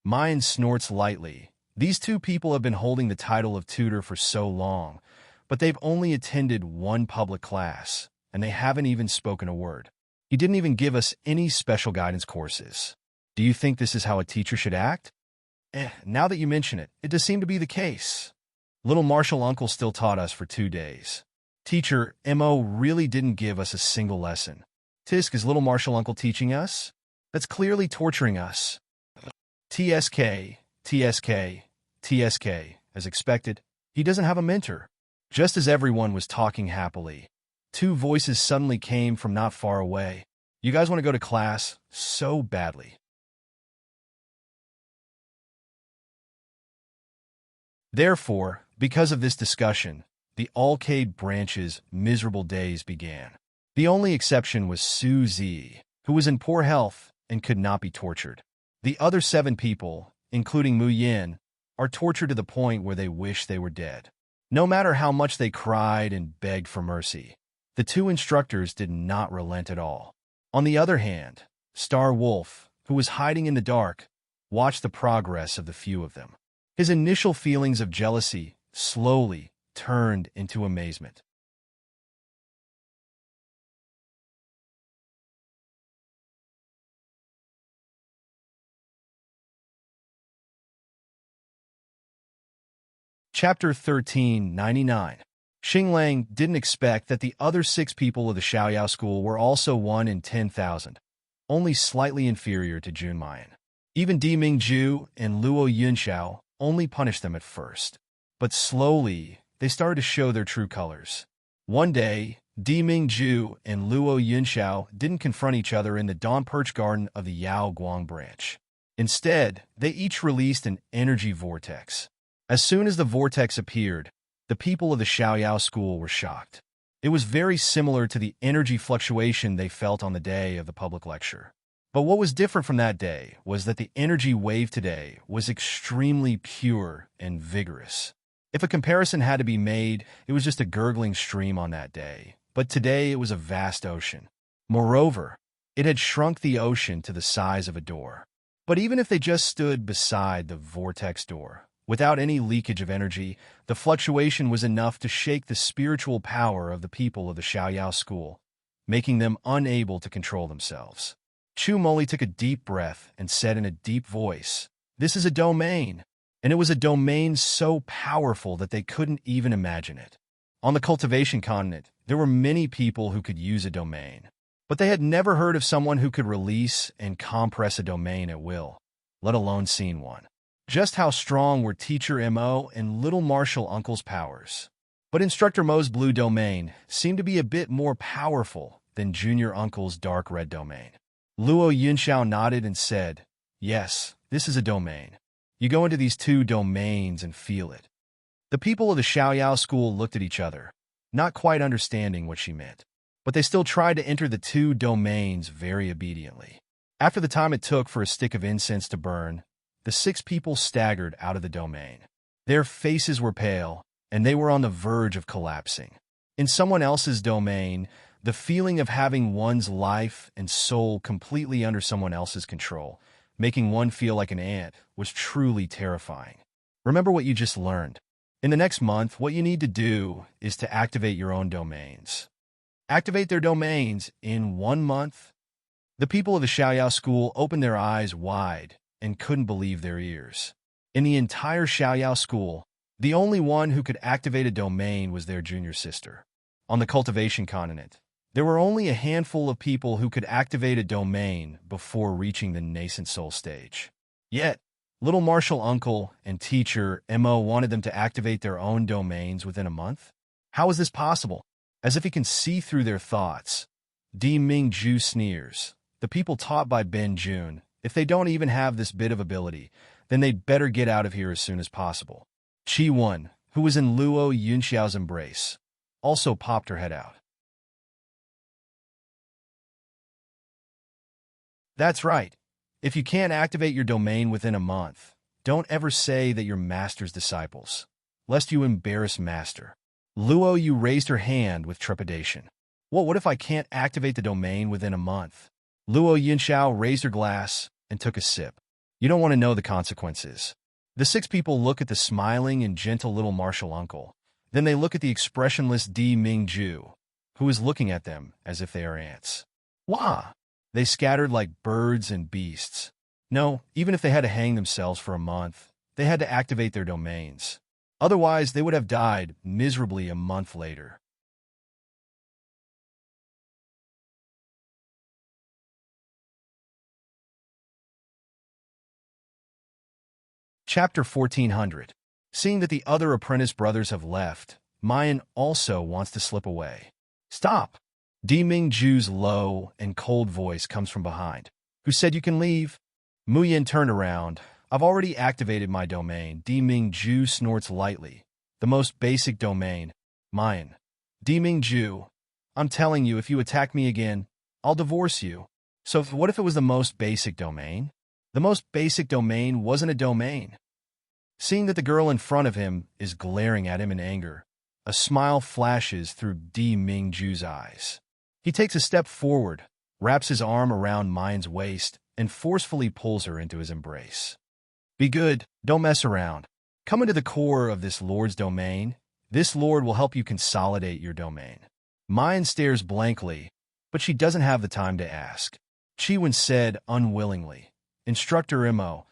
Mayan snorts lightly. These two people have been holding the title of tutor for so long, but they've only attended one public class, and they haven't even spoken a word. He didn't even give us any special guidance courses. Do you think this is how a teacher should act? Now that you mention it, it does seem to be the case. Little Marshall Uncle still taught us for 2 days. Teacher, M.O. really didn't give us a single lesson. Tisk, is Little Marshall Uncle teaching us? That's clearly torturing us. TSK, TSK, TSK. As expected, he doesn't have a mentor. Just as everyone was talking happily, two voices suddenly came from not far away. You guys want to go to class so badly. Therefore, because of this discussion, the Alcade branch's miserable days began. The only exception was Suzy, who was in poor health and could not be tortured. The other 7 people, including Mu Yin, are tortured to the point where they wish they were dead. No matter how much they cried and begged for mercy, the 2 instructors did not relent at all. On the other hand, Star Wolf, who was hiding in the dark, watched the progress of the few of them. His initial feelings of jealousy slowly turned into amazement. Chapter 1399. Xinglang didn't expect that the other 6 people of the Xiaoyao school were also 1 in 10,000, only slightly inferior to Junmayan. Even Di Mingju and Luo Yunxiao only punished them at first, but slowly they started to show their true colors. One day, Di Mingju and Luo Yunxiao didn't confront each other in the Dawn Perch Garden of the Yao Guang branch. Instead, they each released an energy vortex. As soon as the vortex appeared, the people of the Xiaoyao school were shocked. It was very similar to the energy fluctuation they felt on the day of the public lecture. But what was different from that day was that the energy wave today was extremely pure and vigorous. If a comparison had to be made, it was just a gurgling stream on that day, but today it was a vast ocean. Moreover, it had shrunk the ocean to the size of a door. But even if they just stood beside the vortex door, without any leakage of energy, the fluctuation was enough to shake the spiritual power of the people of the Xiaoyao school, making them unable to control themselves. Chu Moli took a deep breath and said in a deep voice, "This is a domain." And it was a domain so powerful that they couldn't even imagine it. On the cultivation continent, there were many people who could use a domain, but they had never heard of someone who could release and compress a domain at will, let alone seen one. Just how strong were Teacher M.O. and Little Marshall Uncle's powers? But Instructor Mo's blue domain seemed to be a bit more powerful than Junior Uncle's dark red domain. Luo Yunxiao nodded and said, "Yes, this is a domain. You go into these 2 domains and feel it." The people of the Xiaoyao school looked at each other, not quite understanding what she meant. But they still tried to enter the 2 domains very obediently. After the time it took for a stick of incense to burn, the 6 people staggered out of the domain. Their faces were pale, and they were on the verge of collapsing. In someone else's domain, the feeling of having one's life and soul completely under someone else's control, making one feel like an ant, was truly terrifying. Remember what you just learned. In the next month, what you need to do is to activate your own domains. Activate their domains in 1 month. The people of the Xiaoyao school opened their eyes wide and couldn't believe their ears. In the entire Xiaoyao school, the only one who could activate a domain was their junior sister. On the cultivation continent, there were only a handful of people who could activate a domain before reaching the nascent soul stage. Yet, little martial uncle and teacher Mo wanted them to activate their own domains within a month? How is this possible? As if he can see through their thoughts, Di Mingju sneers. The people taught by Ben Jun, if they don't even have this bit of ability, then they'd better get out of here as soon as possible. Chi Wen, who was in Luo Yunxiao's embrace, also popped her head out. That's right. If you can't activate your domain within a month, don't ever say that you're Master's disciples, lest you embarrass Master. Luo Yu raised her hand with trepidation. Well, what if I can't activate the domain within a month? Luo Yunxiao raised her glass and took a sip. You don't want to know the consequences. The 6 people look at the smiling and gentle little martial uncle. Then they look at the expressionless Di Mingju, who is looking at them as if they are ants. Wah! They scattered like birds and beasts. No, even if they had to hang themselves for a month, they had to activate their domains. Otherwise, they would have died miserably a month later. Chapter 1400. Seeing that the other apprentice brothers have left, Mayan also wants to slip away. Stop! Di Mingju's low and cold voice comes from behind. Who said you can leave? Mu Yin turned around. I've already activated my domain. Di Mingju snorts lightly. The most basic domain. Mayan. Di Mingju, I'm telling you, if you attack me again, I'll divorce you. So what if it was the most basic domain? The most basic domain wasn't a domain. Seeing that the girl in front of him is glaring at him in anger, a smile flashes through Di Mingju's eyes. He takes a step forward, wraps his arm around Mayan's waist, and forcefully pulls her into his embrace. Be good, don't mess around. Come into the core of this lord's domain. This lord will help you consolidate your domain. Mayan stares blankly, but she doesn't have the time to ask. Chi Wen said unwillingly, Instructor Mo,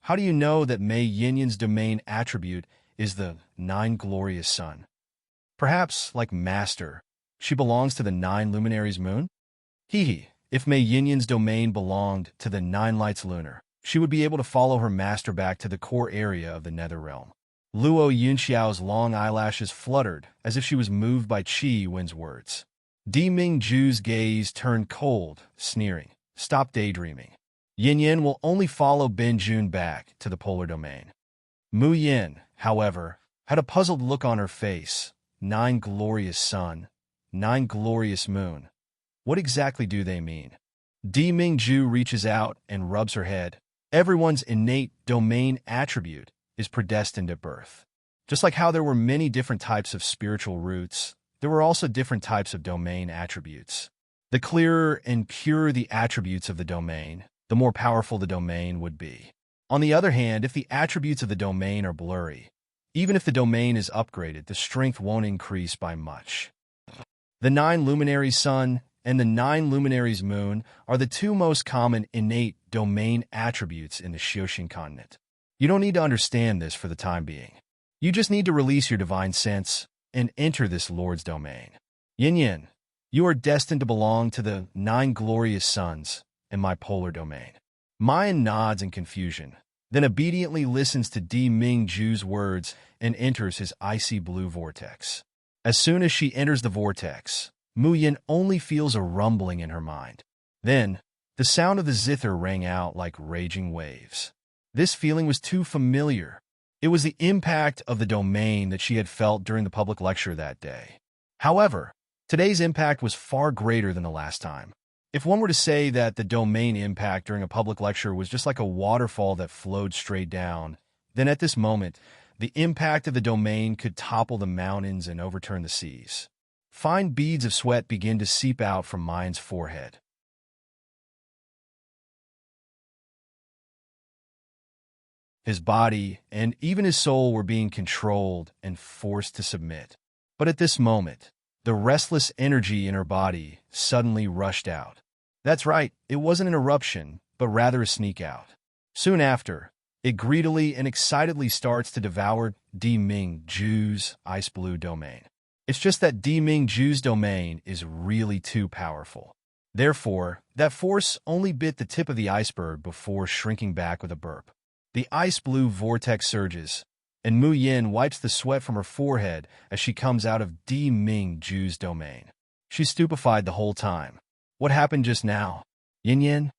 how do you know that Mei Yinyan's domain attribute is the 9 glorious sun? Perhaps, like Master, she belongs to the 9 luminaries moon? Hee, if Mei Yinyan's domain belonged to the 9 lights lunar, she would be able to follow her master back to the core area of the nether realm. Luo Yunxiao's long eyelashes fluttered as if she was moved by Chi Wen's words. Di Mingju's gaze turned cold, sneering. Stop daydreaming. Yin Yin will only follow Ben Jun back to the polar domain. Mu Yin, however, had a puzzled look on her face. 9 glorious sun, 9 glorious moon. What exactly do they mean? Di Mingju reaches out and rubs her head. Everyone's innate domain attribute is predestined at birth. Just like how there were many different types of spiritual roots, there were also different types of domain attributes. The clearer and purer the attributes of the domain, the more powerful the domain would be. On the other hand, if the attributes of the domain are blurry, even if the domain is upgraded, the strength won't increase by much. The 9 luminaries sun and the 9 luminaries moon are the 2 most common innate domain attributes in the Xiaoxing continent. You don't need to understand this for the time being. You just need to release your divine sense and enter this Lord's domain. Yin Yin, you are destined to belong to the 9 glorious suns in my polar domain. Mayan nods in confusion, then obediently listens to Di Mingju's words and enters his icy blue vortex. As soon as she enters the vortex, Mu Yin only feels a rumbling in her mind. Then, the sound of the zither rang out like raging waves. This feeling was too familiar. It was the impact of the domain that she had felt during the public lecture that day. However, today's impact was far greater than the last time. If one were to say that the domain impact during a public lecture was just like a waterfall that flowed straight down, then at this moment, The impact of the domain could topple the mountains and overturn the seas. Fine beads of sweat begin to seep out from Mayan's forehead. His body and even his soul were being controlled and forced to submit. But at this moment, the restless energy in her body suddenly rushed out. That's right, it wasn't an eruption, but rather a sneak out. Soon after, it greedily and excitedly starts to devour Di Ming Ju's ice blue domain. It's just that Di Ming Ju's domain is really too powerful. Therefore, that force only bit the tip of the iceberg before shrinking back with a burp. The ice blue vortex surges, and Mu Yin wipes the sweat from her forehead as she comes out of Di Ming Ju's domain. She's stupefied the whole time. What happened just now? Yin Yin?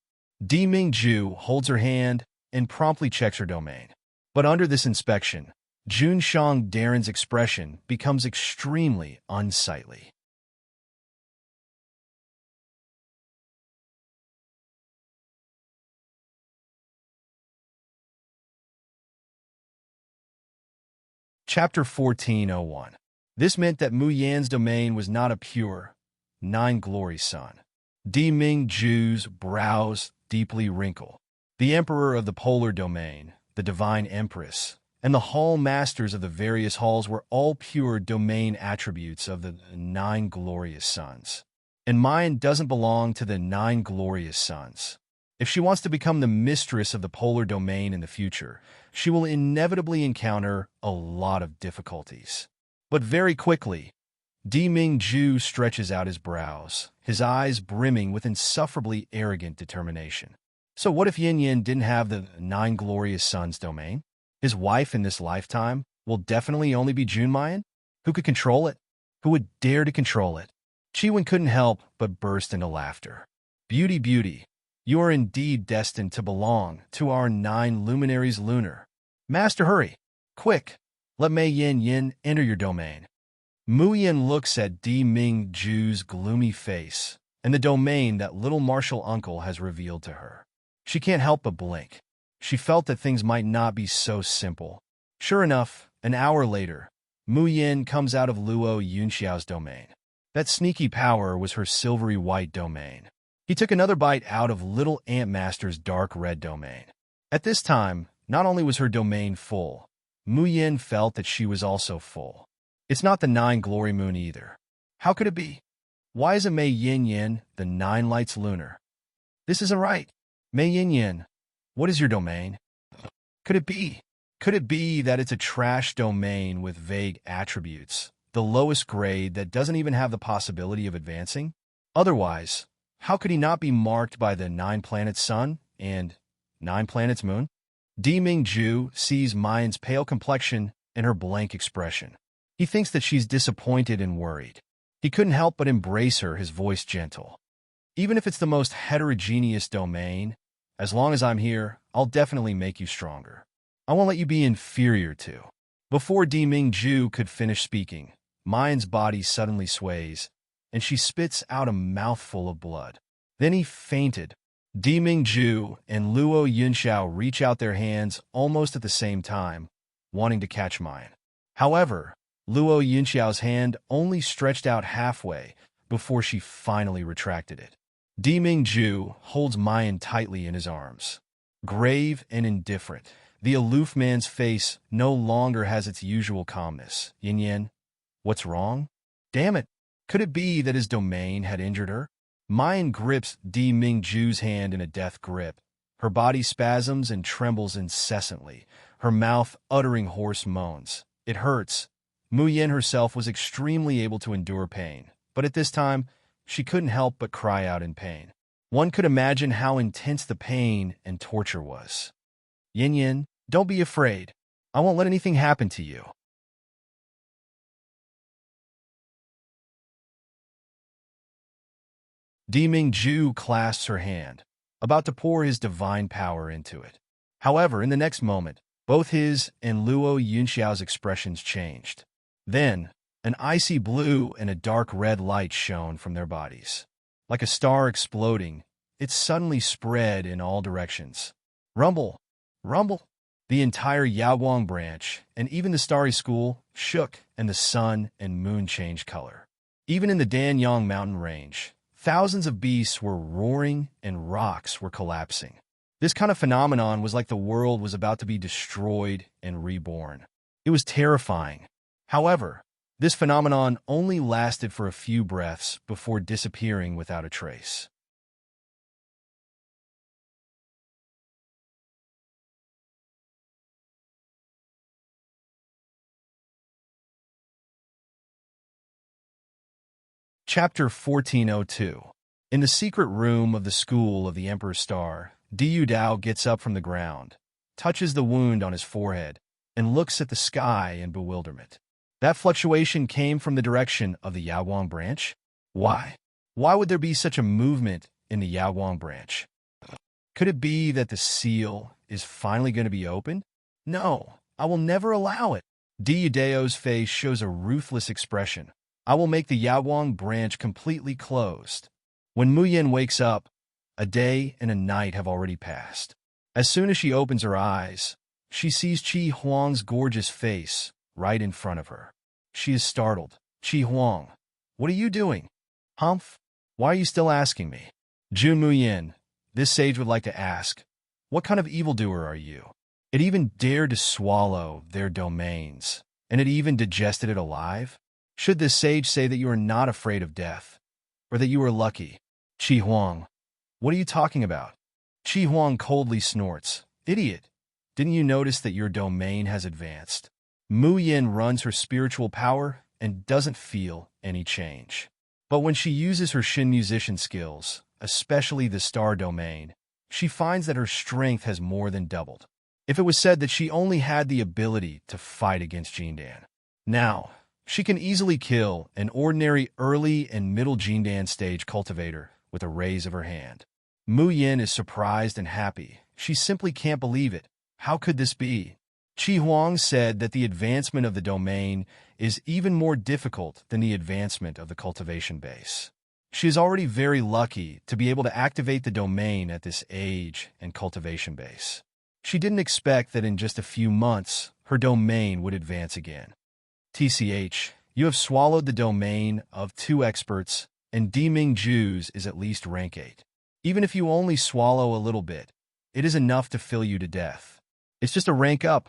Di Ming Ju holds her hand and promptly checks her domain. But under this inspection, Jun Shang Darren's expression becomes extremely unsightly. Chapter 1401. This meant that Mu Yan's domain was not a pure, nine-glory sun. Di Ming Ju's brows deeply wrinkle. The emperor of the polar domain, the divine empress, and the hall masters of the various halls were all pure domain attributes of the nine glorious suns. And Mayan doesn't belong to the nine glorious suns. If she wants to become the mistress of the polar domain in the future, she will inevitably encounter a lot of difficulties. But very quickly, Di Ming Ju stretches out his brows, his eyes brimming with insufferably arrogant determination. So what if Yin Yin didn't have the nine glorious suns domain? His wife in this lifetime will definitely only be Jun Mayan? Who could control it? Who would dare to control it? Chi-Wen couldn't help but burst into laughter. Beauty, beauty, you are indeed destined to belong to our nine luminaries lunar. Master, hurry! Quick! Let Mei Yin Yin enter your domain. Mu Yin looks at Di Ming Ju's gloomy face and the domain that little martial uncle has revealed to her. She can't help but blink. She felt that things might not be so simple. Sure enough, an hour later, Mu Yin comes out of Luo Yunxiao's domain. That sneaky power was her silvery white domain. He took another bite out of Little Ant Master's dark red domain. At this time, not only was her domain full, Mu Yin felt that she was also full. It's not the nine glory moon either. How could it be? Why isn't Mei Yin Yin the nine lights lunar? This isn't right. Mei Yin Yin, what is your domain? Could it be? Could it be that it's a trash domain with vague attributes, the lowest grade that doesn't even have the possibility of advancing? Otherwise, how could he not be marked by the nine planets sun and nine planets moon? Di Ming Ju sees Mayan's pale complexion and her blank expression. He thinks that she's disappointed and worried. He couldn't help but embrace her, his voice gentle. Even if it's the most heterogeneous domain, as long as I'm here, I'll definitely make you stronger. I won't let you be inferior to. Before Di Ming Ju could finish speaking, Mayan's body suddenly sways, and she spits out a mouthful of blood. Then he fainted. Di Ming Ju and Luo Yunxiao reach out their hands almost at the same time, wanting to catch Mayan. However, Luo Yunxiao's hand only stretched out halfway before she finally retracted it. Di Ming Ju holds Mayan tightly in his arms. Grave and indifferent, the aloof man's face no longer has its usual calmness. Yin Yin, what's wrong? Damn it, could it be that his domain had injured her? Mayan grips Di Ming Ju's hand in a death grip. Her body spasms and trembles incessantly, her mouth uttering hoarse moans. It hurts. Mu Yin herself was extremely able to endure pain, but at this time, she couldn't help but cry out in pain. One could imagine how intense the pain and torture was. Yin Yin, don't be afraid. I won't let anything happen to you. Di Ming Ju clasps her hand, about to pour his divine power into it. However, in the next moment, both his and Luo Yunxiao's expressions changed. Then, an icy blue and a dark red light shone from their bodies. Like a star exploding, it suddenly spread in all directions. Rumble! Rumble! The entire Yawang branch, and even the starry school, shook, and the sun and moon changed color. Even in the Danyang mountain range, thousands of beasts were roaring and rocks were collapsing. This kind of phenomenon was like the world was about to be destroyed and reborn. It was terrifying. However, this phenomenon only lasted for a few breaths before disappearing without a trace. Chapter 1402. In the secret room of the School of the Emperor's Star, Diyu Dao gets up from the ground, touches the wound on his forehead, and looks at the sky in bewilderment. That fluctuation came from the direction of the Yawang branch? Why? Why would there be such a movement in the Yawang branch? Could it be that the seal is finally going to be opened? No, I will never allow it. Diyu Dao's face shows a ruthless expression. I will make the Yawang branch completely closed. When Muyin wakes up, a day and a night have already passed. As soon as she opens her eyes, she sees Qi Huang's gorgeous face right in front of her. She is startled. Qi Huang, what are you doing? Humph? Why are you still asking me? Jun Muyin, this sage would like to ask, what kind of evildoer are you? It even dared to swallow their domains, and it even digested it alive? Should this sage say that you are not afraid of death, or that you are lucky? Qi Huang, what are you talking about? Qi Huang coldly snorts. Idiot, didn't you notice that your domain has advanced? Mu Yin runs her spiritual power and doesn't feel any change. But when she uses her Shin musician skills, especially the star domain, she finds that her strength has more than doubled. If it was said that she only had the ability to fight against Jindan, now she can easily kill an ordinary early and middle Jindan stage cultivator with a raise of her hand. Mu Yin is surprised and happy. She simply can't believe it. How could this be? Qi Huang said that the advancement of the domain is even more difficult than the advancement of the cultivation base. She is already very lucky to be able to activate the domain at this age and cultivation base. She didn't expect that in just a few months, her domain would advance again. TCH, you have swallowed the domain of 2 experts, and Diming Ju's is at least rank 8. Even if you only swallow a little bit, it is enough to fill you to death. It's just a rank up.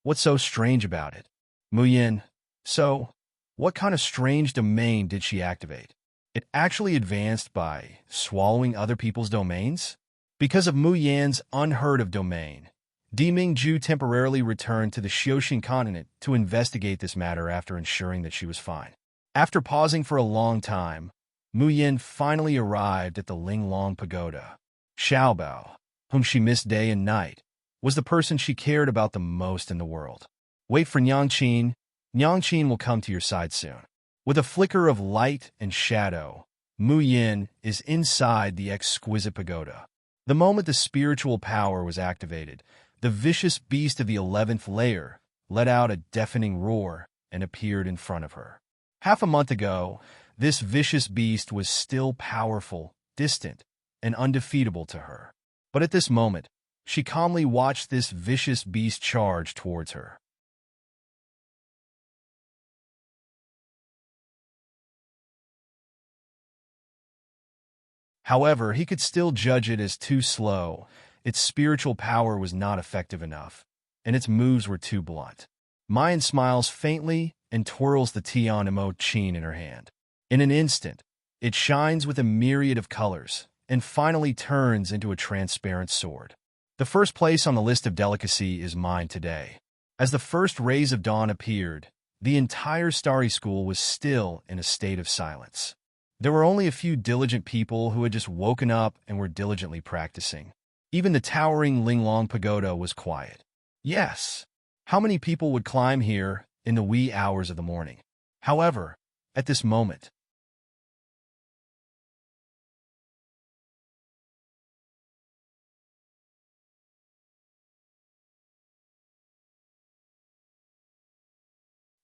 What's so strange about it? Muyin, so, what kind of strange domain did she activate? It actually advanced by swallowing other people's domains? Because of Mu Yan's unheard-of domain, Diming Ju temporarily returned to the Xiaoxin continent to investigate this matter after ensuring that she was fine. After pausing for a long time, Mu Yin finally arrived at the Linglong Pagoda. Xiaobao, whom she missed day and night, was the person she cared about the most in the world. Wait for Nyangqin. Nyangqin will come to your side soon. With a flicker of light and shadow, Mu Yin is inside the exquisite pagoda. The moment the spiritual power was activated, the vicious beast of the 11th layer let out a deafening roar and appeared in front of her. Half a month ago, this vicious beast was still powerful, distant, and undefeatable to her. But at this moment, she calmly watched this vicious beast charge towards her. However, he could still judge it as too slow. Its spiritual power was not effective enough, and its moves were too blunt. Mayan smiles faintly and twirls the Tian Emo Qin in her hand. In an instant, it shines with a myriad of colors and finally turns into a transparent sword. The first place on the list of delicacy is mine today. As the first rays of dawn appeared, the entire Starry School was still in a state of silence. There were only a few diligent people who had just woken up and were diligently practicing. Even the towering Linglong Pagoda was quiet. Yes, how many people would climb here in the wee hours of the morning? However, at this moment,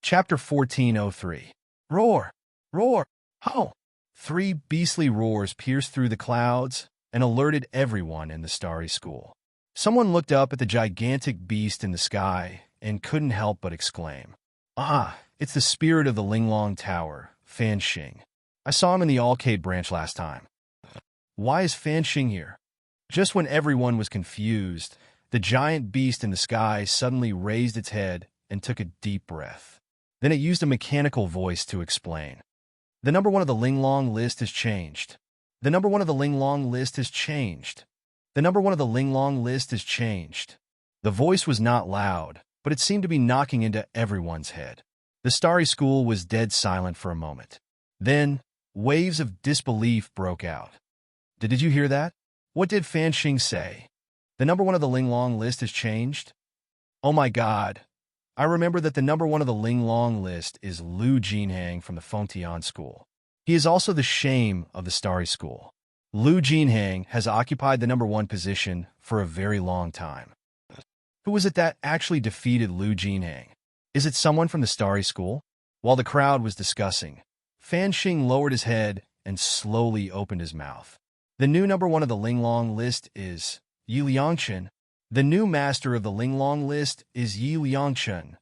Chapter 1403. Roar! Roar! Ho! 3 beastly roars pierced through the clouds and alerted everyone in the Starry School. Someone looked up at the gigantic beast in the sky and couldn't help but exclaim, "Ah, it's the spirit of the Linglong Tower, Fan Xing. I saw him in the Alcade branch last time. Why is Fan Xing here?" Just when everyone was confused, the giant beast in the sky suddenly raised its head and took a deep breath. Then it used a mechanical voice to explain. "The number one of the Linglong list has changed. The number one of the Linglong list has changed. The number one of the Linglong list has changed." The voice was not loud, but it seemed to be knocking into everyone's head. The Starry School was dead silent for a moment. Then, waves of disbelief broke out. Did you hear that? What did Fan Xing say? The number one of the Linglong list has changed? Oh my god. I remember that the number one of the Linglong list is Lu Jinhang from the Fengtian School. He is also the shame of the Starry School. Lu Jinhang has occupied the number one position for a very long time. Who was it that actually defeated Lu Jinhang? Is it someone from the Starry School? While the crowd was discussing, Fan Xing lowered his head and slowly opened his mouth. The new number one of the Linglong list is Yi Liangchen. The new master of the Linglong list is Yi Liangchen.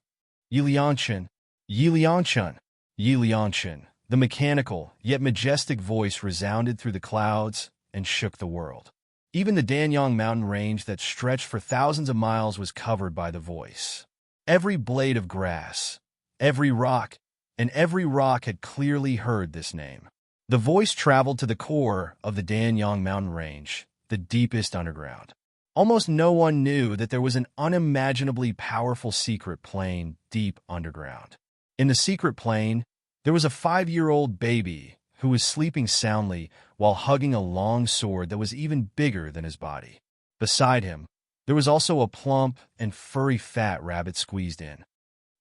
Yi Liangchen. Yi Liangchen. Yi Liangchen. The mechanical, yet majestic voice resounded through the clouds and shook the world. Even the Danyang mountain range that stretched for thousands of miles was covered by the voice. Every blade of grass, every rock, and every rock had clearly heard this name. The voice traveled to the core of the Danyang mountain range, the deepest underground. Almost no one knew that there was an unimaginably powerful secret plane deep underground. In the secret plane, there was a 5-year-old baby who was sleeping soundly while hugging a long sword that was even bigger than his body. Beside him, there was also a plump and furry fat rabbit squeezed in.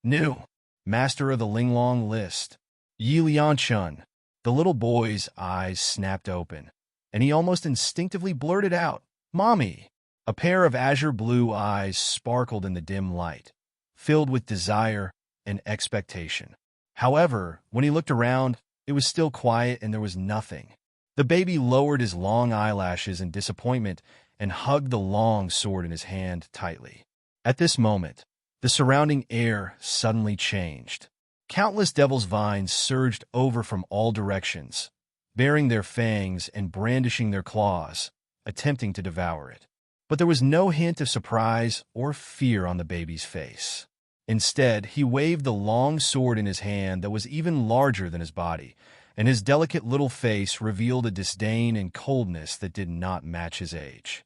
New, master of the Linglong list, Yi Liangchen. The little boy's eyes snapped open, and he almost instinctively blurted out, "Mommy!" A pair of azure blue eyes sparkled in the dim light, filled with desire and expectation. However, when he looked around, it was still quiet and there was nothing. The baby lowered his long eyelashes in disappointment and hugged the long sword in his hand tightly. At this moment, the surrounding air suddenly changed. Countless devil's vines surged over from all directions, baring their fangs and brandishing their claws, attempting to devour it. But there was no hint of surprise or fear on the baby's face. Instead, he waved the long sword in his hand that was even larger than his body, and his delicate little face revealed a disdain and coldness that did not match his age.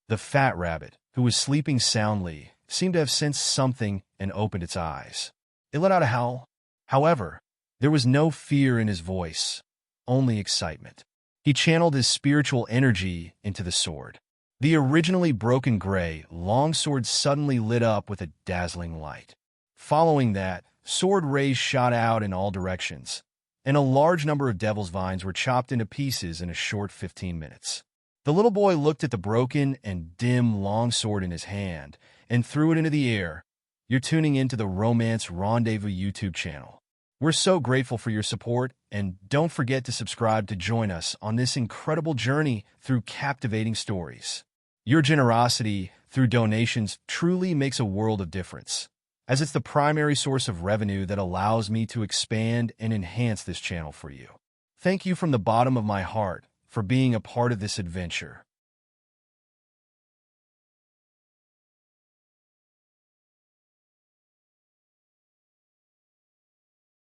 The fat rabbit, who was sleeping soundly, seemed to have sensed something and opened its eyes. It let out a howl. However, there was no fear in his voice, only excitement. He channeled his spiritual energy into the sword. The originally broken gray longsword suddenly lit up with a dazzling light. Following that, sword rays shot out in all directions, and a large number of devil's vines were chopped into pieces in a short 15 minutes. The little boy looked at the broken and dim longsword in his hand and threw it into the air. You're tuning into the Romance Rendezvous YouTube channel. We're so grateful for your support, and don't forget to subscribe to join us on this incredible journey through captivating stories. Your generosity through donations truly makes a world of difference, as it's the primary source of revenue that allows me to expand and enhance this channel for you. Thank you from the bottom of my heart for being a part of this adventure.